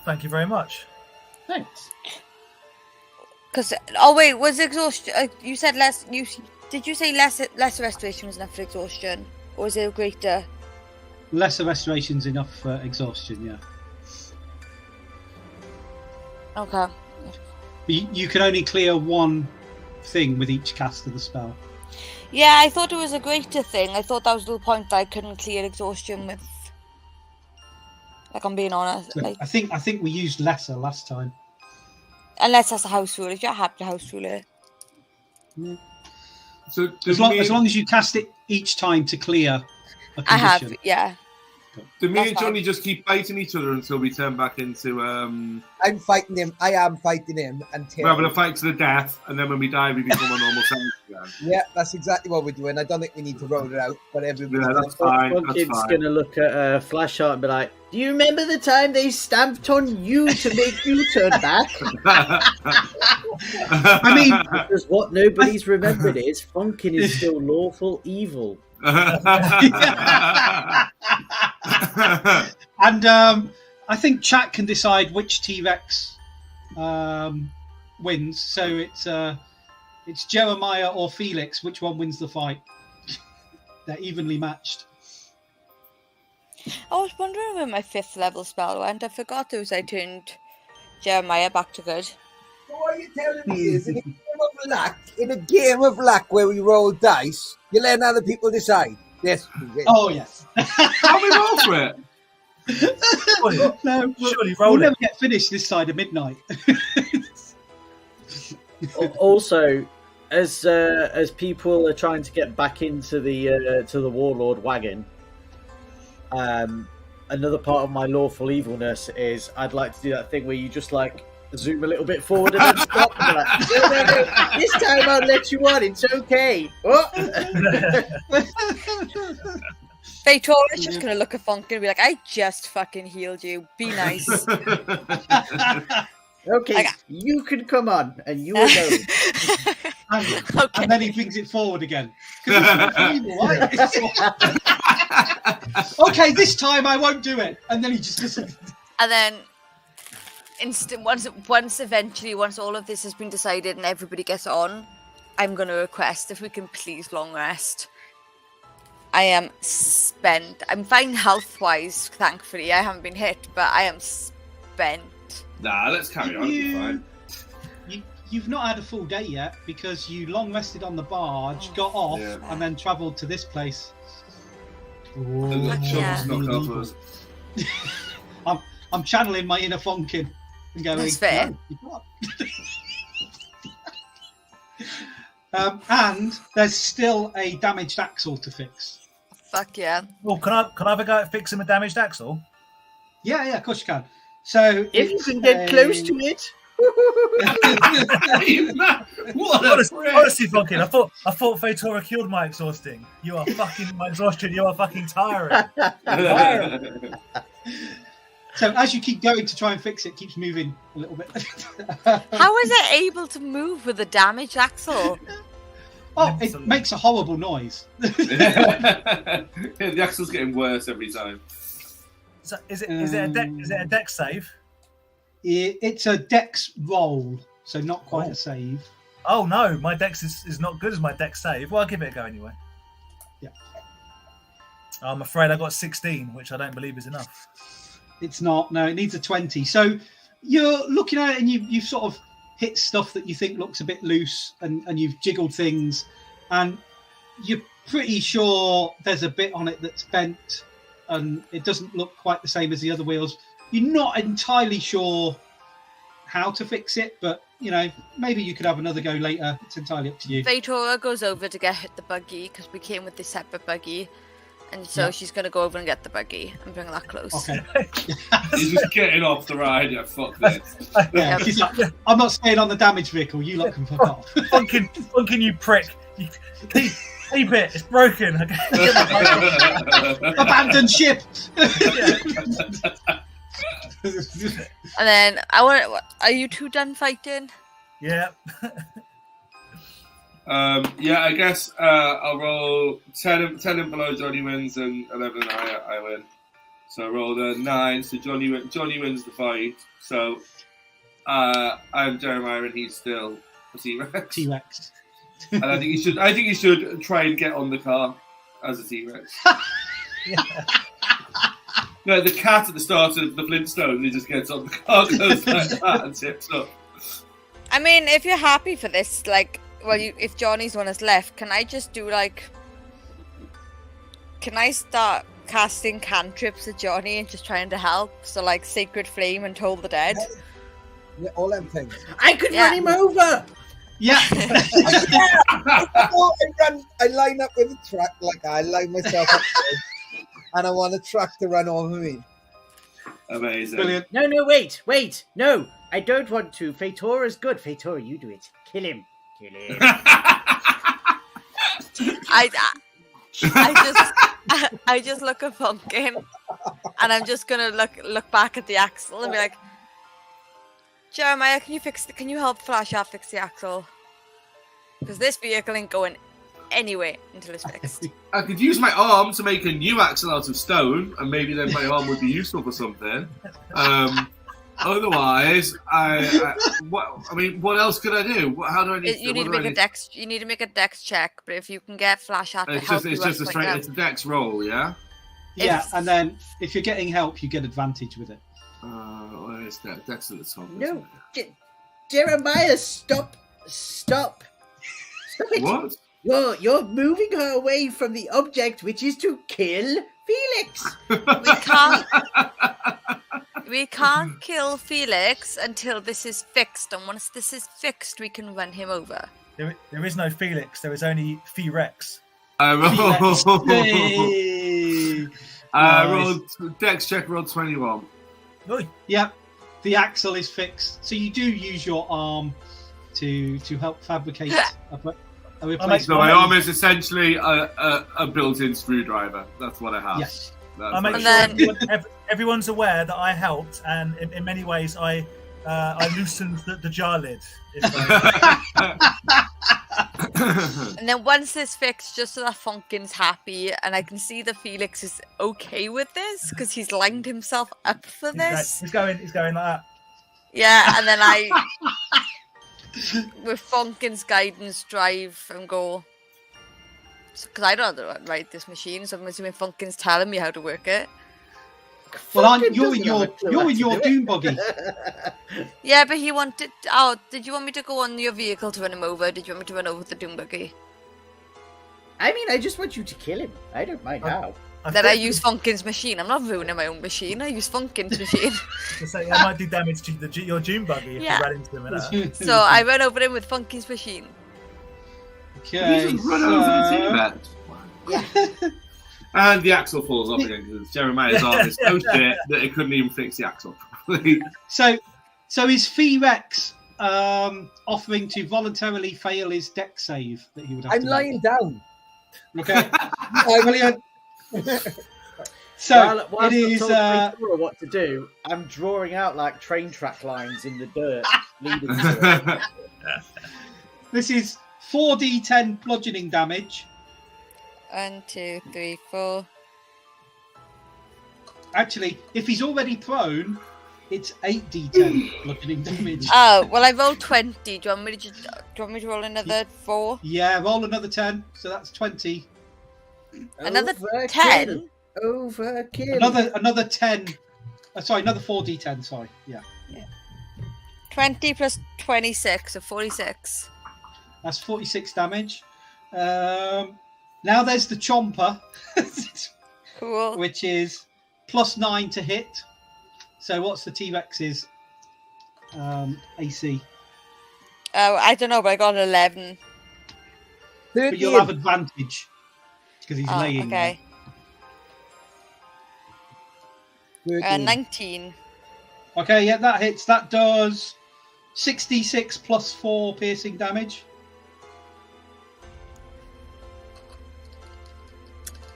Thank you very much. Thanks. Because oh wait, was exhaustion? You said less. Did you say less restoration was enough for exhaustion, or was it greater? Lesser restoration's enough for exhaustion, yeah. Okay. You can only clear 1 thing with each cast of the spell. Yeah, I thought it was a greater thing. I thought that was the point that I couldn't clear exhaustion with. Like I'm being honest. So Like, I think we used lesser last time. unless that's a house rule. If you're happy to house rule it. Yeah. So As long as you cast it each time to clear a condition. I have, yeah. Do me and Johnny just keep fighting each other until we turn back into? I'm fighting him. I am fighting him, and We're having a fight to the death, and then when we die, we become a normal size again. Yeah, that's exactly what we're doing. I don't think we need to roll it out, but everybody. Yeah, that's fine. Kid's gonna look at Flashheart and be like, "Do you remember the time they stamped on you to make you turn back?" I mean, Because what nobody's remembered is Funkin is still lawful evil. and I think chat can decide which T-Rex wins. So it's Jeremiah or Felix. Which one wins the fight? They're evenly matched. I was wondering where my 5th level spell went. I forgot those. I turned Jeremiah back to good. So what you're telling me is, in a game of luck where we roll dice, you let other people decide. Yes. Oh yes. How we roll for it? No, Surely we'll roll never it. get finished this side of midnight. Also, as people are trying to get back into the warlord wagon, another part of my lawful evilness is I'd like to do that thing where you just like zoom a little bit forward and then stop and be like, no, this time I'll let you on, it's okay. Oh. Faitora's just gonna look at Funkin and be like, "I just fucking healed you. Be nice." Okay, you can come on, and you alone. And then he brings it forward again. Okay, this time I won't do it. And then he just doesn't. And then, once all of this has been decided and everybody gets on, I'm going to request if we can please long rest. I am spent. I'm fine health-wise, thankfully. I haven't been hit, but I am spent. Nah, let's carry on. You're fine. You've not had a full day yet because you long rested on the barge, got off, and then travelled to this place. I'm channeling my inner Funkin and going. That's fair. No, and there's still a damaged axle to fix. Fuck yeah. Well, can I have a go at fixing a damaged axle? Yeah, of course you can. So if you can get close to it. Honestly, Funkin, I thought Fatora killed my exhausting. You are fucking my exhaustion. You are fucking tiring. So as you keep going to try and fix it, it keeps moving a little bit. How is it able to move with a damaged axle? Oh, it makes a horrible noise. The axle's getting worse every time. So is it a deck save? It's a dex roll, so not quite a save. Oh no, my dex is not good as my dex save. Well, I'll give it a go anyway. Yeah. I'm afraid I got 16, which I don't believe is enough. It's not. No, it needs a 20. So you're looking at it and you've sort of hit stuff that you think looks a bit loose and you've jiggled things and you're pretty sure there's a bit on it that's bent and it doesn't look quite the same as the other wheels. You're not entirely sure how to fix it, but, you know, maybe you could have another go later. It's entirely up to you. Fatora goes over to get the buggy because we came with this separate buggy. And so she's going to go over and get the buggy and bring that close. Okay. He's just getting off the ride. Yeah, fuck this. Yeah, she's like, I'm not staying on the damaged vehicle. You lot can fuck off. Funkin, you prick. Keep it. It's broken. Abandon ship. And then are you two done fighting? Yeah. Yeah, I guess I'll roll 10 and below. Johnny wins, and 11 I win. So I rolled a 9. So Johnny wins the fight. So I'm Jeremiah, and he's still a T-Rex. T-Rex. And I think he should try and get on the car as a T-Rex. No, the cat at the start of the Flintstones, he just gets on the car, goes like that, and tips up. I mean, if you're happy for this, like, if Johnny's one is left, can I just do can I start casting cantrips at Johnny and just trying to help? So like Sacred Flame and Toll the Dead. Yeah, all them things. I could run him over. Yeah. I line up with the track like I line myself up. and I want a truck to run over me. Amazing. Brilliant. No, wait. No, I don't want to. Faitora's good. Fatora, you do it. Kill him. I just look at Pumpkin, and I'm just gonna look back at the axle and be like, Jeremiah, can you help Flasha fix the axle? Because this vehicle ain't going anywhere until it's fixed. I could use my arm to make a new axle out of stone, and maybe then my arm would be useful for something. Otherwise, what else could I do? How do I need? You need to make a dex. You need to make a dex check. But if you can get Flasha to help you, it's a dex roll, yeah. Yeah, and then if you're getting help, you get advantage with it. Where is that? Dex at the top. No, Jeremiah, stop it. What? You're moving her away from the object, which is to kill Felix. We can't kill Felix until this is fixed, and once this is fixed, we can run him over. There is no Felix. There is only F-Rex. Roll dex check. Roll 21. Oi. Yep, the axle is fixed. So you do use your arm to help fabricate a replacement. So my arm is essentially a built-in screwdriver. That's what I have. Yes. I make sure everyone's aware that I helped, and in many ways I loosened the jar lid. And then once it's fixed, just so that Funkin's happy, and I can see that Felix is okay with this because he's lined himself up for this. He's going like that. Yeah, and then I, with Funkin's guidance, drive and go. Because I don't know how to ride this machine, so I'm assuming Funkin's telling me how to work it. Well, you're in your Doom buggy. Yeah, but he wanted. Oh, did you want me to go on your vehicle to run him over? Did you want me to run over with the Doom buggy? I mean, I just want you to kill him. I don't mind how. Then I use Funkin's machine. I'm not ruining my own machine. I use Funkin's machine. I might do damage to your Doom buggy if you run into him. So I run over him with Funkin's machine. Okay. You just run over the Yeah. And the axle falls off again because Jeremiah's arm is so shit that it couldn't even fix the axle properly. So is F-Rex offering to voluntarily fail his dex save that he would have I'm to lying make? down. Okay. Brilliant. So while it is. What to do? I'm drawing out like train track lines in the dirt leading to it. This is 4d10 bludgeoning damage. 1, 2, 3, 4. Actually, if he's already prone, it's 8d10 bludgeoning damage. Oh, well, I rolled 20. Do you want me to roll another 4? Yeah, roll another 10. So that's 20. Another Overkill. 10? Overkill. Another 10. Sorry, another 4d10. Sorry. Yeah. 20 plus 26, so 46. That's 46 damage. Now there's the Chomper, Cool. which is +9 to hit. So what's the T-Rex's AC? Oh, I don't know, but I got 11. But you'll have advantage because he's laying okay. there. 19. Okay, yeah, that hits. That does 66 plus 4 piercing damage.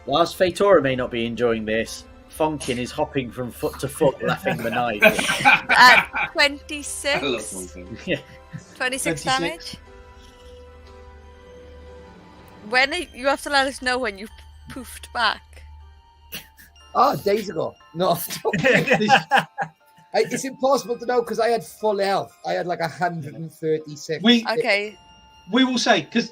Whilst Fatora may not be enjoying this, Funkin is hopping from foot to foot, laughing maniacally. 26. I love something. 26 damage. You have to let us know when you poofed back. Oh, days ago. No. It's impossible to know because I had full health. I had like 136. Okay. We will say because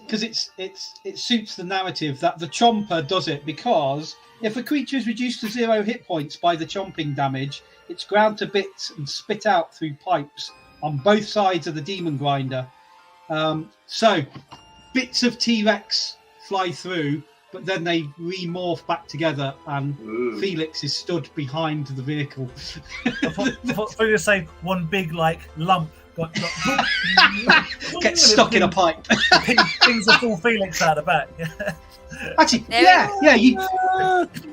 it suits the narrative that the Chomper does it because if a creature is reduced to 0 hit points by the chomping damage, it's ground to bits and spit out through pipes on both sides of the demon grinder. So bits of T-Rex fly through, but then they remorph back together, and Felix is stood behind the vehicle. I thought you were going to say one big like lump Get stuck in a pipe. Things are full Felix out the back. Actually, yeah.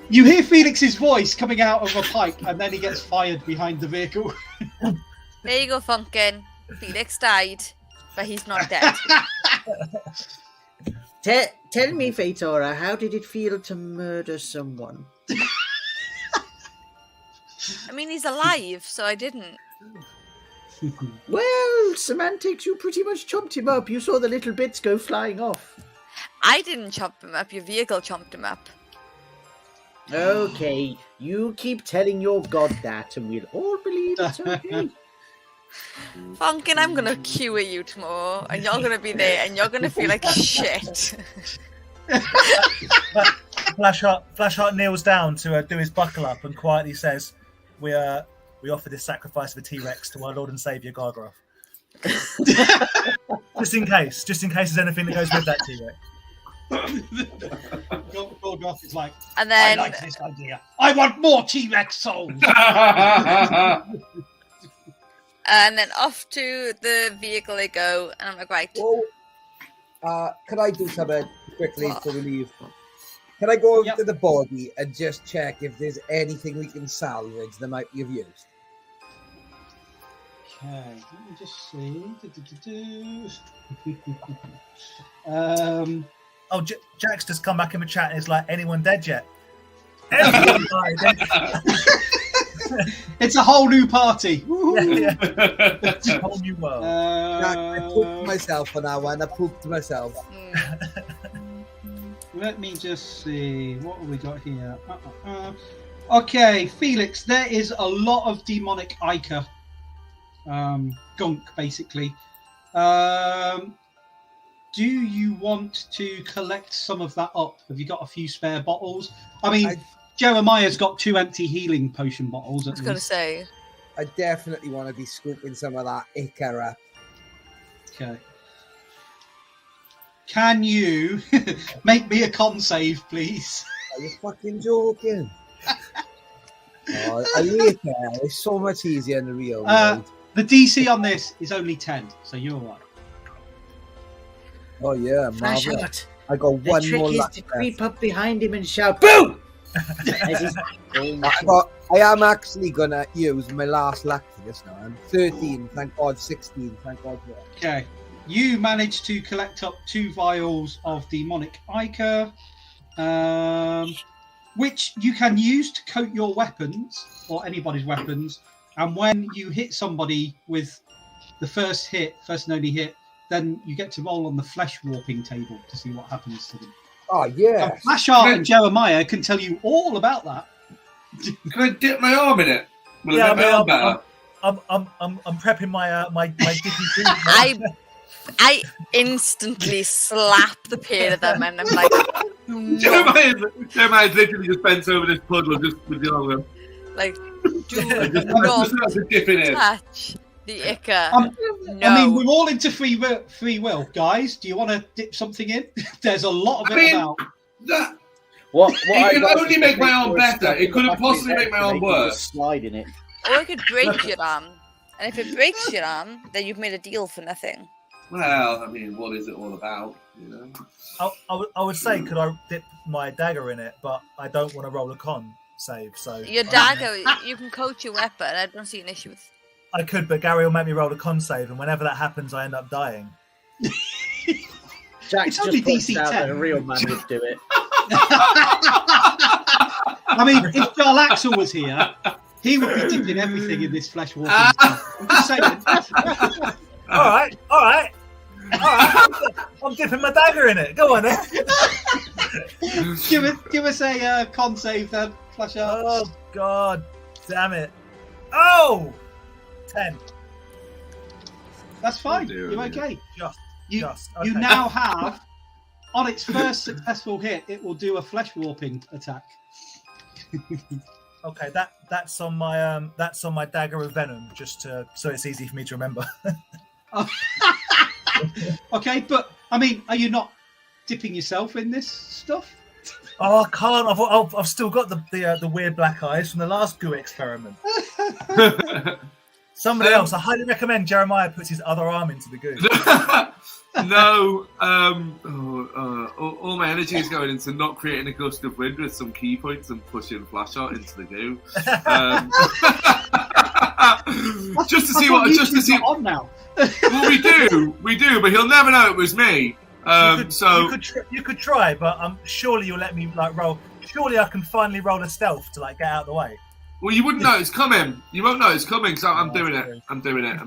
You hear Felix's voice coming out of a pipe, and then he gets fired behind the vehicle. There you go, Funkin. Felix died, but he's not dead. Tell me, Fatora, how did it feel to murder someone? I mean, he's alive, so I didn't. Well, semantics, you pretty much chomped him up. You saw the little bits go flying off. I didn't chomp him up. Your vehicle chomped him up. Okay, you keep telling your god that, and we'll all believe it's okay. Funkin, I'm gonna queue at you tomorrow, and you're gonna be there, and you're gonna feel like shit. Flashheart kneels down to do his buckle up and quietly says, "We offer this sacrifice of a T-Rex to our Lord and Savior Gargaroth, just in case there's anything that goes with that T-Rex." Gorgoth is like, And then I like this idea. I want more T-Rex souls. And then off to the vehicle they go, and I'm like, right. Oh, can I do something quickly before we leave? Can I go over to the body and just check if there's anything we can salvage that might be of use? Okay, let me just see. Oh, Jack's just come back in the chat and it's like, anyone dead yet? Everyone died. It's a whole new party. Yeah. It's a whole new world. Jack, I pooped myself on that one. I pooped myself. Let me just see. What have we got here? Okay, Felix, there is a lot of demonic ichor. Gunk, basically. Do you want to collect some of that up? Have you got a few spare bottles? I mean, Jeremiah's got 2 empty healing potion bottles. I was going to say. I definitely want to be scooping some of that ichor up. Okay. Can you make me a con save, please? Are you fucking joking? A ichor is so much easier in the real world. The DC on this is only 10, so you're all right. Oh yeah, marvelous. I got one trick more is left. to creep up behind him and shout, "Boo!" I am actually gonna use my last luck for this now. I'm 13, thank God. 16, thank God for that. Okay, you managed to collect up 2 vials of demonic ichor, which you can use to coat your weapons or anybody's weapons. And when you hit somebody with the first and only hit, then you get to roll on the flesh warping table to see what happens to them. Oh yeah. Flashheart and Jeremiah can tell you all about that. Can I dip my arm in it? Will it make my arm better? I'm prepping my dippy. I instantly slap the pair of them, and I'm like, no. Jeremiah's literally just bent over this puddle just with the arm. Like, do not touch the ichor. No. I mean, we're all into free will, guys. Do you want to dip something in? There's a lot of it about. It can only make my arm better. It couldn't possibly make my arm worse. Slide in it. Or it could break your arm. And if it breaks your arm, then you've made a deal for nothing. Well, I mean, what is it all about? You know. I would say, could I dip my dagger in it? But I don't want to roll a con save. So your dagger, you can coat your weapon. I don't see an issue with. I could, but Gary will make me roll a con save, and whenever that happens, I end up dying. Jack's just points out that a real man would do it. I mean, if Jarl Axel was here, he would be dipping everything in this flesh water. I'm just saying. All right. I'm dipping my dagger in it. Go on, then. give us a con save then, Flashheart. Oh God, damn it! Oh, 10. That's fine. You're okay. You Okay. now have, on its first successful hit, it will do a flesh warping attack. Okay, that's on my dagger of venom, just so it's easy for me to remember. Okay, but I mean, are you not dipping yourself in this stuff? Oh, I can't. I've still got the weird black eyes from the last goo experiment. Somebody else. I highly recommend Jeremiah puts his other arm into the goo. No, all my energy is going into not creating a gust of wind with some key points and pushing Flashheart into the goo. Just to see on now. Well, we do, but he'll never know it was me. You could try, but surely you'll let me roll. Surely I can finally roll a stealth to get out of the way. Well, you wouldn't know it's coming. You won't know it's coming, so I'm doing it. I'm doing it.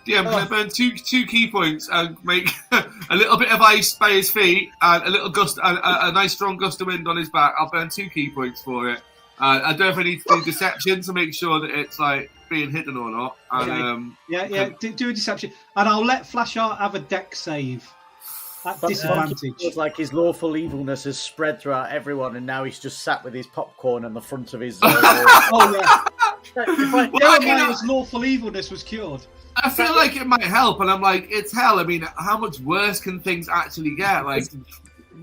DM, can I burn two key points and make a little bit of ice by his feet and a little gust, a nice strong gust of wind on his back? I'll burn 2 key points for it. I don't know if I need to do deception to make sure that it's being hidden or not. And, do a deception, and I'll let Flashheart have a deck save at disadvantage. It's like his lawful evilness has spread throughout everyone, and now he's just sat with his popcorn on the front of his. Jeremiah's lawful evilness was cured. I feel like it might help, and I'm like, it's hell. I mean, how much worse can things actually get?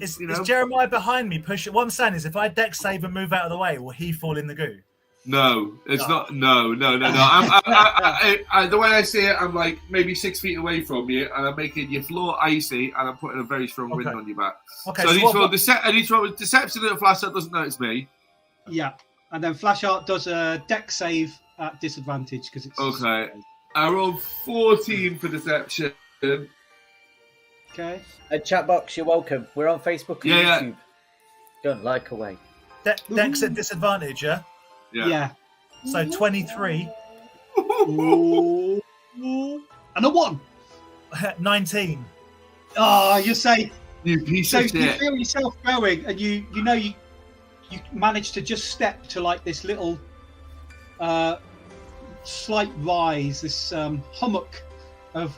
Is Jeremiah behind me? What I'm saying is, if I deck save and move out of the way, will he fall in the goo? No, it's not. No. The way I see it, I'm maybe 6 feet away from you, and I'm making your floor icy, and I'm putting a very strong wind on your back. Okay. So I need to roll deception that Flashheart doesn't know it's me. Yeah, and then Flashheart does a deck save at disadvantage because it's okay. I rolled 14 for deception. Okay. Chat box, you're welcome. We're on Facebook and YouTube. Don't like away. Dex at disadvantage, yeah? Yeah. So 23. Ooh. And a 1. 19. Oh, you say. You piece so of shit. You feel yourself going, and you manage to just step to this little slight rise, this hummock of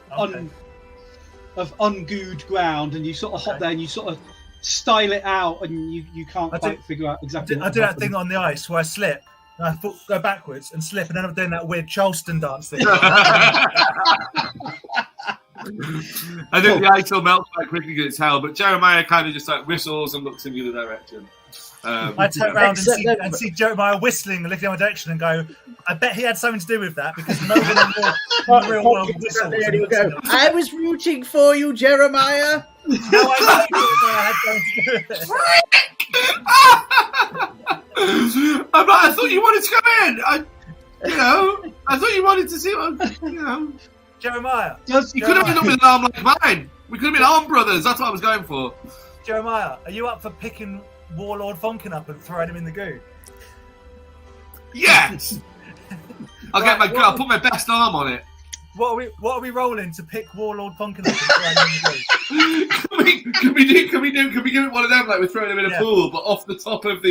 ungooed ground, and you sort of hop there and you sort of style it out, and you can't quite figure out exactly. I do that thing on the ice where I slip, and I go backwards and slip, and then I'm doing that weird Charleston dance thing. I think the ice will melt quite quickly because it's hell, but Jeremiah kind of just whistles and looks in the other direction. I turn around and see Jeremiah whistling and looking in my direction and go, I bet he had something to do with that because no one in the real world whistles. I was rooting for you, Jeremiah. No, I had something to do with it. I thought you wanted to come in. I thought you wanted to see what, Jeremiah. You could have ended up with an arm like mine. We could have been arm brothers. That's what I was going for. Jeremiah, are you up for picking Warlord Fonkin up and throwing him in the goo? Yes. I'll put my best arm on it. What are we rolling to pick Warlord Fonkin up and throw him in the goo? Can we give it one of them we're throwing him in a pool, but off the top of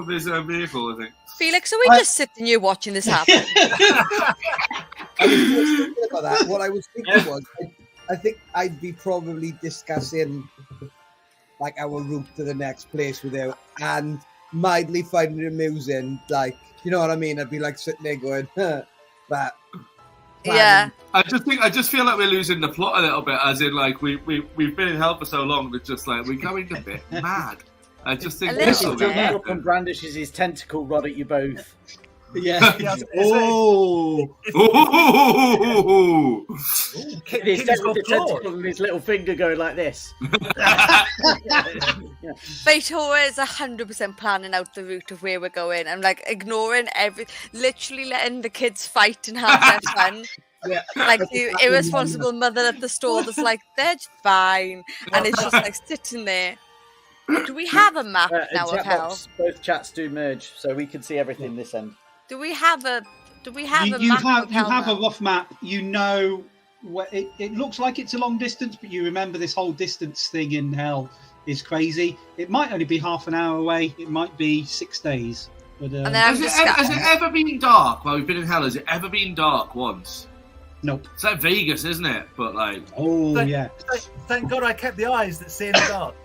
his vehicle, I think. Felix, are we just sitting here watching this happen? I was thinking about that. What I was thinking was, I think I'd be probably discussing our route to the next place with you, and mildly finding it amusing. You know what I mean? I'd be sitting there going, huh, that. Yeah. I just feel like we're losing the plot a little bit, as in we've been in hell for so long that just we're going a bit mad. I just think this will get up and brandishes his tentacle rod at you both. Yeah. Oh! His tentacle and his little finger going like this. Beethoven is 100% planning out the route of where we're going. I'm ignoring literally letting the kids fight and have their fun. Yeah. The irresponsible mother at the store that's they're just fine, and it's just sitting there. Do we have a map now of hell? Both chats do merge, so we can see everything this end. Do we have a map of hell? You have a rough map. You know, it looks like it's a long distance, but you remember this whole distance thing in hell is crazy. It might only be half an hour away. It might be 6 days. But, has it ever been dark while we've been in hell? Has it ever been dark once? Nope. It's like Vegas, isn't it? But Thank God I kept the eyes that see in the dark.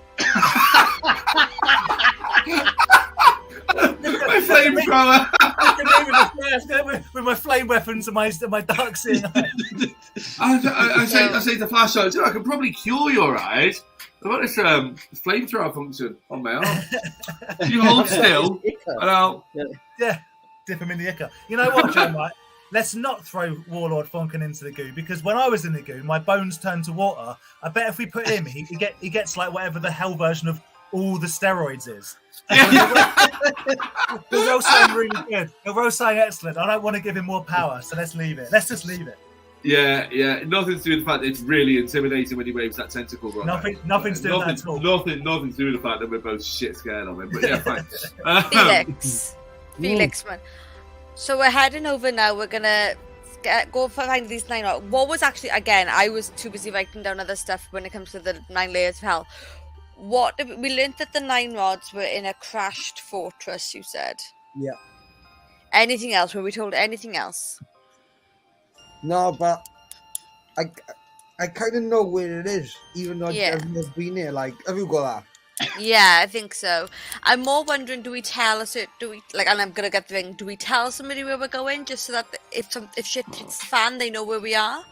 My flamethrower. with my flame weapons and my dark seeing eyes. I say to Flashlight, I can probably cure your eyes. I've got this flamethrower function on my arm. You hold still, and I'll. Yeah. dip him in the ichor. You know what, Joe? Right? Let's not throw Warlord Funkin into the goo, because when I was in the goo, my bones turned to water. I bet if we put him, he gets like whatever the hell version of all the steroids is. The roll saying really good. The roll saying excellent. I don't want to give him more power, so let's leave it. Let's just leave it. Yeah. Nothing to do with the fact that it's really intimidating when he waves that tentacle. Nothing to do with that at all. Nothing to do with the fact that we're both shit scared of him. But yeah, fine. Felix, man. So we're heading over now. We're gonna go find these 9 rods. What was actually, again, I was too busy writing down other stuff when it comes to the 9 layers of hell. What we learned that the 9 rods were in a crashed fortress. You said. Yeah. Anything else? Were we told anything else? No, but I kind of know where it is, even though I've never been there. Like, have you got that? Yeah, I think so. I'm more wondering, do we tell us it? Do we like? And I'm gonna get the thing. Do we tell somebody where we're going, just so that if shit hits the fan, they know where we are,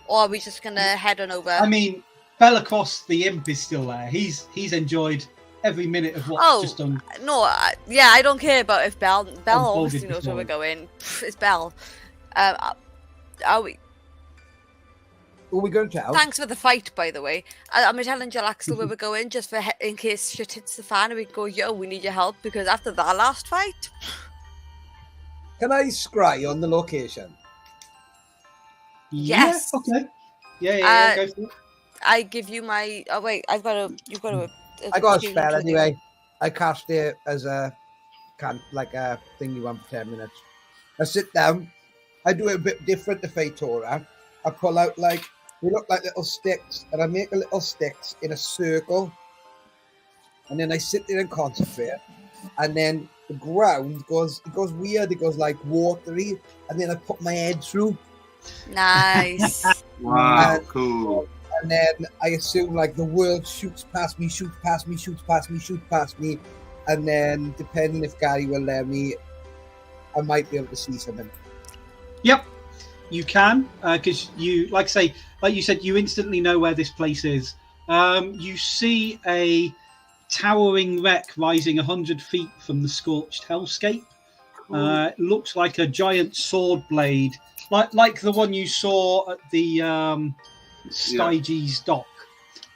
or are we just gonna head on over? I mean, Belacross the Imp is still there. He's enjoyed every minute of what's just done. No, I don't care about if Belle obviously knows where we're going. It's Belle. Are we? Are we going to tell? Thanks for the fight, by the way. I'm telling Jill Axel where we're going, just for in case shit hits the fan and we go, yo, we need your help, because after that last fight. Can I scry on the location? Yes. Yeah, okay. Yeah. Go for it. I give you my. Oh wait, you've got a. I got a spell anyway. I cast it as a thing you want for 10 minutes. I sit down. I do it a bit different to Fatora. I pull out they look like little sticks, and I make a little sticks in a circle, and then I sit there and concentrate, and then the ground goes weird. It goes like watery, and then I put my head through. Nice. Wow, cool. And then I assume like the world shoots past me, and then depending if Gary will let me, I might be able to see something. Yep, you can, because like you said, you instantly know where this place is. You see a towering wreck rising 100 feet from the scorched hellscape. It looks like a giant sword blade, like the one you saw at the Styges dock.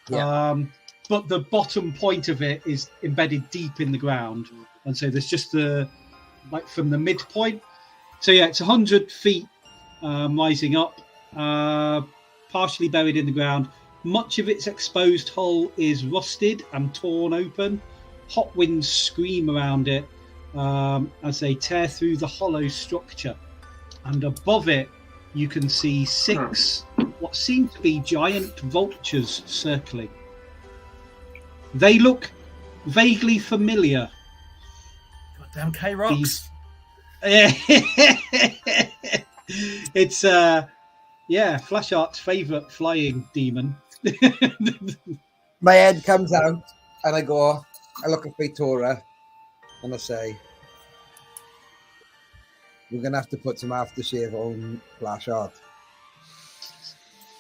Yeah. But the bottom point of it is embedded deep in the ground, and so there's just from the midpoint. So yeah, it's 100 feet rising up, partially buried in the ground. Much of its exposed hull is rusted and torn open. Hot winds scream around it as they tear through the hollow structure. And above it, you can see 6 what seem to be giant vultures circling. They look vaguely familiar. Goddamn K-Rocks. It's Flashart's favourite flying demon. My head comes out, and I look at Fatora, and I say, we're going to have to put some aftershave on Flashart.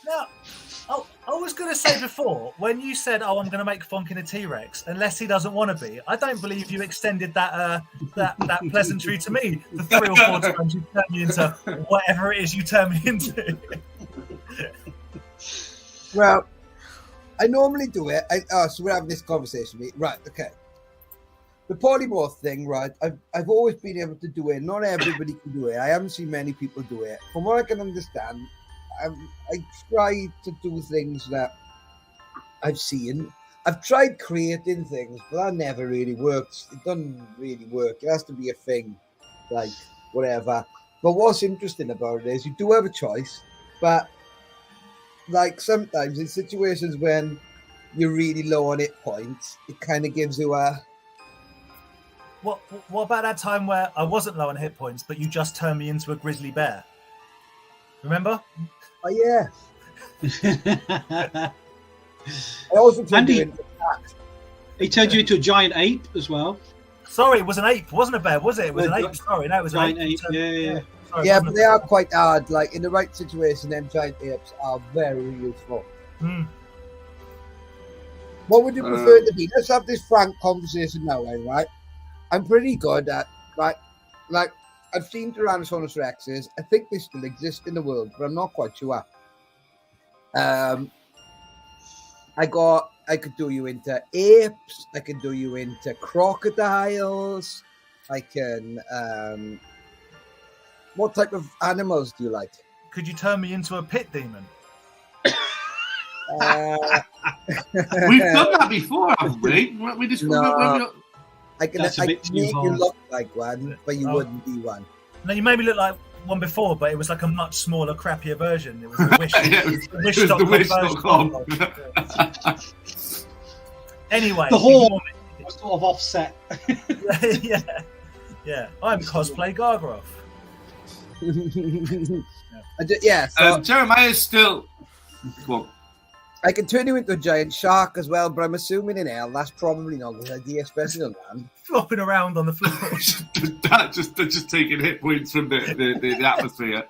Now, I was going to say before, when you said, I'm going to make Funkin a T-Rex, unless he doesn't want to be, I don't believe you extended that pleasantry to me. The 3 or 4 times you turn me into whatever it is you turn me into. Well, I normally do it. So we're having this conversation. Right, okay. The polymorph thing, right, I've always been able to do it. Not everybody can do it. I haven't seen many people do it. From what I can understand, I try to do things that I've seen. I've tried creating things, but that never really works. It doesn't really work. It has to be a thing, like whatever. But what's interesting about it is you do have a choice, but like sometimes in situations when you're really low on hit points, it kind of gives you a... What about that time where I wasn't low on hit points, but you just turned me into a grizzly bear? Remember? Oh, yeah. I also turned you into a cat. He turned you into a giant ape as well. Sorry, it was an ape. It wasn't a bear, was it? It was an ape. Sorry, no, it was giant an ape. Yeah. Sorry, yeah, but they are quite hard. Like, in the right situation, them giant apes are very useful. What would you prefer to be? Let's have this frank conversation now, right? I'm pretty good at, like, I've seen Tyrannosaurus Rexes. I think they still exist in the world, but I'm not quite sure. I could do you into apes. I could do you into crocodiles. I can. What type of animals do you like? Could you turn me into a pit demon? We've done that before, haven't we? We just No. I can That's a bit too make you hard. look like one, but you wouldn't be one. No, you made me look like one before, but it was like a much smaller, crappier version. It was the Wish. Yeah, it was the Wish.com. Anyway, The horn was sort of offset. yeah. I'm cosplay Gargaroth. So Jeremiah's still. Well, I can turn you into a giant shark as well, but I'm assuming in hell that's probably not a good idea, especially on land. Flopping around on the floor. just taking hit points from the atmosphere.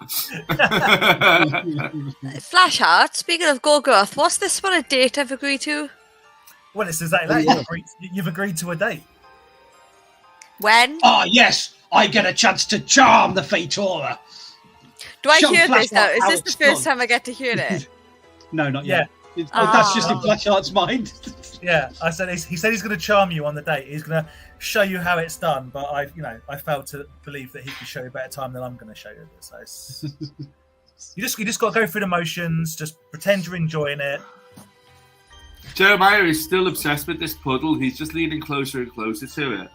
Flashheart, speaking of Gorgoroth, what's this one a date I've agreed to? Well, it's exactly that. You've agreed to a date. When? Ah, yes, I get a chance to charm the Fatora. Do I Show hear this Flashheart now? Is how this the it's first done. time I get to hear it? No, not Yeah. yet. That's just in Flashheart's mind. Yeah, I said he said he's going to charm you on the date. He's going to show you how it's done, but I failed to believe that he could show you a better time than I'm going to show you. So you just got to go through the motions. Just pretend you're enjoying it. Jeremiah is still obsessed with this puddle. He's just leaning closer and closer to it.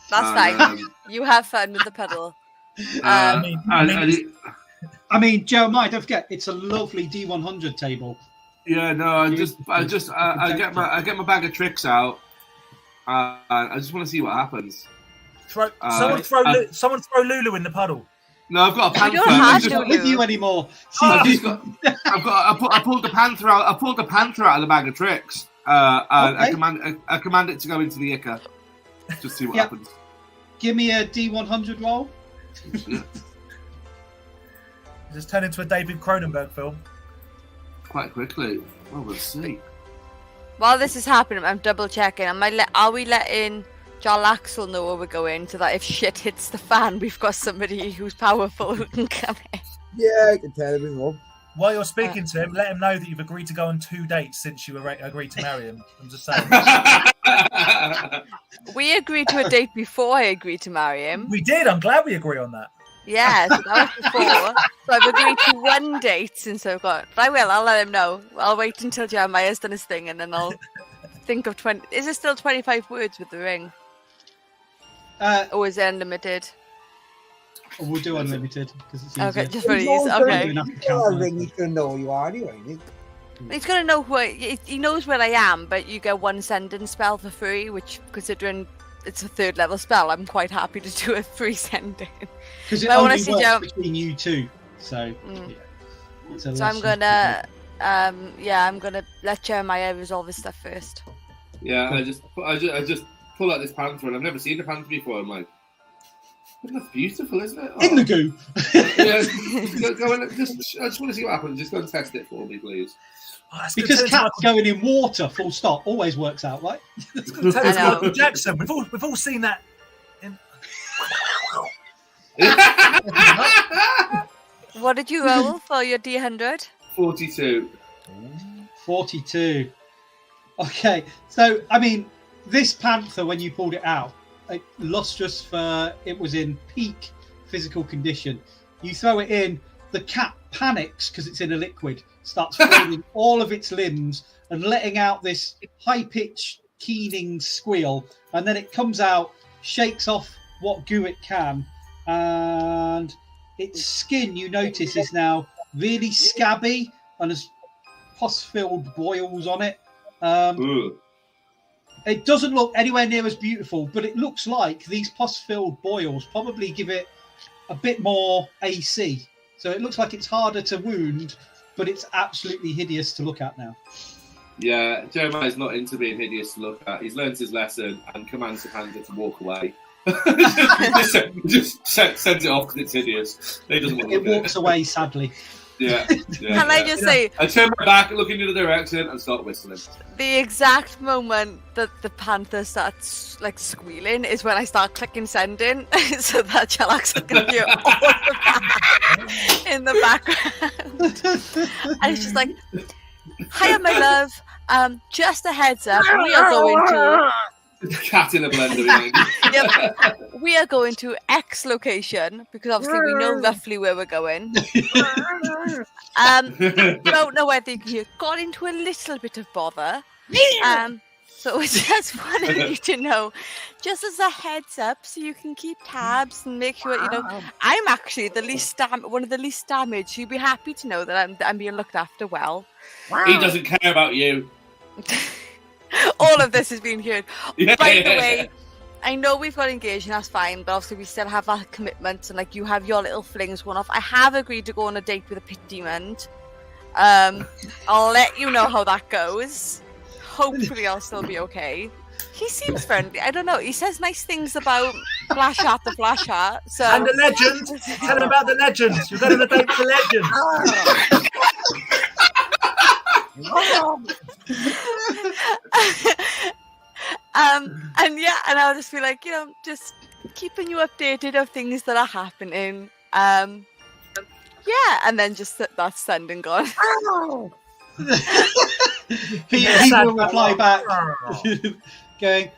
That's fine. You have fun with the puddle. I mean, Jeremiah, don't forget, it's a lovely D100 table. Yeah, no, I get my bag of tricks out. I just want to see what happens. Someone throw Lulu in the puddle. No, I've got a panther. I'm not with you anymore. I pulled the panther out. I pulled the panther out of the bag of tricks. And I command it to go into the Ica. Just see what happens. Give me a D100 roll. Just turn into a David Cronenberg film. Quite quickly. Well, we'll see. While this is happening, I'm double checking. Are we letting Jarlaxle know where we're going so that if shit hits the fan, we've got somebody who's powerful who can come in? Yeah, I can tell him as well. While you're speaking to him, let him know that you've agreed to go on 2 dates since you agreed to marry him. I'm just saying. We agreed to a date before I agreed to marry him. We did. I'm glad we agree on that. Yeah, so that was before. So I've agreed to 1 date since I've got. But I'll let him know. I'll wait until Jeremiah's done his thing and then I'll think of 20. Is it still 25 words with the ring? Or is it unlimited? We'll do unlimited because it's easier. Okay, just for ease. Okay. He's gonna know who you are anyway. He's gonna know who he knows where I am, but you get 1 sending spell for free, which, considering it's a 3rd level spell, I'm quite happy to do a free sending. Because it I only want to see works between you two, so yeah. So I'm gonna, I'm gonna let Jeremiah resolve his stuff first. Yeah, I just pull out this panther, and I've never seen a panther before. I'm like, that's beautiful, isn't it? In the goo. Yeah, go and I just want to see what happens. Just go and test it for me, please. Because cats going in water, full stop, always works out, right? I know. Michael Jackson. We've all seen that. What did you roll for your D100? 42. 42. Okay, so I mean, this panther, when you pulled it out, lustrous fur, it was in peak physical condition. You throw it in, the cat panics because it's in a liquid, starts flailing all of its limbs and letting out this high-pitched, keening squeal, and then it comes out, shakes off what goo it can, and its skin, you notice, is now really scabby and has pus-filled boils on it. It doesn't look anywhere near as beautiful, but it looks like these pus-filled boils probably give it a bit more AC. So it looks like it's harder to wound, but it's absolutely hideous to look at now. Yeah, Jeremiah's not into being hideous to look at. He's learned his lesson and commands the panther to walk away. just sends it off because it's hideous. He doesn't want to It walks away, sadly. Yeah. Can I just say, I turn my back, look in the other direction, and start whistling. the exact moment that the panther starts like squealing is when I start clicking sending, so that Jalaxel can hear all of that in the background. And it's just like, hiya, my love. Just a heads up, we are going to. Cat in a blender. Yep. We are going to X location because obviously we know roughly where we're going. Don't know whether you got into a little bit of bother. So I just wanted you to know, just as a heads up, so you can keep tabs and make sure I'm actually the least one of the least damaged. So you'd be happy to know that I'm being looked after well. He doesn't care about you. All of this is being heard. Yeah, By the way, I know we've got engaged and that's fine, but obviously we still have our commitments and like you have your little flings one off. I have agreed to go on a date with a pit demon. I'll let you know how that goes. Hopefully I'll still be okay. He seems friendly. I don't know. He says nice things about Flash Heart the Flash Heart. So And the legend. Tell him about the legends. You're going to date the legends. And I'll just be like, just keeping you updated of things that are happening. And then just that's sending gone. he will reply back going,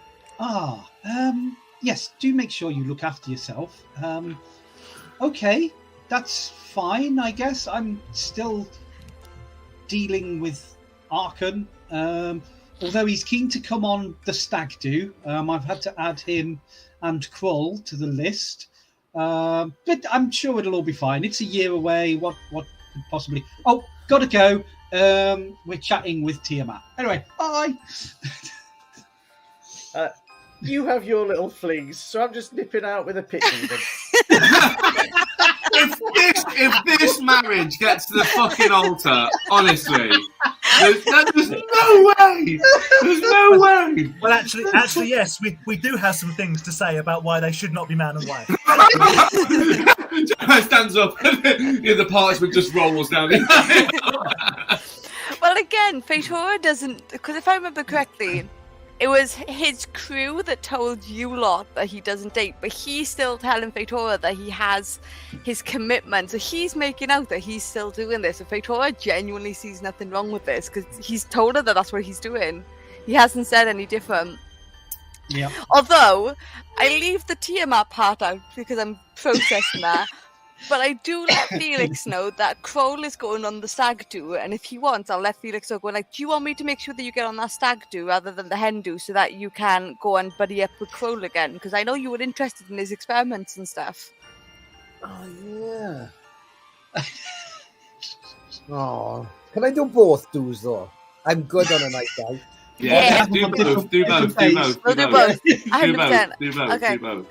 yes, do make sure you look after yourself. Okay, that's fine, I guess. I'm still dealing with Arkan, although he's keen to come on the stag do. I've had to add him and Krull to the list, but I'm sure it'll all be fine. It's a year away. What could possibly? Oh, gotta go. We're chatting with Tiamat. Anyway, bye. You have your little flings, so I'm just nipping out with a pit demon. If this marriage gets to the fucking altar, honestly, there's no way. There's no way. Well, actually, yes, we do have some things to say about why they should not be man and wife. Joe stands up, and the parchment just rolls down. Well, again, Fatora doesn't, because if I remember correctly, it was his crew that told you lot that he doesn't date, but he's still telling Fatora that he has his commitment. So he's making out that he's still doing this. So Fatora genuinely sees nothing wrong with this because he's told her that that's what he's doing. He hasn't said any different. Yeah. Although I leave the Tiamat part out because I'm processing that. But I do let Felix know that Kroll is going on the stag do, and if he wants, I'll let Felix know, going like, do you want me to make sure that you get on that stag do rather than the hen do, so that you can go and buddy up with Kroll again? Because I know you were interested in his experiments and stuff. Oh, yeah. Oh, can I do both do's, though? I'm good on a night out. Yeah. Do both. We'll do both. 100%. Do both.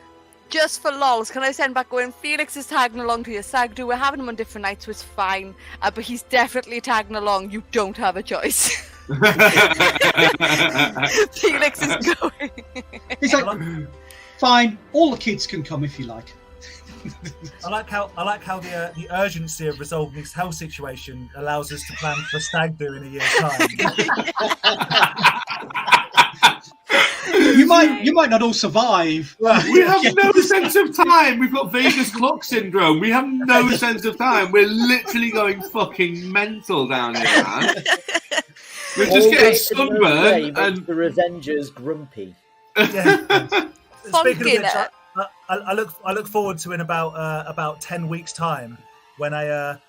Just for lols, can I send back going, Felix is tagging along to your stag do. We're having him on different nights, so it's fine. But he's definitely tagging along. You don't have a choice. Felix is going. He's like, fine, all the kids can come if you like. I like how the urgency of resolving this health situation allows us to plan for stag do in a year's time. You might not all survive. We have no sense of time. We've got Vegas clock syndrome. We have no sense of time. We're literally going fucking mental down here, man. We're just getting sunburned and the Revengers grumpy. Yeah. Speaking of which, I look forward to in about 10 weeks' time when a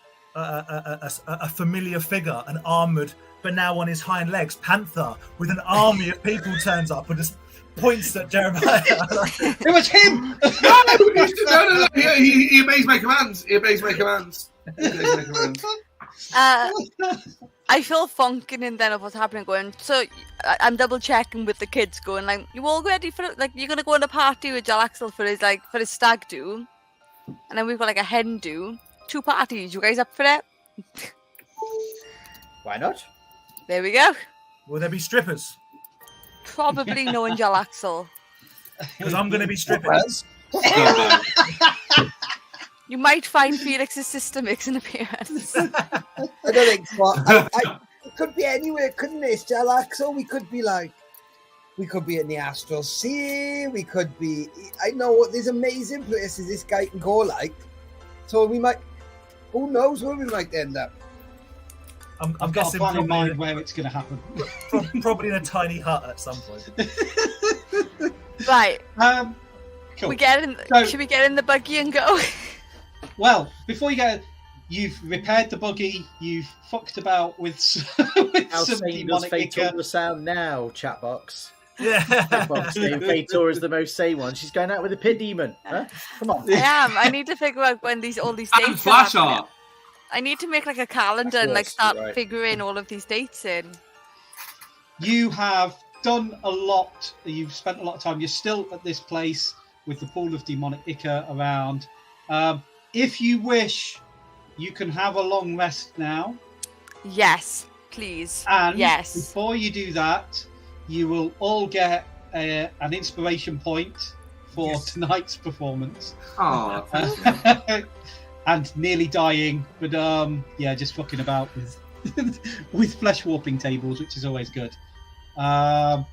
familiar figure, an armoured but now on his hind legs, panther with an army of people turns up and just points at Jeremiah. It was him. No. He obeys my commands. I feel funking in then of what's happening. Going, so I'm double checking with the kids, going like, you all ready for it? Like, you're gonna go on a party with Jalaxel for his stag do, and then we've got like a hen do. 2 parties. You guys up for it? Why not? There we go. Will there be strippers? Probably no in Jalaxel. Because I'm going to be stripping. You might find Felix's sister makes an appearance. I don't think so. It could be anywhere, couldn't it, Jalaxo? We could be in the Astral Sea. We could be. I know there's amazing places this guy can go, like. So we might. Who knows where we might end up? I'm I've got a guessing plan in probably, mind where it's going to happen. probably in a tiny hut at some point. Right. Cool. Should we get in the buggy and go? Well, before you go, you've repaired the buggy. You've fucked about with How some sane does demonic Fator sound now, chat box? Yeah. Chatbox saying Fator is the most sane one. She's going out with a pit demon. Huh? Come on. I am. I need to figure out when all these And dates flash are happening. art. I need to make like a calendar and like course, start you're right. figuring all of these dates in. You have done a lot. You've spent a lot of time. You're still at this place with the pool of demonic ichor around. If you wish, you can have a long rest now. Yes, please. And yes. before you do that, you will all get an inspiration point for tonight's performance. Oh, And nearly dying, but just fucking about with with flesh warping tables, which is always good. And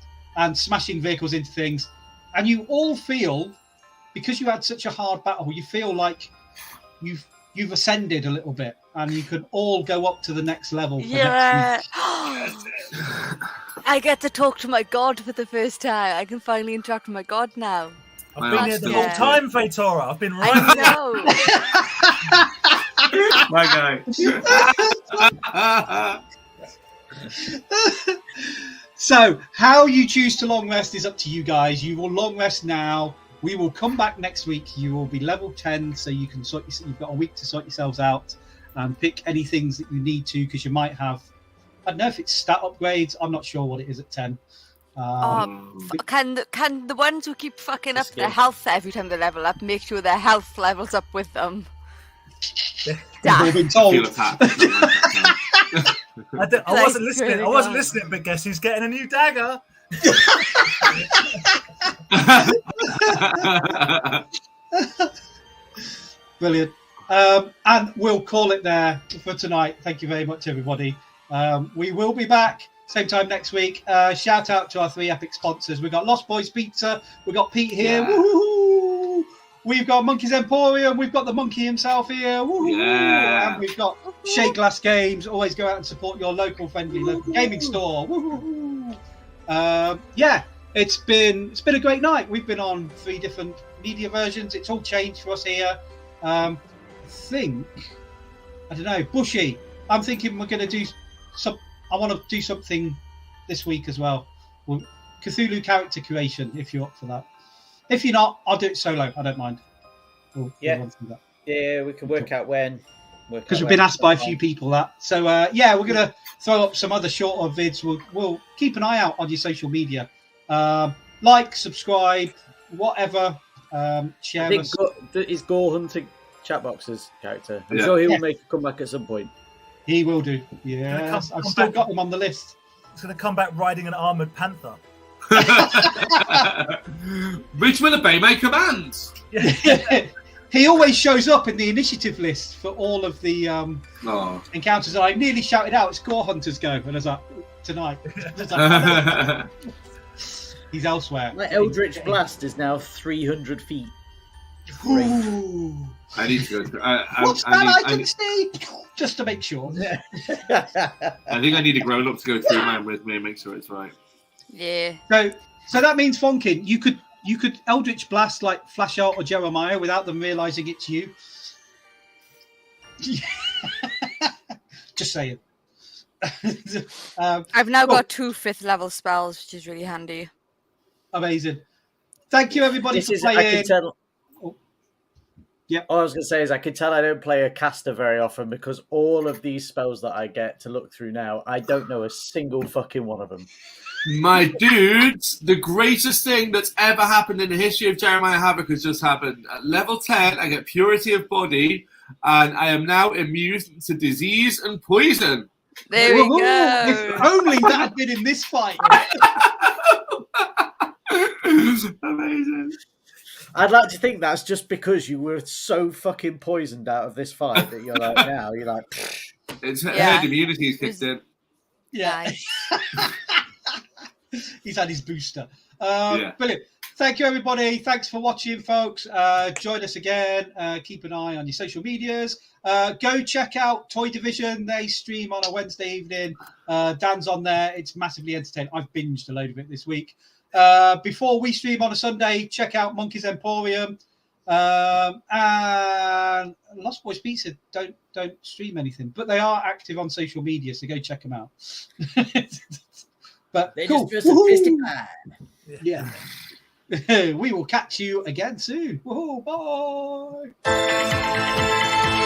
smashing vehicles into things. And you all feel, because you had such a hard battle, you feel like you've ascended a little bit, and you can all go up to the next level. For Yeah. next week. I get to talk to my god for the first time. I can finally interact with my god now. I've been here the whole Yeah. time, Fatora. I've been right I know. my guy. So, how you choose to long rest is up to you guys. You will long rest now. We will come back next week. You will be level 10, so you can you've got a week to sort yourselves out and pick any things that you need to, because you might have, I don't know if it's stat upgrades. I'm not sure what it is at 10. Can the ones who keep fucking up their health every time they level up make sure their health levels up with them? We've all been told. Feel attacked. I wasn't listening. I wasn't listening, but guess who's getting a new dagger? Brilliant. And we'll call it there for tonight. Thank you very much, everybody. We will be back same time next week. Shout out to our 3 epic sponsors. We've got Lost Boys Pizza. We've got Pete here. Yeah. Woo-hoo-hoo. We've got Monkey's Emporium. We've got the monkey himself here. Woo-hoo-hoo. Yeah. And we've got Shea Glass Games. Always go out and support your local gaming store. Woo-hoo-hoo. It's been a great night. We've been on 3 different media versions. It's all changed for us here. I don't know, Bushy. I'm thinking we're going to do I want to do something this week as well. Cthulhu character creation, if you're up for that. If you're not, I'll do it solo. I don't mind. We'll run through that. Yeah, we can work out when. Because we've been asked by a few people that. So, we're going to throw up some other shorter vids. We'll keep an eye out on your social media. Like, subscribe, whatever. Share us. Is Gore hunting Chatbox's character? I'm sure he will make a comeback at some point. He will do. Yes, I've still got him on the list. He's going to come back riding an armoured panther. Which will obey my commands. He always shows up in the initiative list for all of the encounters. I nearly shouted out, "It's Gore Hunters go!" And I was like, "Tonight." He's elsewhere. My Eldritch Blast is now 300 feet. Ooh. I need to go. What's that I can see? Just to make sure. I think I need a grown up to go through mine with me and make sure it's right. Yeah. So that means, Fonkin, you could Eldritch Blast like Flash Out or Jeremiah without them realizing it's you. Just saying. I've now got 2 5th level spells, which is really handy. Amazing. Thank you, everybody, for playing. I can tell. Yeah. All I was going to say is I can tell I don't play a caster very often because all of these spells that I get to look through now, I don't know a single fucking one of them. My dudes, the greatest thing that's ever happened in the history of Jeremiah Havoc has just happened. At level 10, I get Purity of Body, and I am now immune to disease and poison. There we Woohoo! go. If only that had been in this fight. Amazing. I'd like to think that's just because you were so fucking poisoned out of this fight that you're like, now, you're like... It's Yeah. herd immunity's kicked in. Yeah. Nice. He's had his booster. Yeah. Brilliant. Thank you, everybody. Thanks for watching, folks. Join us again. Keep an eye on your social medias. Go check out Toy Division. They stream on a Wednesday evening. Dan's on there. It's massively entertaining. I've binged a load of it this week. Before we stream on a Sunday, check out Monkey's Emporium. And Lost Boys Pizza don't stream anything, but they are active on social media, so go check them out. But They cool. just feel sophisticated. Yeah. We will catch you again soon. Whoa, bye.